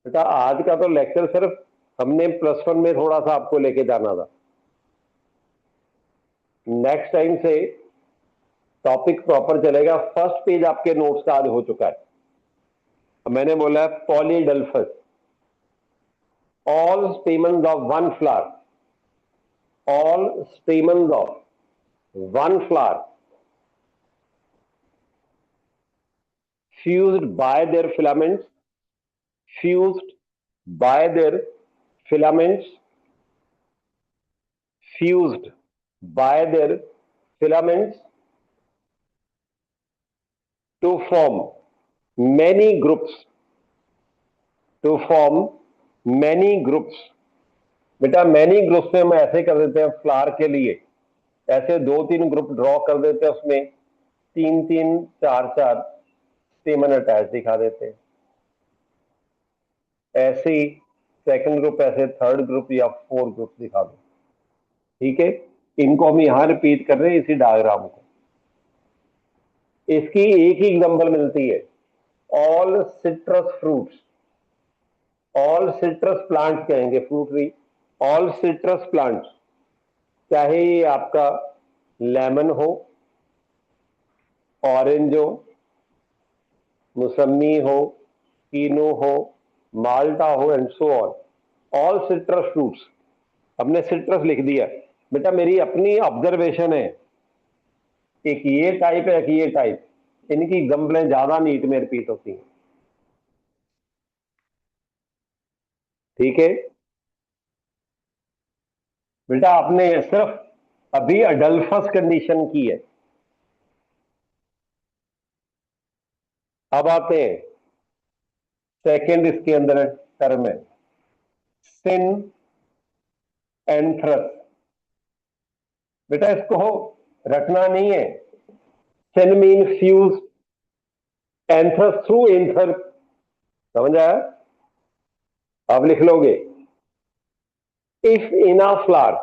बेटा आज का तो लेक्चर सिर्फ हमने +1 में थोड़ा सा आपको लेके जाना था, नेक्स्ट टाइम से टॉपिक प्रॉपर चलेगा। फर्स्ट पेज आपके नोट्स का आज हो चुका है। मैंने बोला है polyadelphous, all stamens of one flower, all stamens of one flower fused by their filaments, fused by their filaments, fused by their filaments to form many groups, to form many groups। बेटा मैनी ग्रुप्स में हम ऐसे कर देते हैं, फ्लावर के लिए ऐसे 2-3 ग्रुप ड्रॉ कर देते हैं, उसमें 3-3 4-4 स्टेमन अटैच दिखा देते हैं। ऐसे ही सेकंड ग्रुप, ऐसे थर्ड ग्रुप या फोर्थ ग्रुप दिखा दो, ठीक है। इनको हम यहां रिपीट कर रहे हैं इसी डायग्राम को। इसकी एक ही एग्जांपल मिलती है, all citrus fruits, all citrus plants कहेंगे, fruit tree, all citrus plants, चाहे ये आपका लेमन हो, ऑरेंज हो, मौसमी हो, कीनो हो, माल्टा हो, and so on, all citrus fruits. हमने सिट्रस लिख दिया। बेटा मेरी अपनी ऑब्जर्वेशन है, एक ये टाइप है, एक ये टाइप, इनकी एग्जांपलें ज्यादा नीट में रिपीट होती हैं, ठीक है। बेटा आपने सिर्फ अभी अडल्फस कंडीशन की है। अब आते हैं सेकंड, इसके अंदर टर्म है सिन एंथ्रस। बेटा इसको रटना नहीं है, syn mean fuse, anthrous through anther, समझ आया? आप लिख लोगे, if in a flower,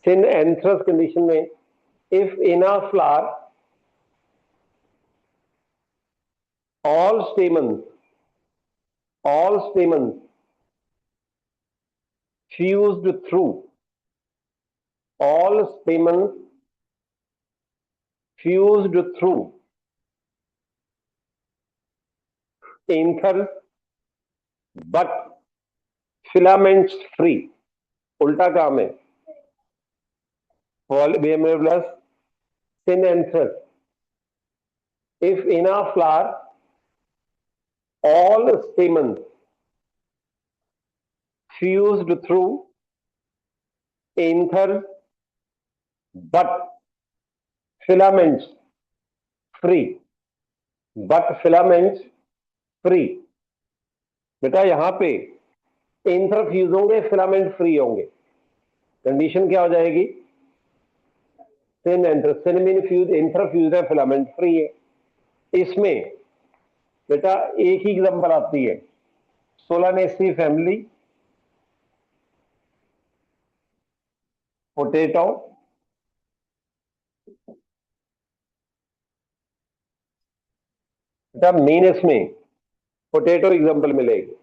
synanthrous condition में, if in a flower all stamens, all stamens fused through, all stamens fused through anthers but filaments free। उल्टा काम है, plus synanthus, if in a flower all stamens fused through anthers but filaments free, but filaments free। बेटा यहां पे एंथर फ्यूज होंगे, फिलामेंट फ्री होंगे, कंडीशन क्या हो जाएगी? सिन एंथर, सिन मीन फ्यूज, एंथर फ्यूज है, फिलामेंट फ्री है। इसमें बेटा एक ही एग्जांपल आती है, सोलानेसी फैमिली, पोटैटो, बेटा मेन इसमें पोटैटो एग्जांपल मिलेगी।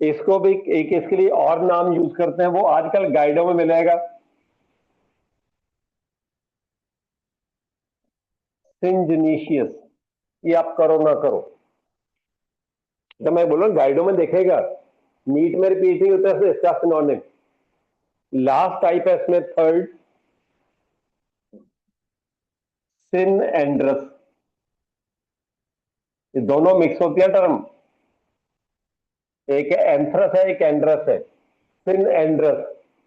इसको भी एक इसके लिए और नाम यूज करते हैं, वो आजकल गाइडों में मिलेगा, सिंजनीशियस। ये आप करो ना करो, जब मैं बोल रहा हूँ गाइडों में देखेगा, नीट में रिपीट नहीं होता है, इसका सिनोनिम। लास्ट टाइप है इसमें थर्ड, सिन एंड्रस। ये दोनों मिक्स होती है टर्म, एक एंथ्रस है एक एंड्रस है। सिन एंड्रस,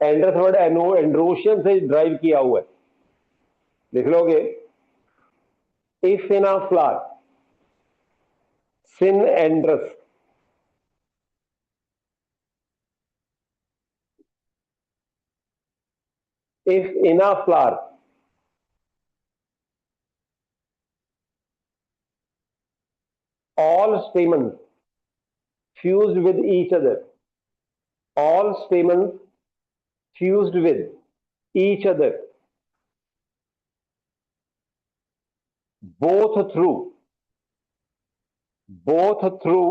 एंड्रस वर्ड एंड्रोशियन से ड्राइव किया हुआ है, लिख लोगे। If in a flower, synandrous. If in a flower, all stamens fused with each other, all stamens fused with each other, both through both through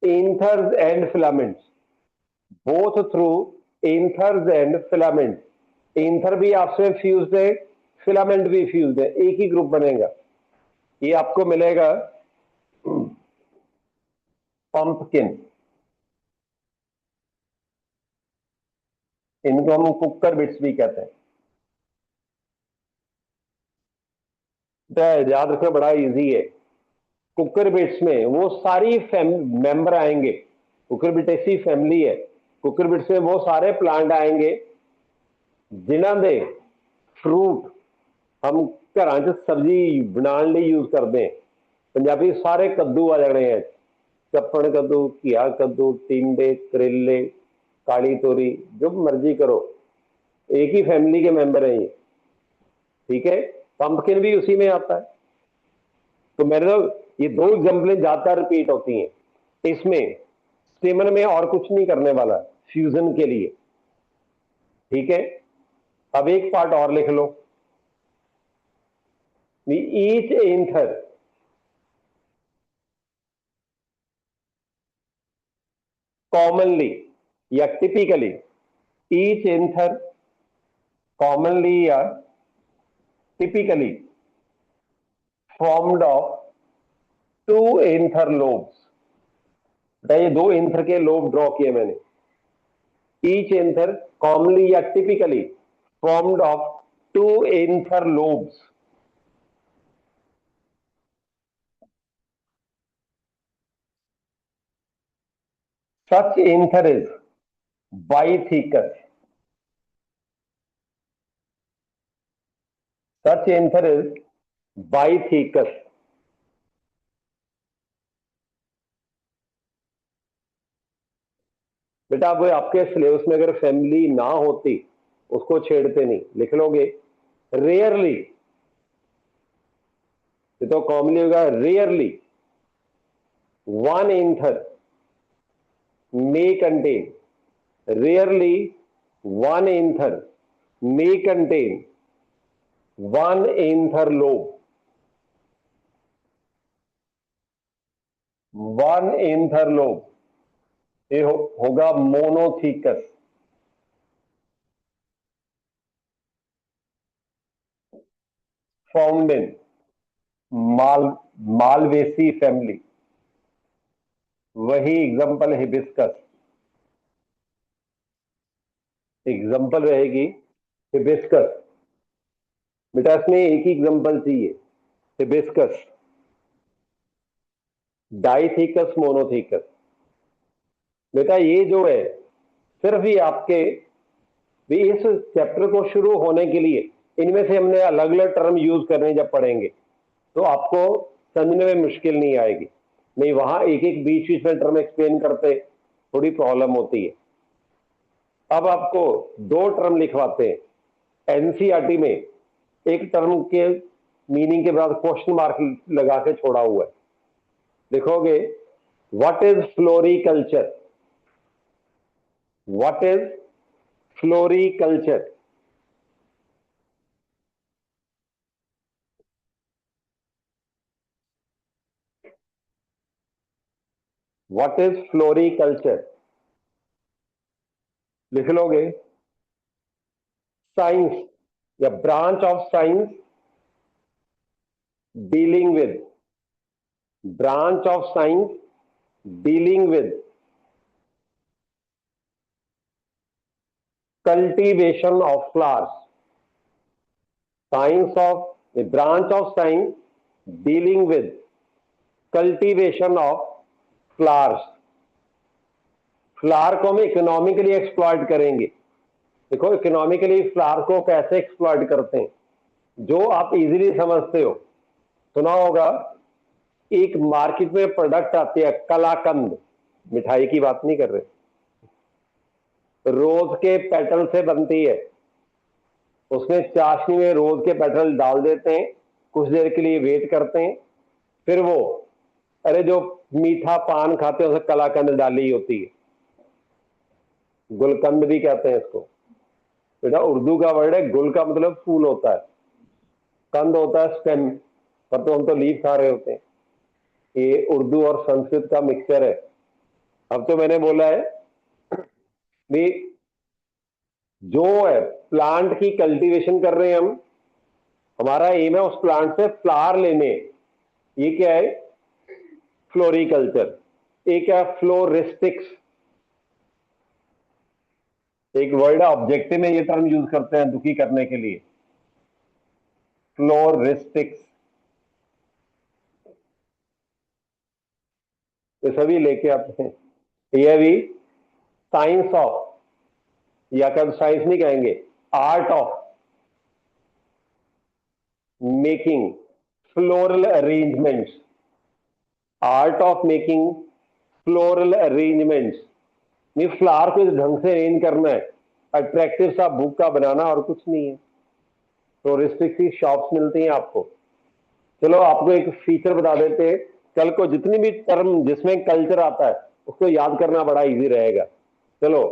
anthers and filaments, both through anthers and filaments। Anther भी आपसे फ्यूज्ड है, फिलामेंट भी फ्यूज्ड है, एक ही ग्रुप बनेगा। ये आपको मिलेगा पंपकिन, इनको हम कुकर बिट्स भी कहते हैं। तो याद रखना बड़ा इजी है। कुकर बिट्स में वो सारी मेंबर आएंगे, कुकर बिट ऐसी फैमिली है, कुकर बिट्स में वो सारे प्लांट आएंगे जिन्हों दे फ्रूट हम घर च सब्जी बनाने लिए यूज करते हैं। पंजाबी सारे कद्दू आ जाने हैं, चप्पण कद्दू, घिया कद्दू, टिंडे, करेले, काली तोरी, जो मर्जी करो, एक ही फैमिली के मेंबर हैं ये, ठीक है। पंपकिन भी उसी में आता है। तो मेरे तो ये दो एग्जाम्पलें ज्यादा रिपीट होती हैं इसमें, स्टेमन में और कुछ नहीं करने वाला फ्यूजन के लिए, ठीक है। अब एक पार्ट और लिख लो, ईच एंथर कॉमनली या टिपिकली, ईच एंथर कॉमनली या typically formed of two anther lobes. ये दो एंथर के लोब ड्रॉ किए मैंने। ईच एंथर कॉमनली या typically formed of two anther lobes, such anther is bythecus, such anther is bythecus। बेटा वो आपके सिलेबस में अगर फैमिली ना होती उसको छेड़ते नहीं, लिख लोगे रेयरली, ये तो कॉमनली होगा, rarely one anther may contain, rarely one anther may contain one anther lobe, one anther lobe, ये होगा monothecous. Found in Malvaceae family, वही एग्जांपल हिबिस्कस, एग्जांपल रहेगी हिबिस्कस। बेटा इसमें एक ही एग्जांपल चाहिए, हिबिस्कस, डाइथीकस, मोनोथीकस। बेटा ये जो है सिर्फ ही आपके भी इस चैप्टर को शुरू होने के लिए इनमें से हमने अलग अलग टर्म यूज करने जब पढ़ेंगे तो आपको समझने में मुश्किल नहीं आएगी, नहीं वहां एक एक बीच बीच में टर्म एक्सप्लेन करते थोड़ी प्रॉब्लम होती है। अब आपको दो टर्म लिखवाते हैं, एनसीईआरटी में एक टर्म के मीनिंग के बाद क्वेश्चन मार्क लगा के छोड़ा हुआ है, लिखोगे what is floriculture, what is floriculture. What is floriculture? लिख लोगे, साइंस या branch of science dealing with, branch of science dealing with cultivation of flowers. Science of a branch of science dealing with cultivation of flowers. Flower को हम इकोनॉमिकली एक्सप्लॉइट करेंगे। देखो इकोनॉमिकली फ्लावर को कैसे एक्सप्लॉइट करते हैं, जो आप इजीली समझते हो। सुना होगा, एक मार्केट में प्रोडक्ट आती है कलाकंद, मिठाई की बात नहीं कर रहे, रोज के पेटल से बनती है। उसमें चाशनी में रोज के पेटल डाल देते हैं, कुछ देर के लिए वेट करते हैं, फिर वो अरे जो मीठा पान खाते हैं उसमें कलाकंद डाली होती है, गुलकंद भी कहते हैं इसको। बेटा उर्दू का वर्ड है, गुल का मतलब फूल होता है, कंद होता है स्टेम, पर तो हम तो लीफ खा रहे होते हैं। ये उर्दू और संस्कृत का मिक्सचर है। अब तो मैंने बोला है भी जो है प्लांट की कल्टीवेशन कर रहे हैं हम, हमारा एम है उस प्लांट से फ्लावर लेने। ये क्या है? फ्लोरिकल्चर। एक है फ्लोरिस्टिक्स, एक वर्ड है, ऑब्जेक्टिव में ये टर्म यूज करते हैं दुखी करने के लिए, फ्लोरिस्टिक्स। ये सभी लेके आते हैं। ये भी साइंस ऑफ, या कब साइंस नहीं कहेंगे, art of making floral arrangements, art of making floral arrangements. नहीं, फ्लावर को इस ढंग से अरेंज करना है, अट्रैक्टिव सा बुक्का बनाना, और कुछ नहीं है। फ्लोरिस्टिक्स की शॉप्स मिलती हैं आपको। चलो आपको एक फीचर बता देते हैं, कल को जितनी भी टर्म जिसमें कल्चर आता है उसको याद करना बड़ा इजी रहेगा। चलो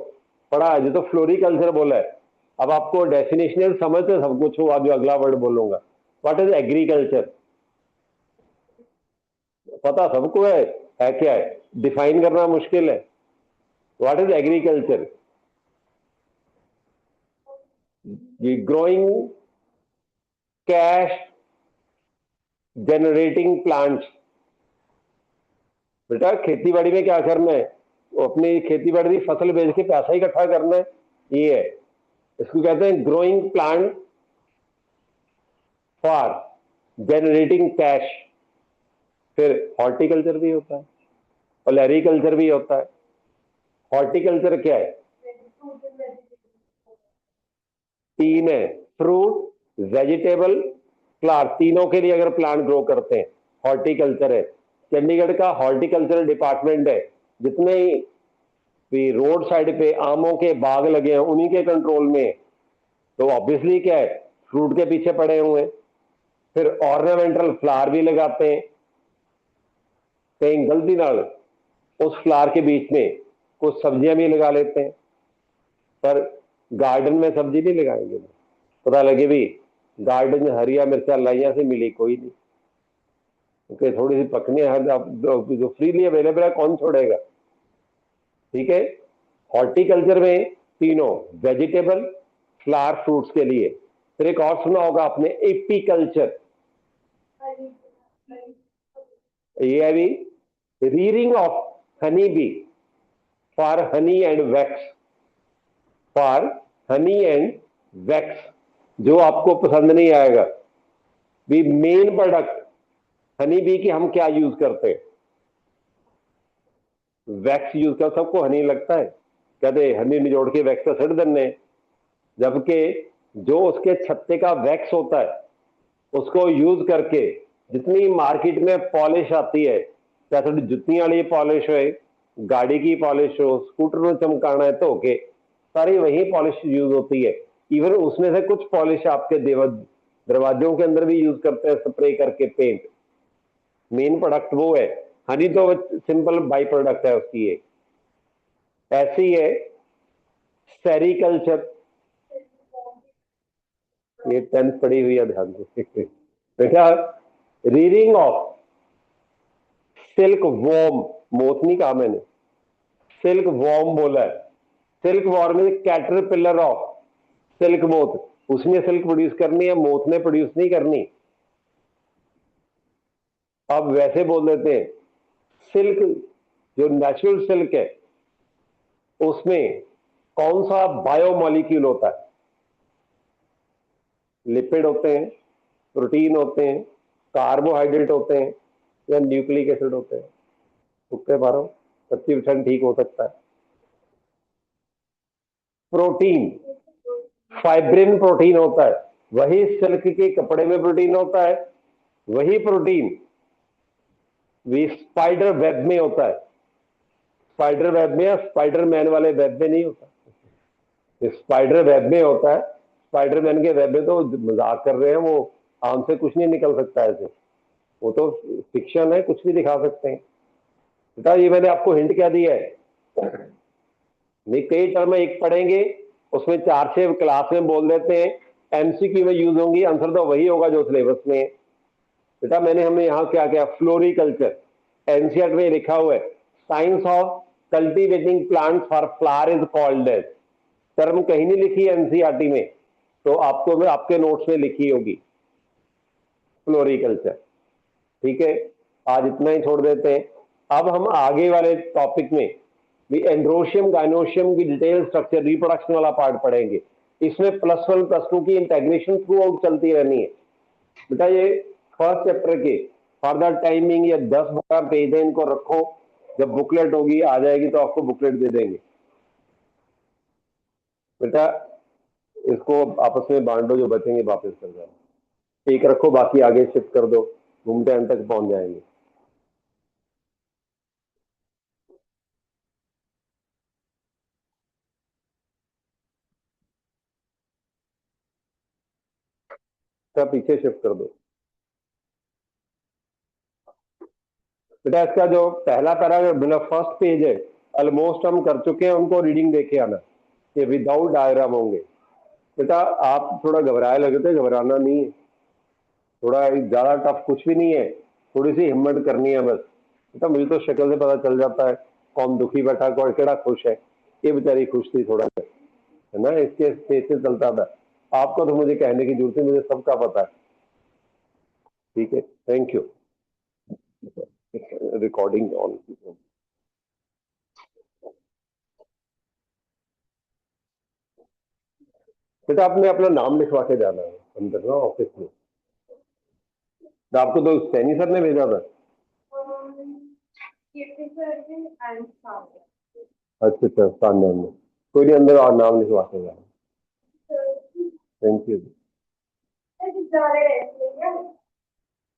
पढ़ा है, जो तो फ्लोरिकल्चर बोला है, अब आपको डेफिनेशन समझते सब कुछ हो, जो अगला वर्ड बोलूंगा। What is agriculture? पता सबको है क्या है, डिफाइन करना मुश्किल है। What is agriculture? Growing cash generating plants. बेटा खेती बाड़ी में क्या करना है, वो अपनी खेती बाड़ी की फसल बेच के पैसा ही इकट्ठा करना है, ये है। इसको कहते हैं growing plant for generating cash. फिर हॉर्टिकल्चर भी होता है और लैरिकल्चर भी होता है। हॉर्टिकल्चर क्या है? तीन है, फ्रूट, वेजिटेबल, फ्लावर, तीनों के लिए अगर प्लांट ग्रो करते हैं हॉर्टिकल्चर है। चंडीगढ़ का हॉर्टिकल्चरल डिपार्टमेंट है, जितने भी रोड साइड पे आमों के बाग लगे हैं उन्हीं के कंट्रोल में। तो ऑब्वियसली क्या है, फ्रूट के पीछे पड़े हुए हैं। फिर ऑर्नामेंटल फ्लावर भी लगाते हैं, कहीं गलती ना उस फ्लावर के बीच में कुछ सब्जियां भी लगा लेते हैं, पर गार्डन में सब्जी नहीं लगाएंगे। पता लगे भी गार्डन में हरिया मिर्चा लाइया से मिली कोई नहीं, क्योंकि थोड़ी सी पकनी है, जो फ्रीली अवेलेबल है कौन छोड़ेगा। ठीक है, हॉर्टिकल्चर में तीनों, वेजिटेबल, फ्लावर, फ्रूट्स के लिए। फिर एक और सुना होगा आपने, एपीकल्चर। ये है भी rearing of honey bee for honey and wax, for honey and wax। जो आपको पसंद नहीं आएगा भी, मेन प्रोडक्ट हनी बी की हम क्या यूज करते हैं? वैक्स यूज कर। सबको हनी लगता है, कहते हनी निचोड़ के वैक्स का सड़ देने, जबकि जो उसके छत्ते का वैक्स होता है उसको यूज करके जितनी मार्केट में पॉलिश आती है, चाहे जुत्ती वाली पॉलिश हो, गाड़ी की पॉलिश हो, स्कूटर में चमकाना है तो के सारी वही पॉलिश यूज होती है। इवन उसमें से कुछ पॉलिश आपके दरवाजों के अंदर भी यूज करते हैं, स्प्रे करके पेंट। मेन प्रोडक्ट वो है, हनी तो सिंपल बाई प्रोडक्ट है उसकी। एक ऐसी है सेरिकल्चर, ये 10th पढ़ी हुई है, ध्यान बेटा। Reading of silk worm, moth नहीं कहा मैंने, सिल्क वॉर्म बोला है। Silk worm is caterpillar of silk moth. उसने सिल्क प्रोड्यूस करनी है, मोथ ने प्रोड्यूस नहीं करनी। अब वैसे बोल देते हैं सिल्क, जो नेचुरल सिल्क है उसमें कौन सा बायोमॉलिक्यूल होता है? लिपिड होते हैं, प्रोटीन होते हैं, कार्बोहाइड्रेट होते हैं, या न्यूक्लिक एसिड होते हैं? तुक्के मारो, 25% ठीक हो सकता है। प्रोटीन, फाइब्रिन प्रोटीन होता है। वही सिल्क के कपड़े में प्रोटीन होता है, वही प्रोटीन भी स्पाइडर वेब में होता है। स्पाइडर वेब में या स्पाइडरमैन वाले वेब में नहीं होता, स्पाइडर वेब में होता है। स्पाइडरमैन के वेब में तो मजाक कर रहे हैं, वो आम से कुछ नहीं निकल सकता ऐसे, वो तो फिक्शन है, कुछ भी दिखा सकते हैं। बेटा ये मैंने आपको हिंट क्या दिया है? नहीं, कई टर्म एक पढ़ेंगे, उसमें 4-6 क्लास में बोल देते हैं, एमसीक्यू में यूज होंगी, आंसर तो वही होगा जो सिलेबस में है। बेटा मैंने हमें यहाँ क्या क्या, फ्लोरिकल्चर एनसीईआरटी में लिखा हुआ है, science of cultivating plants for flower is called as. Term कहीं नहीं लिखी एनसीईआरटी में, तो आपको मैं आपके नोट्स में लिखी होगी फ्लोरिकल्चर। ठीक है, आज इतना ही छोड़ देते हैं। अब हम आगे वाले टॉपिक में भी एंड्रोशियम गाइनोशियम की डिटेल स्ट्रक्चर रिप्रोडक्शन वाला पार्ट पढ़ेंगे। इसमें +1 +2 की इंटेग्रेशन थ्रू आउट चलती रहनी है। बेटा ये फर्स्ट चैप्टर के फर्दर टाइमिंग ये 10-12 पेज है, इनको रखो, जब बुकलेट होगी आ जाएगी तो आपको बुकलेट दे देंगे। बेटा इसको आपस में बांटो, जो बचेंगे वापस कर जाओ। एक रखो, बाकी आगे शिफ्ट कर दो, घूमते अंत तक पहुंच जाएंगे। सब पीछे शिफ्ट कर दो। बेटा इसका जो पहला पैराग्राफ मतलब फर्स्ट पेज है, ऑलमोस्ट हम कर चुके हैं, उनको रीडिंग देके आना, ये विदाउट डायग्राम होंगे। बेटा आप थोड़ा घबराए लगे थे, घबराना नहीं है, थोड़ा ज्यादा टफ कुछ भी नहीं है, थोड़ी सी हिम्मत करनी है बस। बेटा मुझे तो शक्ल से पता चल जाता है कौन दुखी बैठा, कौन केड़ा खुश है। ये बेचारी खुश थी थोड़ा सा, है ना, इसके स्टेज से चलता था। आपको तो मुझे कहने की जरूरत है, मुझे सबका पता है। ठीक है, थैंक यू। Recording on. बेटा आपने अपना नाम लिखवा के जाना है अंदर ना ऑफिस में। तो आपको तो सैनी सर ने भेजा था। अच्छा अच्छा, सामने में कोई नहीं, अंदर और नाम लिखवा के जाना। Thank you.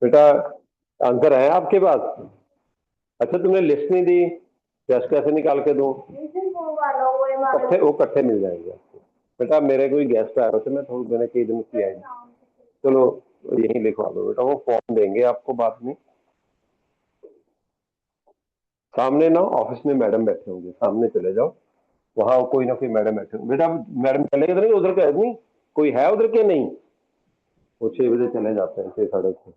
बेटा आंसर है आपके पास? अच्छा तुमने लिस्ट नहीं दी, टेस्ट कैसे निकाल के दूं? कट्ठे वो कट्ठे मिल जाएंगे आपको। बेटा मेरे कोई गेस्ट आया थे, मैं थोड़ा मैंने कई दिन किया है, चलो यही लिखवा दो बेटा, वो फॉर्म देंगे आपको बाद में। सामने ना ऑफिस में मैडम बैठे होंगे, सामने चले जाओ, वहां कोई ना कोई मैडम बैठे होंगे। बेटा मैडम चले गए नहीं उधर के, नहीं कोई है उधर के? नहीं, वो 6 बजे चले जाते हैं, 6 साढ़े 6।